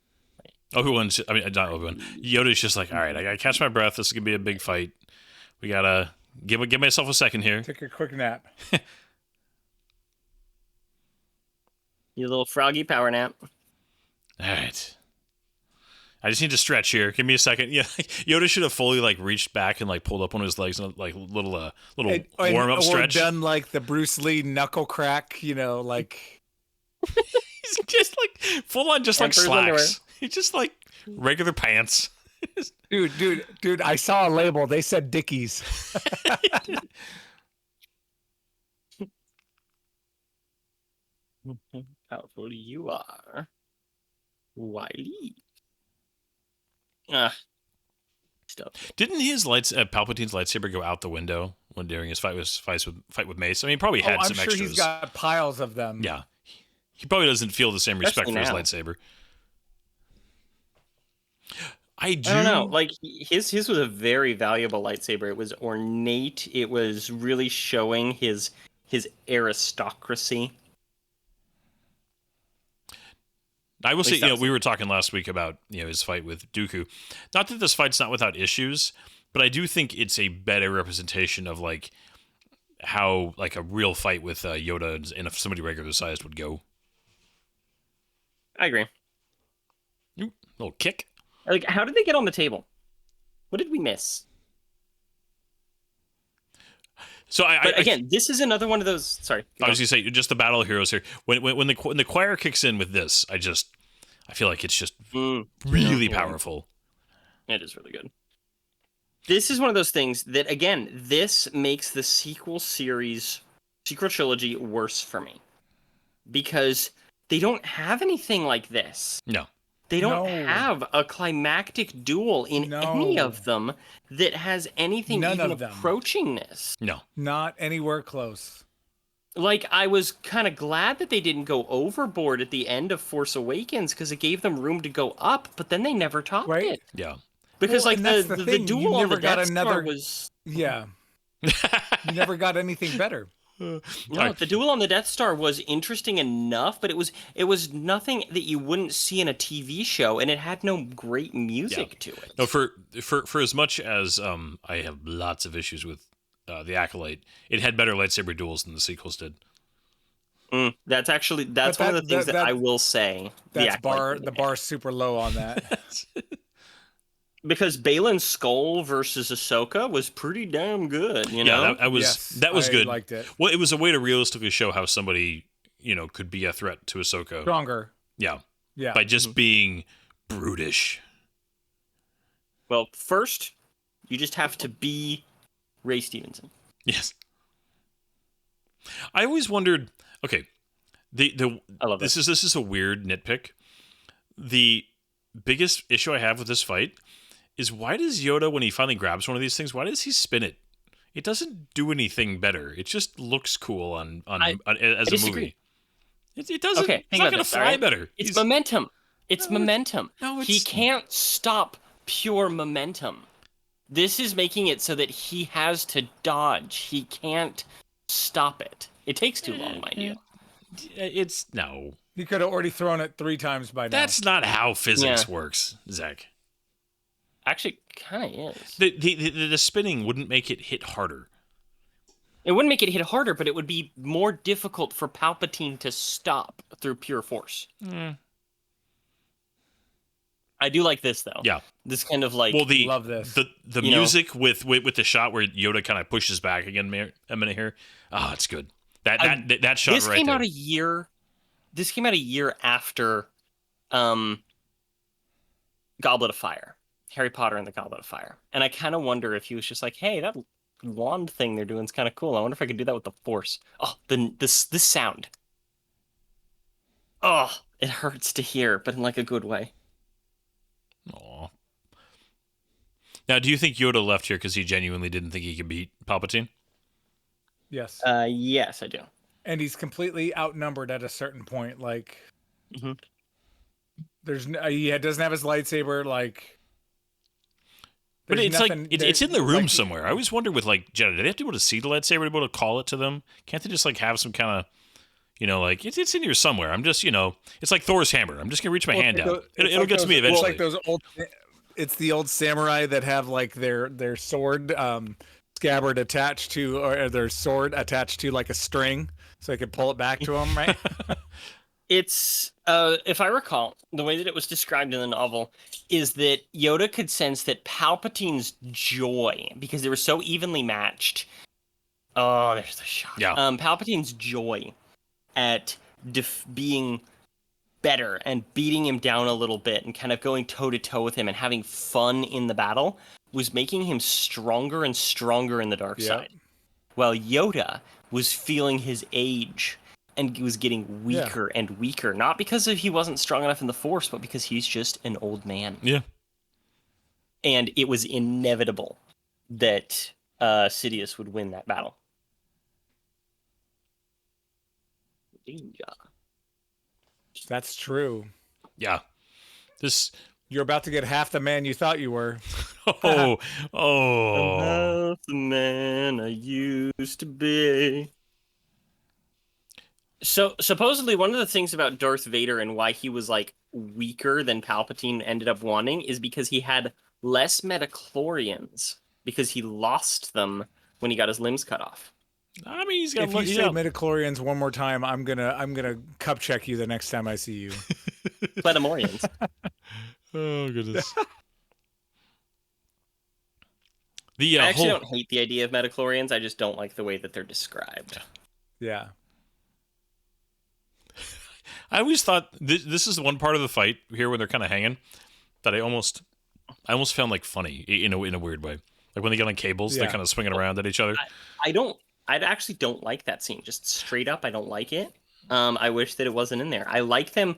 Obi-Wan's, I mean, not Obi-Wan. Yoda's just like, all right, I gotta catch my breath. This is gonna be a big fight. We gotta give myself a second here. Take a quick nap. You little froggy power nap. All right. I just need to stretch here. Give me a second. Yeah, Yoda should have fully like reached back and like pulled up one of his legs and like little warm up stretch. Or done like the Bruce Lee knuckle crack, like. He's just like full on, just like Emperor's slacks. underwear. He's just like regular pants. Dude, I saw a label. They said Dickies. Powerful you are, Wiley. Stuff. Didn't his Palpatine's lightsaber go out the window when during his fight with Mace? I mean, he probably had I'm some sure extras. he's got piles of them. Yeah, he probably doesn't feel the same respect Especially for now. his lightsaber. I don't know. Like, his was a very valuable lightsaber. It was ornate. It was really showing his aristocracy. I will say, that's- we were talking last week about his fight with Dooku. Not that this fight's not without issues, but I do think it's a better representation of like how like a real fight with Yoda and if somebody regular sized would go. I agree. Little kick. Like, how did they get on the table? What did we miss? So But again, this is another one of those. Sorry, I was gonna say just the Battle of Heroes here. When the choir kicks in with this, I feel like it's just really powerful. It is really good. This is one of those things that, again, this makes the sequel trilogy worse for me. Because they don't have anything like this. No. They don't No. have a climactic duel in any No. of them that has anything None even of them. approaching this. No. Not anywhere close. Like, I was kind of glad that they didn't go overboard at the end of Force Awakens because it gave them room to go up, but then they never topped Right? it. Yeah. Because, Well, like, and that's the thing. duel You on never the got Death Star another. was... Yeah. You never got anything better. No, the duel on the Death Star was interesting enough, but it was nothing that you wouldn't see in a TV show, and it had no great music to it. No, for as much as I have lots of issues with the Acolyte, it had better lightsaber duels than the sequels did. That's one of the things that I will say. That's the bar's super low on that. Because Balin's skull versus Ahsoka was pretty damn good, you know? Yeah, that was good. I liked it. Well, it was a way to realistically show how somebody, could be a threat to Ahsoka. Stronger. Yeah. Yeah. By just being brutish. Well, first, you just have to be Ray Stevenson. Yes. I always wondered. Okay, I love this is a weird nitpick. The biggest issue I have with this fight is why does Yoda, when he finally grabs one of these things, why does he spin it? It doesn't do anything better. It just looks cool as a movie. It doesn't. Okay, it's not going to fly right? better. It's momentum. It's momentum. No, he can't stop pure momentum. This is making it so that he has to dodge. He can't stop it. It takes too long, mind you. No. You could have already thrown it 3 times by now. That's not how physics works, Zach. Actually, kind of is. The spinning wouldn't make it hit harder. It wouldn't make it hit harder, but it would be more difficult for Palpatine to stop through pure force. I do like this, though. Yeah. This kind of like... love this. The music with the shot where Yoda kind of pushes back again a minute here. Oh, it's good. That shot this right came there. out a year... This came out a year after Goblet of Fire. Harry Potter and the Goblet of Fire. And I kind of wonder if he was just like, hey, that wand thing they're doing is kind of cool. I wonder if I could do that with the Force. Oh, this sound. Oh, it hurts to hear, but in like a good way. Aw. Now, do you think Yoda left here because he genuinely didn't think he could beat Palpatine? Yes. Yes, I do. And he's completely outnumbered at a certain point. Like, he doesn't have his lightsaber. Like, but it's nothing, like it's in the room somewhere. I always wonder with like Jedi, do they have to be able to see the lightsaber to be able to call it to them? Can't they just like have some kind of, like it's in here somewhere? I'm just, it's like Thor's hammer. I'm just gonna reach my hand out. It'll get to me eventually. It's like those old. It's the old samurai that have like their sword scabbard attached to, or their sword attached to like a string, so they can pull it back to them, right? It's, if I recall, the way that it was described in the novel is that Yoda could sense that Palpatine's joy, because they were so evenly matched. Oh, there's the shot. Yeah. Palpatine's joy at being better and beating him down a little bit and kind of going toe-to-toe with him and having fun in the battle was making him stronger and stronger in the dark side. While Yoda was feeling his age and he was getting weaker and weaker, not because he wasn't strong enough in the Force, but because he's just an old man. Yeah. And it was inevitable that Sidious would win that battle. That's true. Yeah. You're about to get half the man you thought you were. Oh. I'm half the man I used to be. So supposedly one of the things about Darth Vader and why he was like weaker than Palpatine ended up wanting is because he had less midichlorians because he lost them when he got his limbs cut off. I mean, he's got. If you say midichlorians one more time, I'm gonna cup check you the next time I see you. Plenamorians. Oh goodness. I actually don't hate the idea of midichlorians. I just don't like the way that they're described. Yeah. I always thought this is the one part of the fight here when they're kind of hanging that I almost I almost found like funny in a weird way. Like when they get on cables, they're Yeah. kind of swinging around at each other. I actually don't like that scene. Just straight up, I don't like it. I wish that it wasn't in there. I like them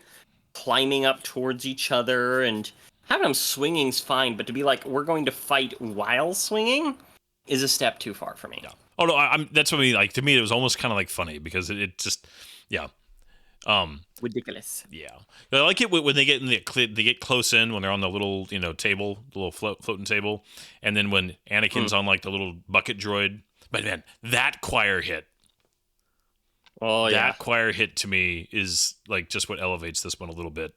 climbing up towards each other and having them swinging's fine, but to be like, we're going to fight while swinging is a step too far for me. Yeah. Oh no, I'm that's what I mean. Like to me, it was almost kind of like funny because it just, yeah. Ridiculous. Yeah, I like it when they get they get close in when they're on the little table, the little floating table, and then when Anakin's on like the little bucket droid. But man, that choir hit. Oh yeah, that choir hit to me is like just what elevates this one a little bit.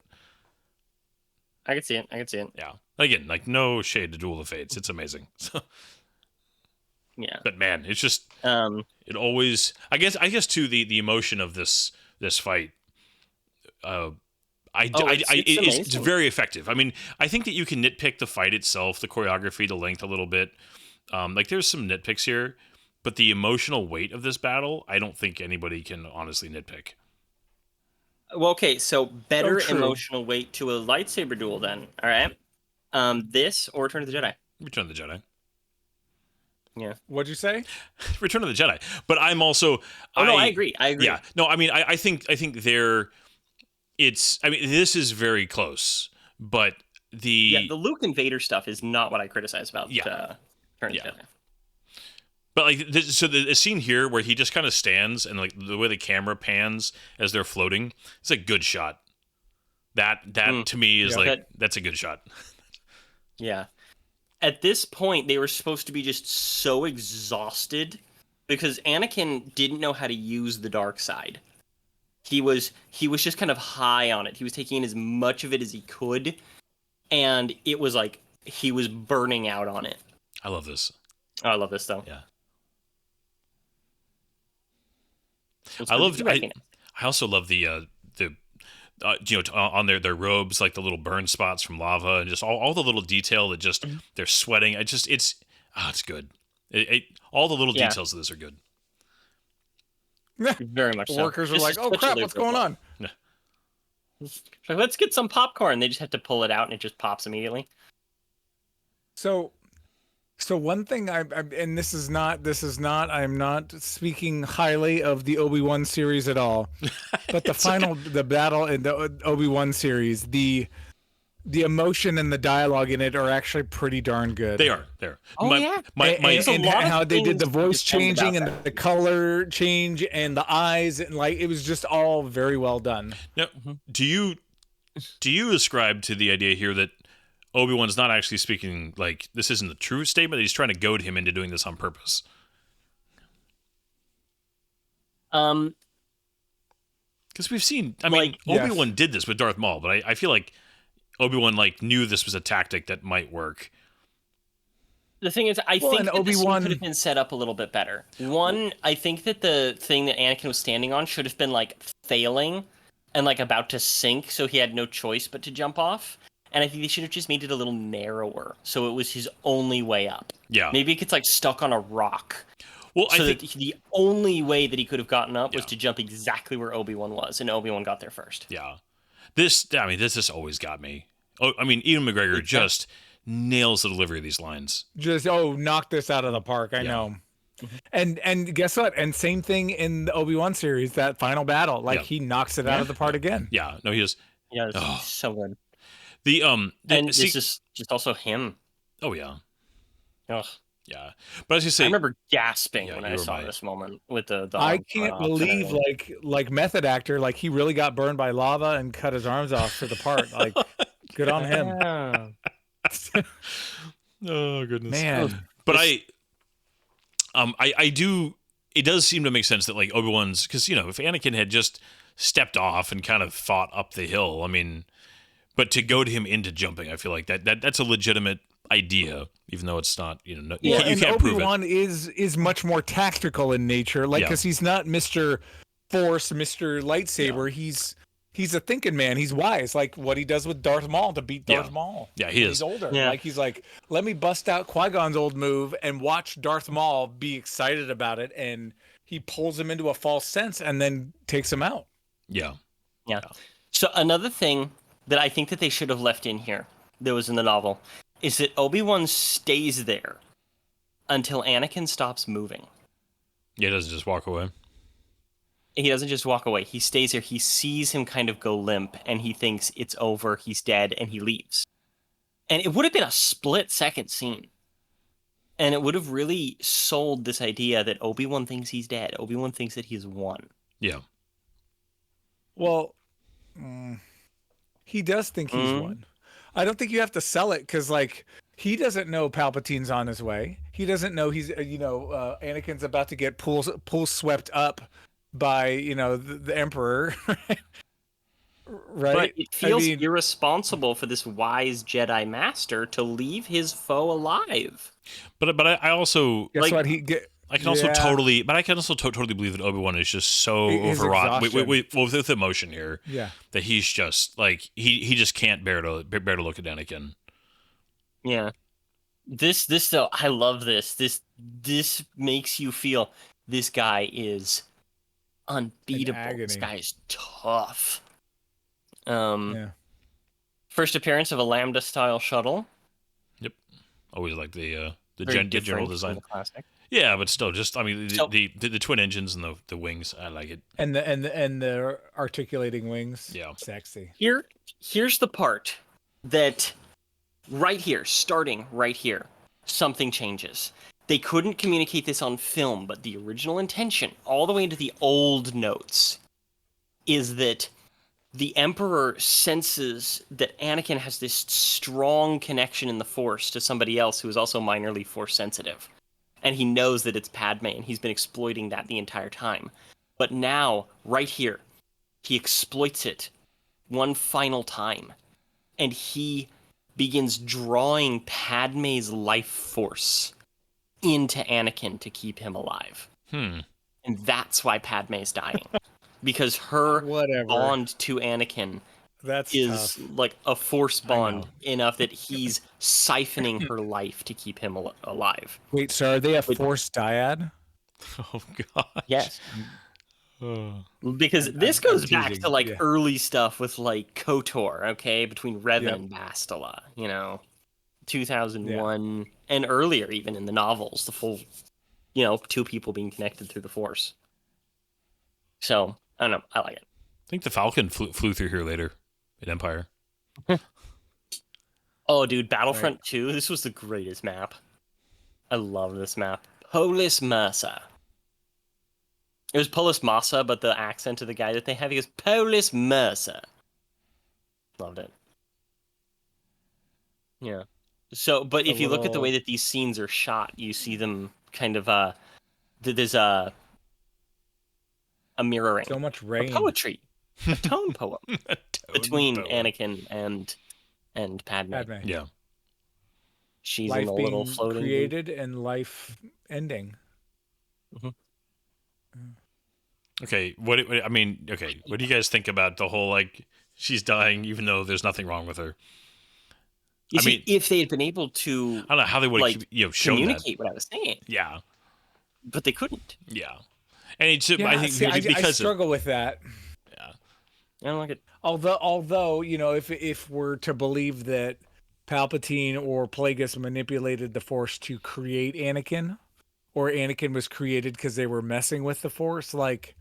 I can see it. Yeah, again, like no shade to Duel of Fates, it's amazing. Yeah, but man, it's just it always. I guess too the emotion of this fight. It's very effective. I mean, I think that you can nitpick the fight itself, the choreography, the length a little bit. Like there's some nitpicks here, but the emotional weight of this battle, I don't think anybody can honestly nitpick. Well, okay, so better true. emotional weight to a lightsaber duel then. All right. This or Return of the Jedi? Return of the Jedi. Yeah. What'd you say? Return of the Jedi. But I'm also I agree. Yeah. No, I mean I think they're this is very close, but the Luke and Vader stuff is not what I criticize about Return of the Jedi. But like, so the scene here where he just kind of stands and like the way the camera pans as they're floating, it's a good shot. That to me is that's a good shot. Yeah. At this point, they were supposed to be just so exhausted because Anakin didn't know how to use the dark side. He was just kind of high on it. He was taking in as much of it as he could, and it was like he was burning out on it. I love this. Oh, I love this though. Yeah. I also love the on their robes, like the little burn spots from lava and just all the little detail that just they're sweating. It's good. All the little details of this are good. Very much so. Workers are like, oh crap, what's going on? Like, let's get some popcorn. They just have to pull it out and it just pops immediately. So one thing and this is not I'm not speaking highly of the Obi-Wan series at all, but the battle in the Obi-Wan series, the emotion and the dialogue in it are actually pretty darn good. They are. Oh, and how they did the voice changing and the color change and the eyes, and like it was just all very well done. Now, do you ascribe to the idea here that Obi-Wan's not actually speaking, like, this isn't the true statement, he's trying to goad him into doing this on purpose? Because we've seen, Obi-Wan did this with Darth Maul, but I feel like Obi-Wan, like, knew this was a tactic that might work. The thing is, I think that Obi-Wan could have been set up a little bit better. One, I think that the thing that Anakin was standing on should have been, like, failing and, like, about to sink, so he had no choice but to jump off. And I think they should have just made it a little narrower, so it was his only way up. Yeah. Maybe it gets like stuck on a rock. Well, so I think the only way that he could have gotten up was to jump exactly where Obi-Wan was, and Obi-Wan got there first. Yeah. This just always got me. Oh, I mean, Ewan McGregor just nails the delivery of these lines. Just knock this out of the park. I know. And guess what? And same thing in the Obi-Wan series, that final battle, like he knocks it out of the park again. Yeah. No, he is. Yeah, so good. And this is just also him. Oh yeah. Ugh. Yeah, but as you say, I remember gasping when I saw this moment with the I can't believe like method actor, like he really got burned by lava and cut his arms off for the part. Like, good on him. Oh goodness, man. But I do. It does seem to make sense that like Obi-Wan's, because if Anakin had just stepped off and kind of fought up the hill, I mean, but to goad him into jumping, I feel like that's a legitimate idea, even though it's not, you can't prove it. Obi-Wan is much more tactical in nature, like, because he's not Mr. Force, Mr. Lightsaber. He's a thinking man. He's wise, like what he does with Darth Maul to beat Darth Maul. Yeah, he is. He's older. Yeah. Like, he's like, let me bust out Qui-Gon's old move and watch Darth Maul be excited about it, and he pulls him into a false sense and then takes him out. Yeah. So another thing that I think that they should have left in here that was in the novel is that Obi-Wan stays there until Anakin stops moving. Yeah, he doesn't just walk away. He doesn't just walk away. He stays there. He sees him kind of go limp, and he thinks it's over, he's dead, and he leaves. And it would have been a split-second scene. And it would have really sold this idea that Obi-Wan thinks he's dead. Obi-Wan thinks that he's won. Yeah. Well, he does think he's won. I don't think you have to sell it because, like, he doesn't know Palpatine's on his way. He doesn't know he's, Anakin's about to get pool swept up by, the Emperor. Right? But it feels irresponsible for this wise Jedi Master to leave his foe alive. But I also guess like- what I can also totally believe that Obi-Wan is just so His overwrought exhaustion. with emotion here. Yeah. That he's just like he just can't bear to look at Anakin. Yeah. This though, I love this. This makes you feel this guy is unbeatable. This agony. guy is tough. Yeah. First appearance of a Lambda style shuttle. Yep. Always like the Very general different from design. the classic. Yeah, but still, just So- the twin engines and the wings, I like it. And the articulating wings. Yeah. Sexy. Here's the part that right here, starting right here, something changes. They couldn't communicate this on film, but the original intention, all the way into the old notes, is that the Emperor senses that Anakin has this strong connection in the Force to somebody else who is also minorly Force sensitive. And he knows that it's Padme, and he's been exploiting that the entire time. But now, right here, he exploits it one final time. And he begins drawing Padme's life force into Anakin to keep him alive. And that's why Padme's dying. Because her Whatever. bond to Anakin That's is tough. like a force bond know. enough that he's siphoning her life to keep him alive. Wait, so are they a Force dyad? Oh god. Yes. Because this I'm goes back teasing, to like yeah. early stuff with like KOTOR, okay, between Revan Yep. and Bastila, 2001 and earlier, even in the novels, the full, two people being connected through the Force. So I don't know, I like it. I think the Falcon flew through here later in Empire. Oh, dude, Battlefront 2, this was the greatest map. I love this map. Polis Massa. It was Polis Massa, but the accent of the guy that they have, he goes, Polis Massa. Loved it. Yeah. So, but if you look at the way that these scenes are shot, you see them kind of, there's a mirroring. So much A rain. poetry. A tone poem between poem. Anakin and Padme. Padme. Yeah. She's Life in a being little floating created and life ending. Okay. What do you guys think about the whole like she's dying even though there's nothing wrong with her? You I see, mean- if they had been able to I don't know how they would like have shown that. communicate what I was saying, Yeah. but they couldn't. Yeah. And it's Yeah, I think see, I because struggle with that. I don't like it. Although if we're to believe that Palpatine or Plagueis manipulated the Force to create Anakin, or Anakin was created because they were messing with the Force, like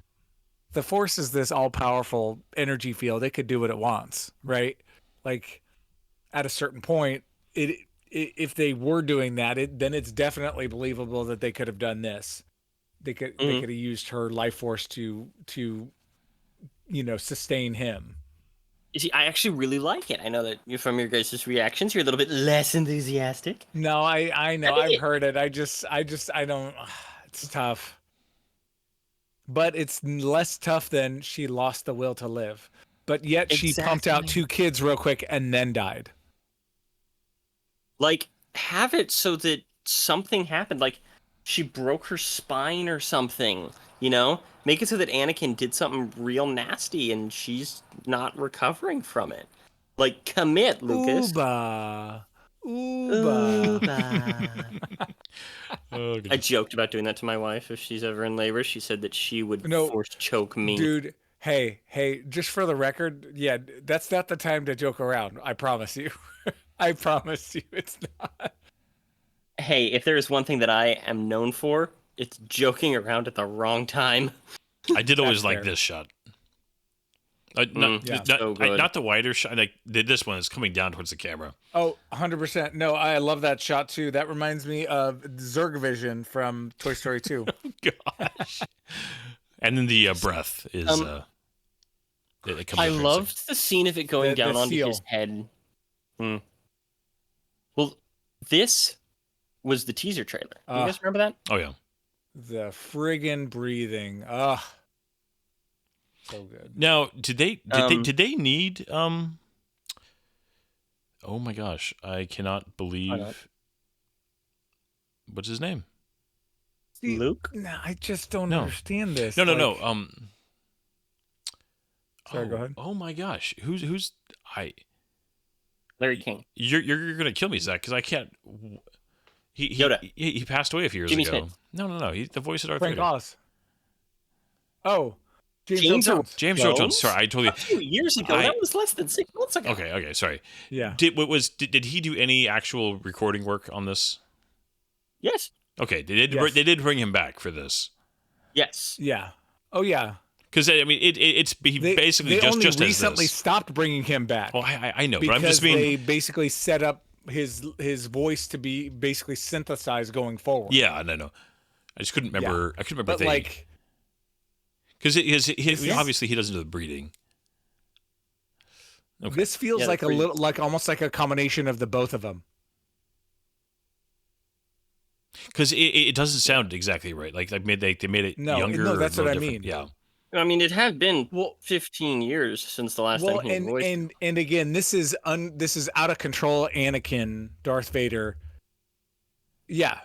the Force is this all-powerful energy field. It could do what it wants, right? Like at a certain point, if they were doing that, then it's definitely believable that they could have done this. They could have used her life force to sustain him. You see, I actually really like it. I know that from your guys' reactions, you're a little bit less enthusiastic. No, I know. I've heard it. I don't. It's tough. But it's less tough than she lost the will to live. But yet she pumped out Exactly. 2 kids real quick and then died. Like, have it so that something happened. Like, she broke her spine or something, Make it so that Anakin did something real nasty and she's not recovering from it. Like, commit, Lucas. Ooba. Oh, I joked about doing that to my wife if she's ever in labor. She said that she would force choke me. Dude, hey, just for the record, yeah, that's not the time to joke around. I promise you. I promise you, it's not. Hey, if there is one thing that I am known for, it's joking around at the wrong time. I did always That's like fair. this shot. Yeah. So good. Not the wider shot. Like this one is coming down towards the camera. Oh, 100%. No, I love that shot too. That reminds me of Zerg Vision from Toy Story 2. Gosh. And then the breath is. It comes I up very loved the scene of it going The down onto seal. his head. Well, this was the teaser trailer. Do you guys remember that? soon. Oh yeah. The friggin' breathing. Ugh. So good. Now, did they need Oh my gosh, I cannot believe. What's his name? See, Luke? No, I just don't No. understand this. No. Sorry, go ahead. Oh my gosh, who's Larry King. You're gonna kill me, Zach, because I can't. Yoda. He passed away a few years Jimmy ago. Smith. No. He's the voice of Darth Frank Vader. Oz. Oh, James Earl Jones. James Earl Jones. Jones? Sorry, I totally. A few years ago. That was less than 6 months ago. Okay. Sorry. Yeah. Did he do any actual recording work on this? Yes. Okay, Yes. they did bring him back for this. Yes. Yeah. Oh, yeah. Because I mean, he basically they only just recently as this. stopped bringing him back. Well, I know, because but I'm just being. they basically set up his voice to be basically synthesized going forward. Yeah, no. I just couldn't remember. I couldn't remember. But like, because this- obviously he doesn't do the breeding. Okay. this feels Yeah, like that's a little, like almost like a combination of the both of them. Because it doesn't sound exactly right. Like they made it No, younger. no, or that's a what little I different. mean. Yeah. I mean, it had been Well, 15 years since the last well, time he voiced. and again, this is out of control. Anakin, Darth Vader. Yeah,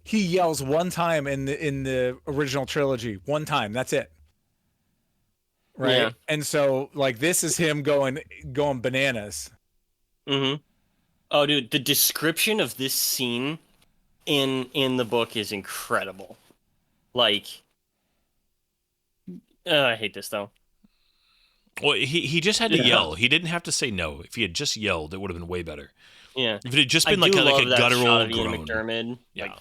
he yells one time in the original trilogy. One time, that's it. Right, Yeah. and so like this is him going bananas. Mm-hmm. Oh, dude, the description of this scene in the book is incredible. Like, I hate this though. Well, he just had to Yeah. yell. He didn't have to say no. If he had just yelled, it would have been way better. Yeah, If it had just I been like do a love that shot guttural of Ian groan. McDermott, Yeah. like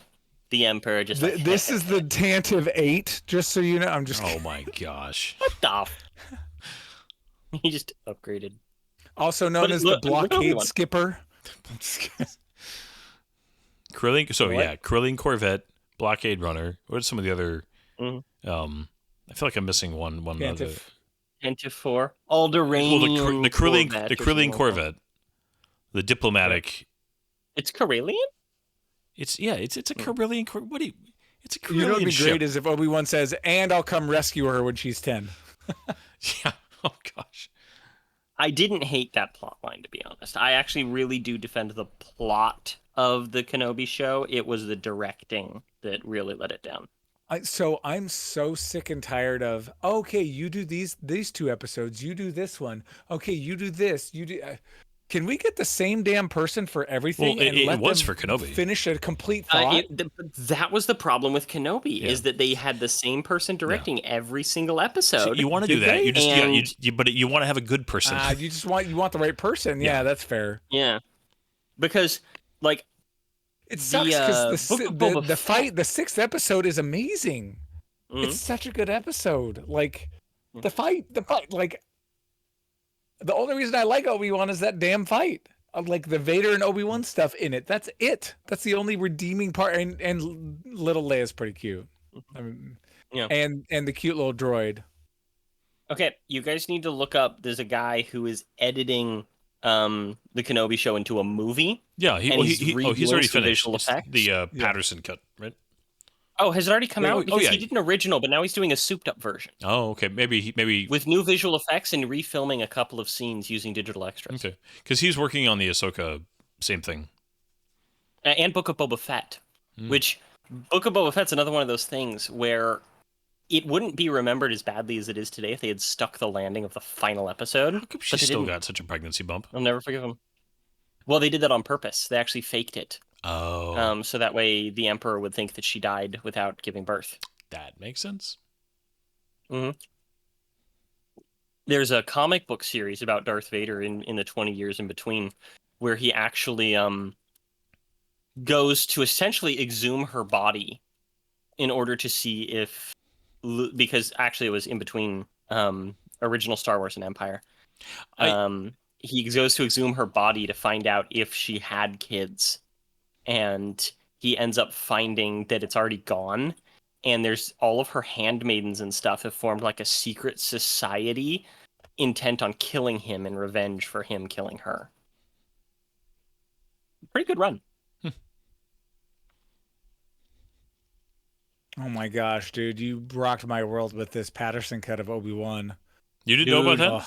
the Emperor, just like, This is the Tantive 8, just so you know. I'm just Oh my gosh. what the? He just upgraded. also known But as look- the look at blockade Obi-Wan. skipper. Krilling. So What? yeah, Krilling Corvette, Blockade Runner. What are some of the other? Mhm. I feel like I'm missing one other. Tantive. Enter Alderanian. Well, the Krilling Corvette or Krilling something like that. Corvette, the diplomatic. It's Karelian? It's a Krillian. What do you? It's a Krillian You know what'd be ship. great is if Obi-Wan says, "And I'll come rescue her when she's 10." Yeah. Oh gosh. I didn't hate that plot line, to be honest. I actually really do defend the plot of the Kenobi show. It was the directing that really let it down. So I'm so sick and tired of, okay, you do these 2 episodes, you do this one. Okay, you do this, you do. Can we get the same damn person for everything? Well, and it let was them for Kenobi. Finish a complete thought. That was the problem with Kenobi, Yeah. is that they had the same person directing every single episode. So you want to do Did that? they? You just And- but you want to have a good person. You just want the right person. Yeah, that's fair. Yeah. Because, like, It sucks because Book of Boba the Fett- fight, the 6th episode is amazing. mhm. It's such a good episode. Like the fight, like the only reason I like Obi-Wan is that damn fight. Like the Vader and Obi-Wan stuff in it. That's it. That's the only redeeming part. And little Leia's pretty cute. I mean, Yeah. And the cute little droid. Okay, you guys need to look up. There's a guy who is editing the Kenobi show into a movie. Yeah, And he's he's already redoing some finished. visual It's effects? the Patterson cut, right? Oh, has it already come Wait, out? oh, Because yeah. he did an original, but now he's doing a souped-up version Oh, okay. Maybe with new visual effects and refilming a couple of scenes using digital extras. okay, because he's working on the Ahsoka same thing. And Book of Boba Fett, which Book of Boba Fett's another one of those things where it wouldn't be remembered as badly as it is today if they had stuck the landing of the final episode. How come she but they still didn't. got such a pregnancy bump? I'll never forgive them. Well, they did that on purpose. They actually faked it. Oh, So that way the Emperor would think that she died without giving birth. that makes sense. There's a comic book series about Darth Vader in the 20 years in between where he actually goes to essentially exhume her body in order to see if, because actually it was in between original Star Wars and Empire. He goes to exhume her body to find out if she had kids, and he ends up finding that it's already gone. And there's all of her handmaidens and stuff have formed like a secret society intent on killing him in revenge for him killing her. Pretty good run. Oh my gosh, dude, you rocked my world with this Patterson cut of Obi-Wan. You didn't know about that? Oh,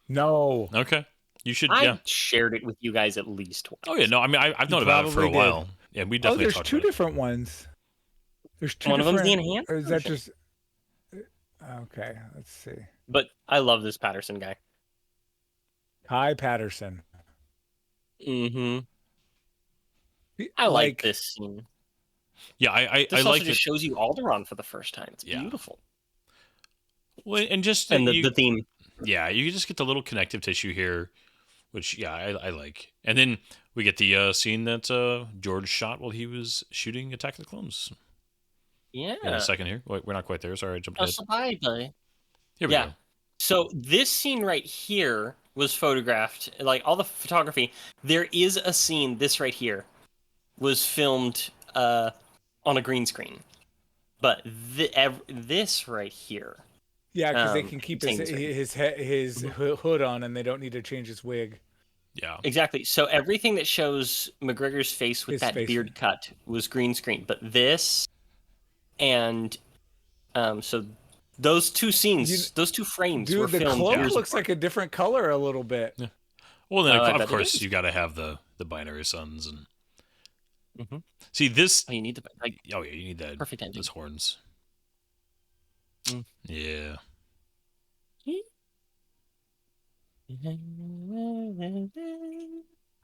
no. Okay. You should, I shared it with you guys at least once. Oh, yeah. No, I mean, I've known about it for a while. Yeah, we definitely there's talked two about it. different ones. There's two One of them's the different... enhanced Or is that version. just... Okay, let's see. But I love this Patterson guy. Kai Patterson. Mm-hmm. I like this scene. Yeah, I This also like just it. shows you Alderaan for the first time. It's Yeah. beautiful. Well, and just And the theme. Yeah, you just get the little connective tissue here, which I like. And then we get the scene that George shot while he was shooting Attack of the Clones. Yeah. In a second here. Wait, we're not quite there. Sorry, I jumped ahead. Here we go. So this scene right here was photographed, like all the photography. There is a scene, this right here, was filmed on a green screen. But this right here. Yeah, because they can keep contains his hood on, and they don't need to change his wig. Yeah. Exactly. So everything that shows McGregor's face with that beard cut was green screen. But this and so those two scenes, those two frames were dude, filmed. the cloak looks like a different color a little bit. Yeah. Well, then of it course is. you got to have the binary suns and Mhm. see this. Oh, you need the Oh yeah, you need that perfect ending. those horns. Mm. Yeah.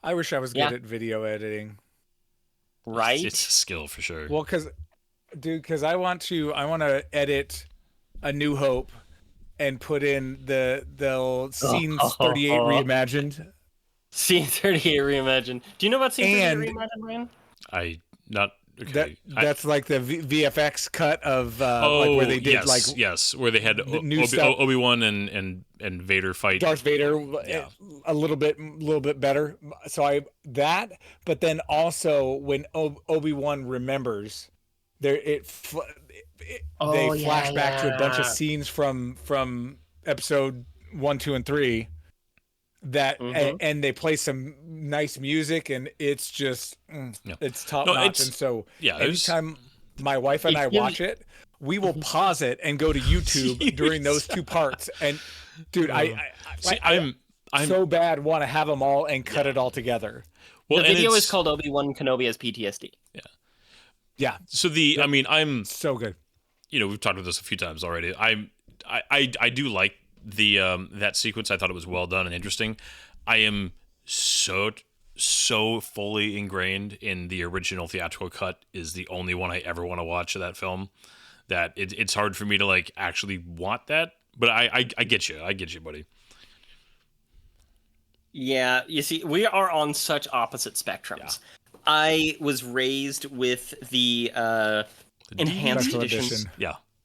I wish I was good at video editing. Right? It's a skill for sure. Well, because I want to edit A New Hope and put in the scenes 38 reimagined. Scene 38 reimagined. Do you know about scene 38 reimagined, Ryan? Okay. That's like the VFX cut of like where they did where they had Obi-Wan and Vader fight Darth Vader a little bit better. So but then also when Obi-Wan remembers, they flash back to a bunch of scenes from episode 1, 2, and 3. That and they play some nice music, and it's just it's top notch. And so anytime my wife and I watch it, we will pause it and go to YouTube during those two parts. And dude, I'm so bad want to have them all and cut it all together. Well, the video is called Obi-Wan Kenobi as PTSD. Yeah. So I'm so good. You know, we've talked about this a few times already. I do like the that sequence. I thought it was well done and interesting. I am so fully ingrained in the original theatrical cut is the only one I ever want to watch of that film that it's hard for me to like actually want that, but I get you, buddy. Yeah, you see, we are on such opposite spectrums. I was raised with the enhanced editions.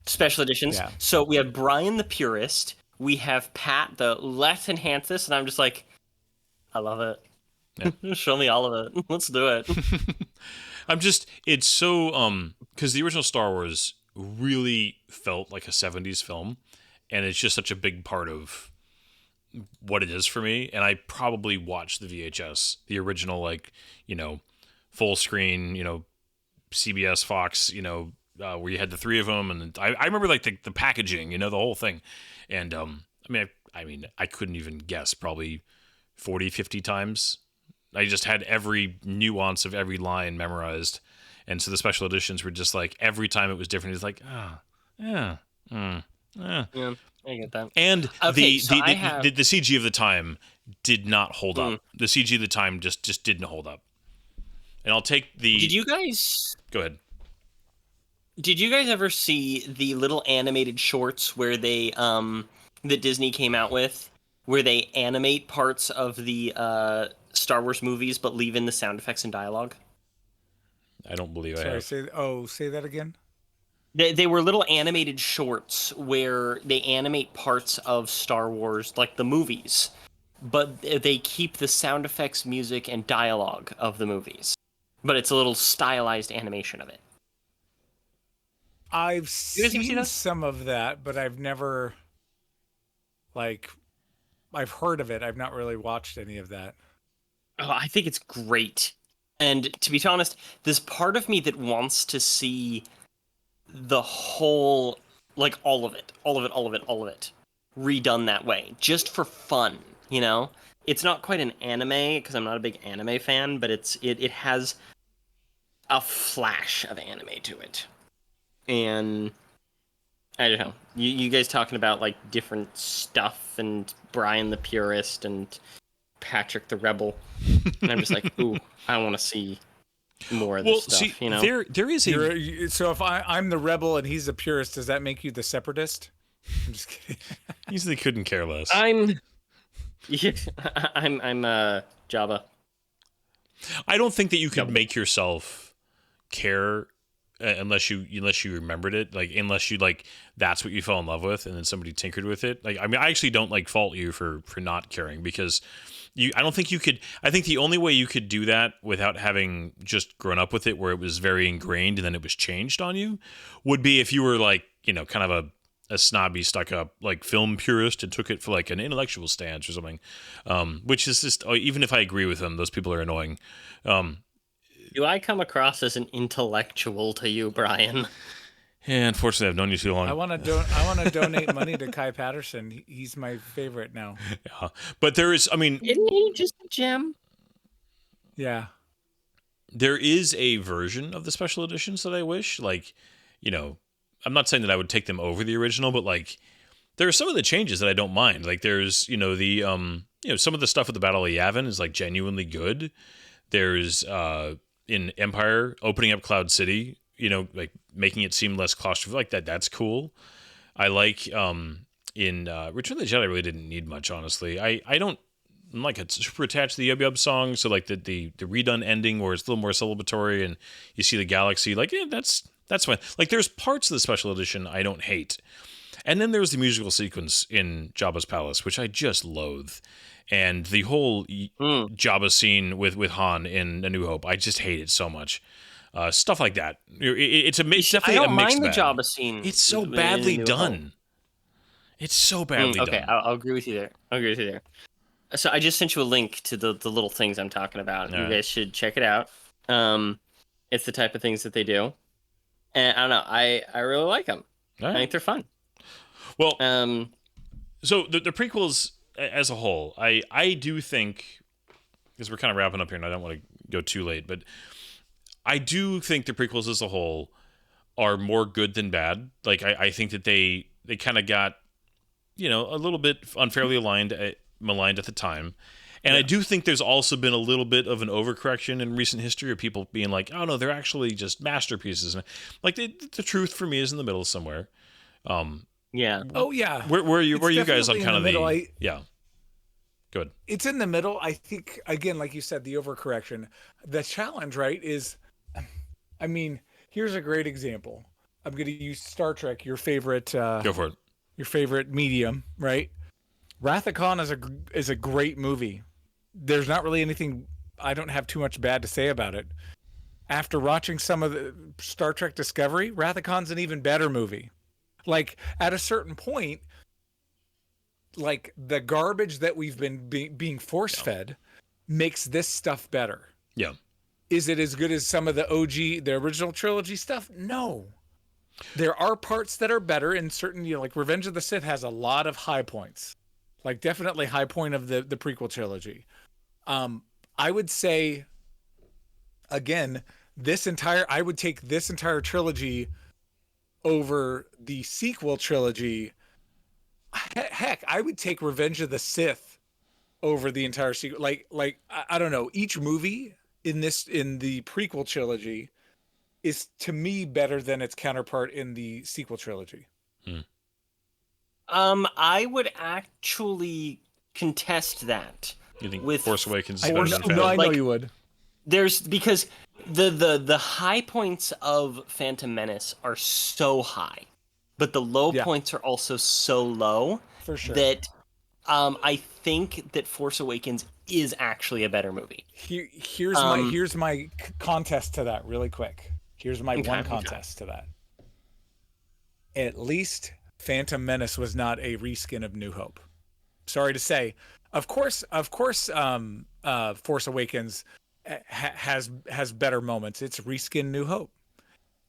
Special editions. So we have Brian the purist. We have Pat, the let's enhance this, and I'm just like, I love it. Yeah. Show me all of it. Let's do it. It's so, because the original Star Wars really felt like a 70s film, and it's just such a big part of what it is for me. And I probably watched the VHS, the original, like, you know, full screen, you know, CBS, Fox, you know, where you had the three of them. And I remember like the packaging, you know, the whole thing. And I mean, I couldn't even guess, probably 40, 50 times. I just had every nuance of every line memorized. And so the special editions were just like, every time it was different, it's like, Yeah, I get that. And okay, the CG of the time did not hold up. The CG of the time just didn't hold up. And I'll take the... Did you guys... Go ahead. Did you guys ever see the little animated shorts where they that Disney came out with, where they animate parts of the Star Wars movies, but leave in the sound effects and dialogue? I don't believe I Sorry, have. say that again. They were little animated shorts where they animate parts of Star Wars, like the movies, but they keep the sound effects, music, and dialogue of the movies. But it's a little stylized animation of it. I've You guys ever see seen those? some of that, but I've never, like, I've heard of it. I've not really watched any of that. Oh, I think it's great. And to be honest, there's part of me that wants to see the whole, like all of it, redone that way, just for fun, you know? It's not quite an anime, because I'm not a big anime fan, but it has a flash of anime to it. And I don't know. You guys talking about like different stuff and Brian the Purist and Patrick the Rebel. And I'm just like, ooh, I want to see more of this stuff, you know? there is a So if I'm the rebel and he's the purist, does that make you the separatist? I'm just kidding. easily couldn't care less. Yeah, I'm Java. I don't think that you could make yourself care unless you remembered it, like unless you like that's what you fell in love with and then somebody tinkered with it. Like I mean, I actually don't like fault you for not caring because I don't think you could. I think the only way you could do that without having just grown up with it where it was very ingrained and then it was changed on you would be if you were like, you know, kind of a snobby, stuck up like film purist and took it for like an intellectual stance or something, which is just, even if I agree with them, those people are annoying. Do I come across as an intellectual to you, Brian? Yeah, unfortunately, I've known you too long. I want to donate money to Kai Patterson. He's my favorite now. Yeah. But there is, I mean, Isn't he just a gem? Yeah. there is a version of the special editions that I wish, like, you know, I'm not saying that I would take them over the original, but like, there are some of the changes that I don't mind. Like, there's, you know, some of the stuff with the Battle of Yavin is like genuinely good. There's, in Empire, opening up Cloud City, you know, like making it seem less claustrophobic, like that. That's cool. I like, in Return of the Jedi, I really didn't need much, honestly. I'm like super attached to the Yub Yub song, so like the redone ending where it's a little more celebratory and you see the galaxy, like, yeah, that's fine. Like, there's parts of the special edition I don't hate. And then there's the musical sequence in Jabba's palace, which I just loathe. And the whole Jabba scene with Han in A New Hope, I just hate it so much. Stuff like that. It's definitely I don't a mixed mind the bag. Jabba scene. It's so in badly New Hope. done. It's so badly done. Okay, I'll agree with you there. So I just sent you a link to the little things I'm talking about. All You right. guys should check it out. It's the type of things that they do, and I don't know. I really like them. All I right. think they're fun. Well, Um, so the prequels as a whole, I do think, because we're kind of wrapping up here and I don't want to go too late, but I do think the prequels as a whole are more good than bad. Like, I think that they kind of got, you know, a little bit unfairly maligned at the time. And I do think there's also been a little bit of an overcorrection in recent history of people being like, oh no, they're actually just masterpieces. Like, the truth for me is in the middle somewhere. yeah. Oh yeah. Where are you guys on definitely in kind of the middle. yeah. Good. It's in the middle. I think, again, like you said, the overcorrection. The challenge, right, is, I mean, here's a great example. I'm going to use Star Trek, your favorite Go for it. your favorite medium, right? Wrath of Khan is a great movie. There's not really anything, I don't have too much bad to say about it. After watching some of the Star Trek Discovery, Wrath of Khan's an even better movie. Like, at a certain point, like, the garbage that we've been being force-fed makes this stuff better. Yeah. Is it as good as some of the original trilogy stuff? No. There are parts that are better in certain, you know, like Revenge of the Sith has a lot of high points. Like, definitely high point of the prequel trilogy. I would say, again, I would take this entire trilogy over the sequel trilogy. Heck, I would take Revenge of the Sith over the entire sequel. Like I don't know. Each movie in the prequel trilogy is, to me, better than its counterpart in the sequel trilogy. I would actually contest that. You think with Force Awakens is I better was- than No, Phantom? I know Like- you would. There's because the high points of Phantom Menace are so high, but the low Yeah. points are also so low For sure. that I think that Force Awakens is actually a better movie. Here's my contest to that really quick. Here's my one Okay. contest to that. At least Phantom Menace was not a reskin of New Hope. Sorry to say. Of course, Force Awakens has better moments. It's reskin New Hope.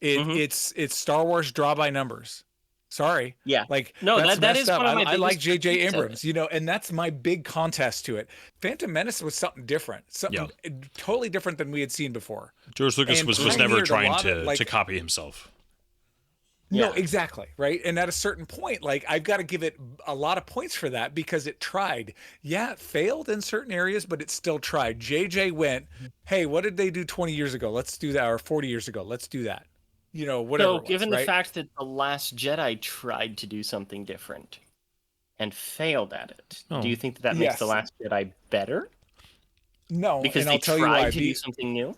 It's Star Wars draw by numbers. Sorry. Yeah. Like No, that's that messed is up. one of my I like biggest J.J. critiques of it. Abrams, and that's my big contest to it. Phantom Menace was something different, something totally different than we had seen before. George Lucas and was pioneered never a trying lot of, to like- copy himself. No, Yeah. exactly, right? And at a certain point, like I've got to give it a lot of points for that because it tried. Yeah, it failed in certain areas, but it still tried. JJ went, "Hey, what did they do 20 years ago? Let's do that, or 40 years ago. Let's do that." Whatever. So, it was, given the right? fact that The Last Jedi tried to do something different and failed at it, Oh. do you think that makes Yes. The Last Jedi better? No, Because and they I'll tell you tried why. to do something new?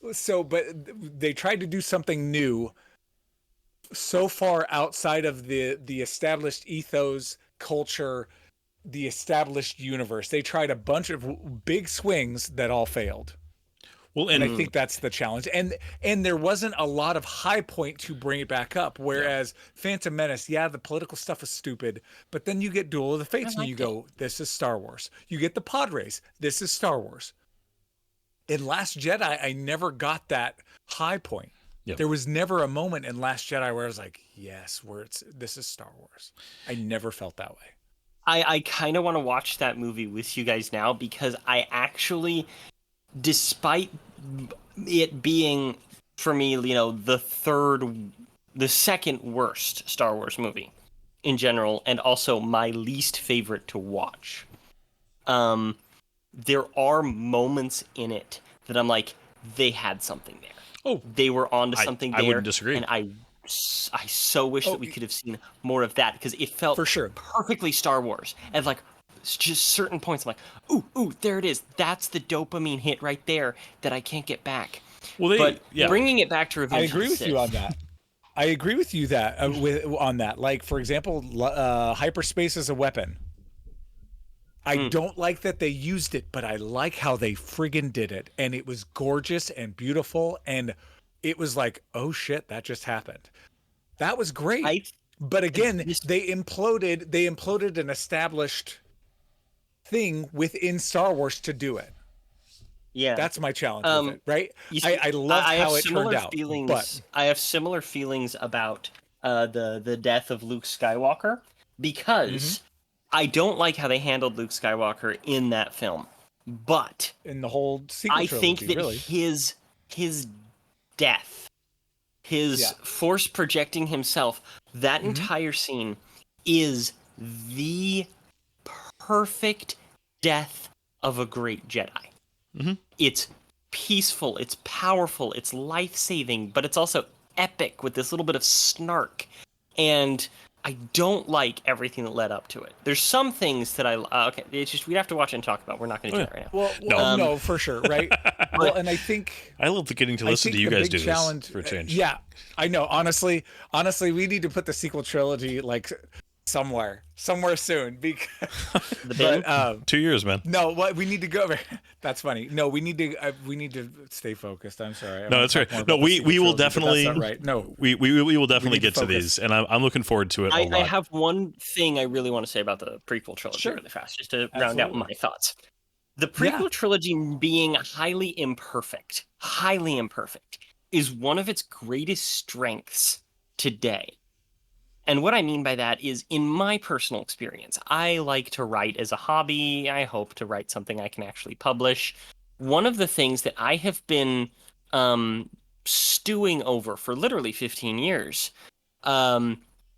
But they tried to do something new so far outside of the established ethos, culture, the established universe. They tried a bunch of big swings that all failed. Well, And and I think that's the challenge. And there wasn't a lot of high point to bring it back up. Whereas Phantom Menace, yeah, the political stuff is stupid, but then you get Duel of the Fates and you liked it. go, this is Star Wars. You get the pod race, this is Star Wars. In Last Jedi, I never got that high point. Yep. There was never a moment in Last Jedi where I was like, yes, this is Star Wars. I never felt that way. I kind of want to watch that movie with you guys now because I actually, despite it being for me, the second worst Star Wars movie in general, and also my least favorite to watch. There are moments in it that I'm like, they had something there. oh, They were onto something I there. wouldn't disagree. And I so wish that we could have seen more of that because it felt For sure. perfectly Star Wars. And like, it's just certain points, I'm like, ooh, there it is. That's the dopamine hit right there that I can't get back. well, But bringing it back to Revenge I of the agree with you Sith- on that. I agree with you that on that. Like, for example, hyperspace as a weapon. I don't like that they used it, but I like how they friggin' did it. And it was gorgeous and beautiful. And it was like, oh shit, that just happened. That was great. But again, they imploded an established thing within Star Wars to do it. Yeah. That's my challenge with it, right? You see, I love have how it turned similar out. Feelings, But I have similar feelings about the death of Luke Skywalker because I don't like how they handled Luke Skywalker in that film. But in the whole sequel I trilogy, think that really. his death, his force projecting himself, that entire scene is the perfect death of a great Jedi. It's peaceful, it's powerful, it's life-saving, but it's also epic with this little bit of snark. And I don't like everything that led up to it. There's some things that okay, it's just we'd have to watch it and talk about. We're not going to do that right now. Well, no, for sure, right? Well, and I think I love getting to listen to you guys do this for a change. Yeah, I know. Honestly, we need to put the sequel trilogy like somewhere soon because. The bin? But 2 years, man. no, what we need to go over. That's funny. No, we need to stay focused. I'm sorry. I No, wanna that's talk right. more No, about the we sequel will trilogy, but definitely. That's not right. No, we will definitely need to get to focus. these, and I'm looking forward to it a lot. I have one thing I really want to say about the prequel trilogy Sure. really fast, just to round out Absolutely. my thoughts. The prequel trilogy being highly imperfect, is one of its greatest strengths today. And what I mean by that is, in my personal experience, I like to write as a hobby. I hope to write something I can actually publish. One of the things that I have been stewing over for literally 15 years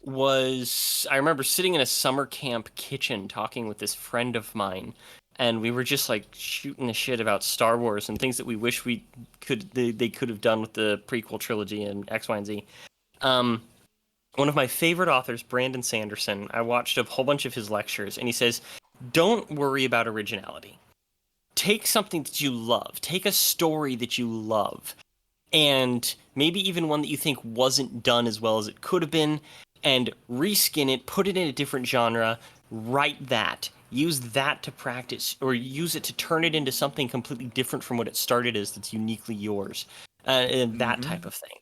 was, I remember sitting in a summer camp kitchen talking with this friend of mine, and we were just like shooting the shit about Star Wars and things that we wish they could have done with the prequel trilogy and X, Y, and Z. One of my favorite authors, Brandon Sanderson, I watched a whole bunch of his lectures, and he says, don't worry about originality. Take something that you love. Take a story that you love, and maybe even one that you think wasn't done as well as it could have been, and reskin it, put it in a different genre, write that. Use that to practice, or use it to turn it into something completely different from what it started as that's uniquely yours, and that type of thing.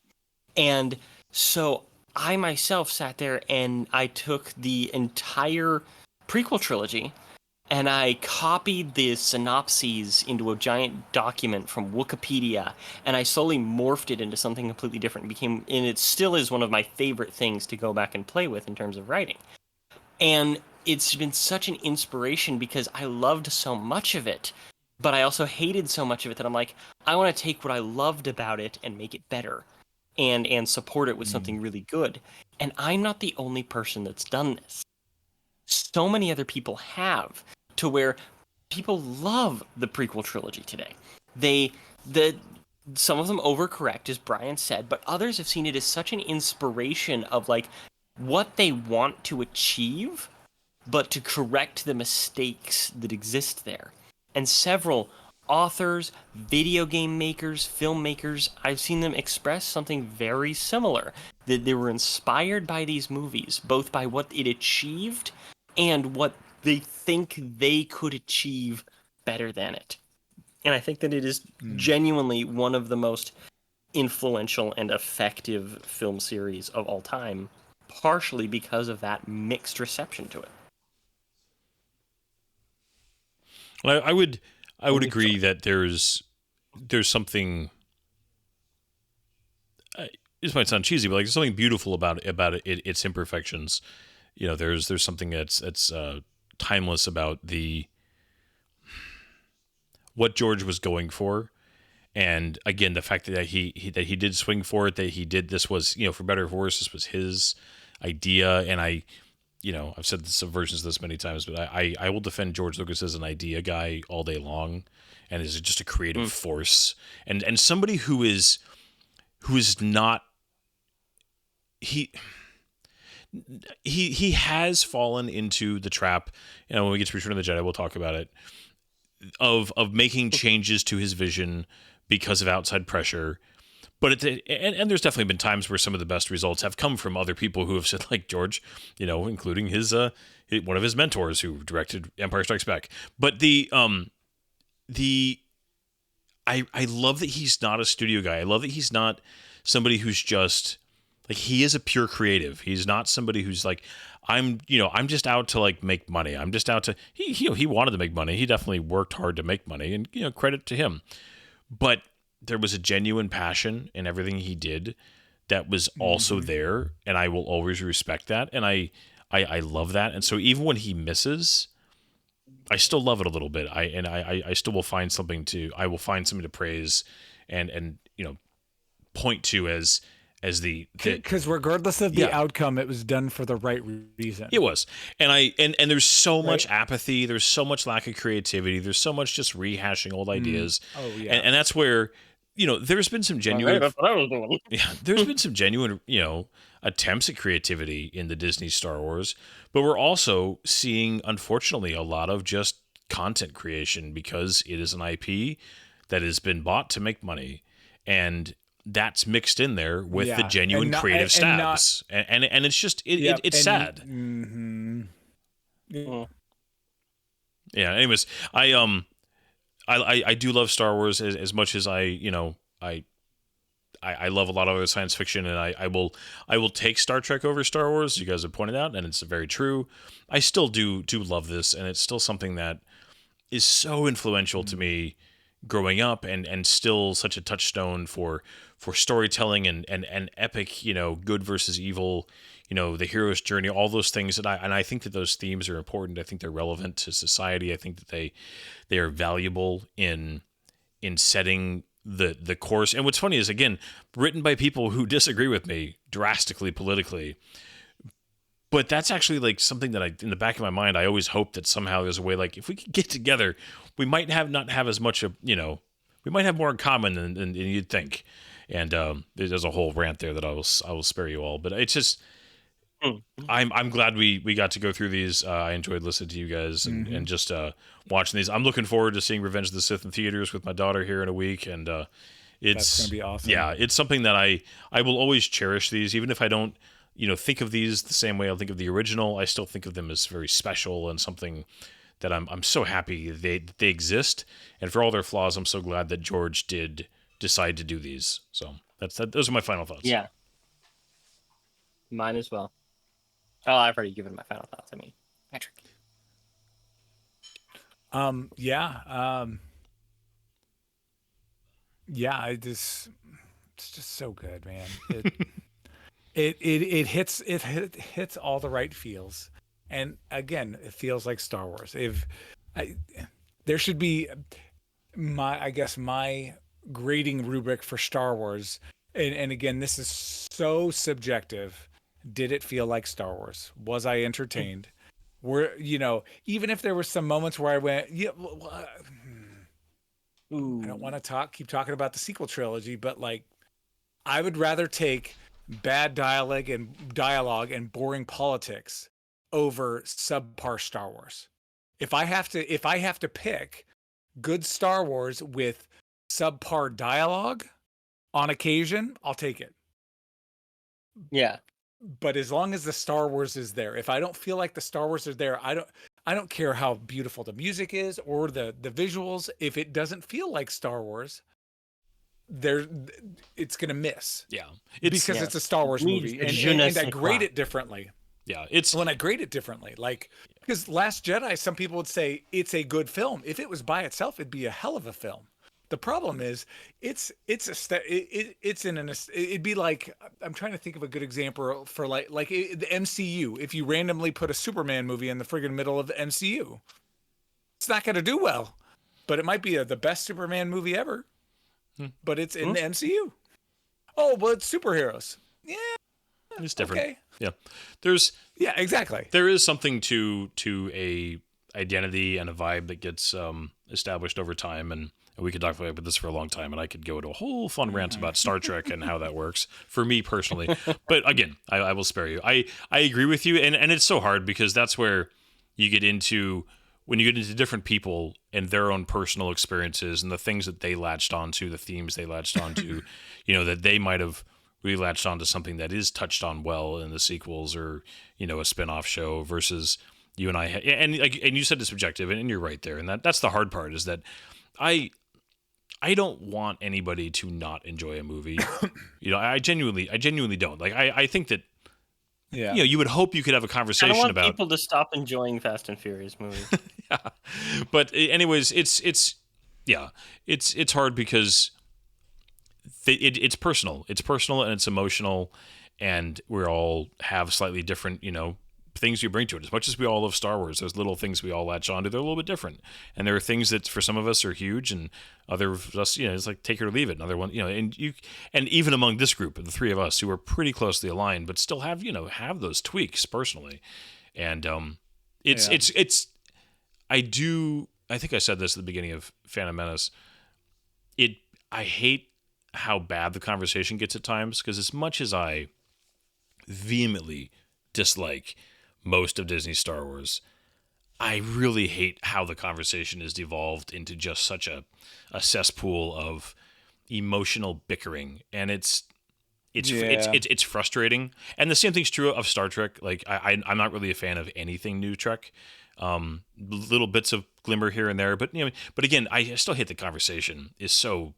And so I myself sat there and I took the entire prequel trilogy and I copied the synopses into a giant document from Wikipedia, and I slowly morphed it into something completely different. And it still is one of my favorite things to go back and play with in terms of writing. And it's been such an inspiration because I loved so much of it, but I also hated so much of it that I'm like, I want to take what I loved about it and make it better, and support it with something really good. And I'm not the only person that's done this. So many other people have, to where people love the prequel trilogy today. Some of them overcorrect, as Brian said, but others have seen it as such an inspiration of like what they want to achieve, but to correct the mistakes that exist there. And several authors, video game makers, filmmakers, I've seen them express something very similar. That they were inspired by these movies, both by what it achieved and what they think they could achieve better than it. And I think that it is genuinely one of the most influential and effective film series of all time, partially because of that mixed reception to it. Well, I would agree that there's something. This might sound cheesy, but like there's something beautiful about its imperfections. You know, there's something that's timeless about what George was going for, and again the fact that he did swing for it, that he did, this was, you know, for better or for worse, this was his idea. And I've said some versions of this many times, but I will defend George Lucas as an idea guy all day long, and is just a creative force, and somebody who is not, he has fallen into the trap. You know, when we get to Return of the Jedi, we'll talk about it, of making changes to his vision because of outside pressure. But and there's definitely been times where some of the best results have come from other people who have said, like George, you know, including his one of his mentors who directed Empire Strikes Back. But I love that he's not a studio guy. I love that he's not somebody who's just like, he is a pure creative. He's not somebody who's like, I'm just out to like make money. I'm just out to, he wanted to make money. He definitely worked hard to make money, and, you know, credit to him. But there was a genuine passion in everything he did that was also there, and I will always respect that. And I love that. And so even when he misses, I still love it a little bit. I still will find something to praise and you know, point to as the because regardless of the outcome, it was done for the right reason. It was, and there's so much apathy, there's so much lack of creativity, there's so much just rehashing old ideas. Oh yeah, and that's where, you know, there's been some genuine. That's what I was doing. Yeah, there's been some genuine, you know, attempts at creativity in the Disney Star Wars, but we're also seeing, unfortunately, a lot of just content creation because it is an IP that has been bought to make money, and that's mixed in there with the genuine creative stabs, and it's just it's sad. Yeah. Anyways, I do love Star Wars as much as I love a lot of other science fiction, and I will take Star Trek over Star Wars. You guys have pointed out, and it's very true. I still do love this, and it's still something that is so influential to me growing up, and still such a touchstone for storytelling and epic, you know, good versus evil, you know, the hero's journey, all those things that I think that those themes are important. I think they're relevant to society. I think that they are valuable in setting the course. And what's funny is, again, written by people who disagree with me drastically politically. But that's actually like something that in the back of my mind, I always hope that somehow there's a way, like, if we could get together, we might not have as much of, you know, we might have more in common than you'd think. And there's a whole rant there that I will spare you all. But it's just, I'm glad we got to go through these. I enjoyed listening to you guys and just watching these. I'm looking forward to seeing Revenge of the Sith in theaters with my daughter here in a week, and it's That's gonna be awesome. Yeah, it's something that I will always cherish these, even if I don't think of these the same way I think of the original. I still think of them as very special and something that I'm so happy they exist, and for all their flaws, I'm so glad that George did decide to do these. So those are my final thoughts. Yeah. Mine as well. Oh, I've already given my final thoughts. I mean, Patrick. It's just so good, man. It hits all the right feels, and again, it feels like Star Wars. There should be my grading rubric for Star Wars, and again, this is so subjective. Did it feel like Star Wars? Was I entertained? Even if there were some moments where I went, yeah, Ooh. I don't want to keep talking about the sequel trilogy, but like, I would rather take bad dialogue and boring politics over subpar Star Wars. If I have to pick good Star Wars with subpar dialogue on occasion, I'll take it. Yeah. But as long as the Star Wars is there, if I don't feel like the Star Wars is there, I don't care how beautiful the music is or the visuals. If it doesn't feel like Star Wars, it's gonna miss. Yeah, it's a Star Wars movie, and I grade it differently. Yeah, I grade it differently, like, because Last Jedi, some people would say it's a good film. If it was by itself, it'd be a hell of a film. The problem is, it'd be like, I'm trying to think of a good example for like the MCU. If you randomly put a Superman movie in the friggin' middle of the MCU, it's not going to do well, but it might be the best Superman movie ever. But it's in the MCU. Oh, well, it's superheroes. Yeah, it's different. Okay. Yeah, exactly. There is something to a identity and a vibe that gets established over time, and we could talk about this for a long time, and I could go into a whole fun rant about Star Trek and how that works for me personally. But again, I will spare you. I agree with you, and it's so hard because that's where you get into, when you get into different people and their own personal experiences and the things that they latched onto, the themes they latched onto, that they might have really latched onto something that is touched on well in the sequels or, a spin-off show versus you and I. And you said it's subjective, and you're right there. And that's the hard part, is that I don't want anybody to not enjoy a movie. I genuinely don't. Like, I think that, you would hope you could have a conversation I don't want about people to stop enjoying Fast and Furious movies. Yeah. But anyways, it's hard because it's personal. It's personal and it's emotional, and we all have slightly different, things we bring to it. As much as we all love Star Wars, there's little things we all latch onto. They're a little bit different, and there are things that for some of us are huge, and other of us, it's like take it or leave it. Another one, and even among this group of the three of us who are pretty closely aligned, but still have those tweaks personally, and I think I said this at the beginning of Phantom Menace. I hate how bad the conversation gets at times, because as much as I vehemently dislike most of Disney's Star Wars, I really hate how the conversation is devolved into just such a cesspool of emotional bickering, and it's frustrating. And the same thing's true of Star Trek. Like, I'm not really a fan of anything new Trek. Little bits of glimmer here and there, but again, I still hate the conversation is so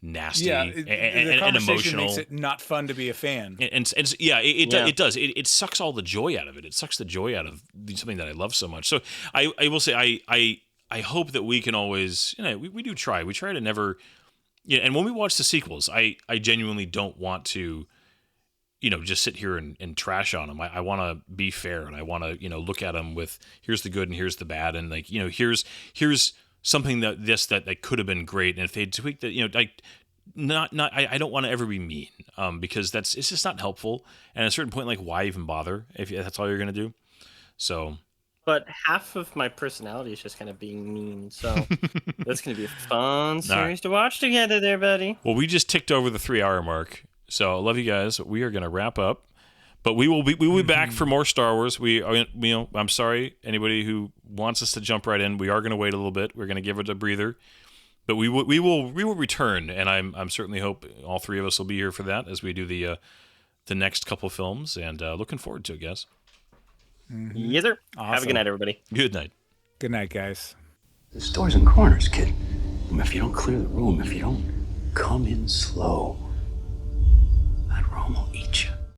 nasty and emotional. Makes it not fun to be a fan. It does. It sucks all the joy out of it. It sucks the joy out of something that I love so much. So I will say I hope that we can always, we do try. We try to never, and when we watch the sequels, I genuinely don't want to, just sit here and trash on them. I want to be fair, and I want to, look at them with, here's the good and here's the bad, and like, here's something that could have been great, and if they tweaked that, I don't want to ever be mean, because it's just not helpful. And at a certain point, like, why even bother if that's all you're gonna do? So. But half of my personality is just kind of being mean, so that's gonna be a fun series to watch together, there, buddy. Well, we just ticked over the 3-hour mark, so I love you guys. We are gonna wrap up. But we will be back for more Star Wars. I'm sorry, anybody who wants us to jump right in. We are going to wait a little bit. We're going to give it a breather, but we will return, and I'm certainly hope all three of us will be here for that as we do the next couple films, and looking forward to it, guys. Yes, sir. Awesome. Have a good night, everybody. Good night. Good night, guys. There's doors and corners, kid. If you don't clear the room, if you don't come in slow,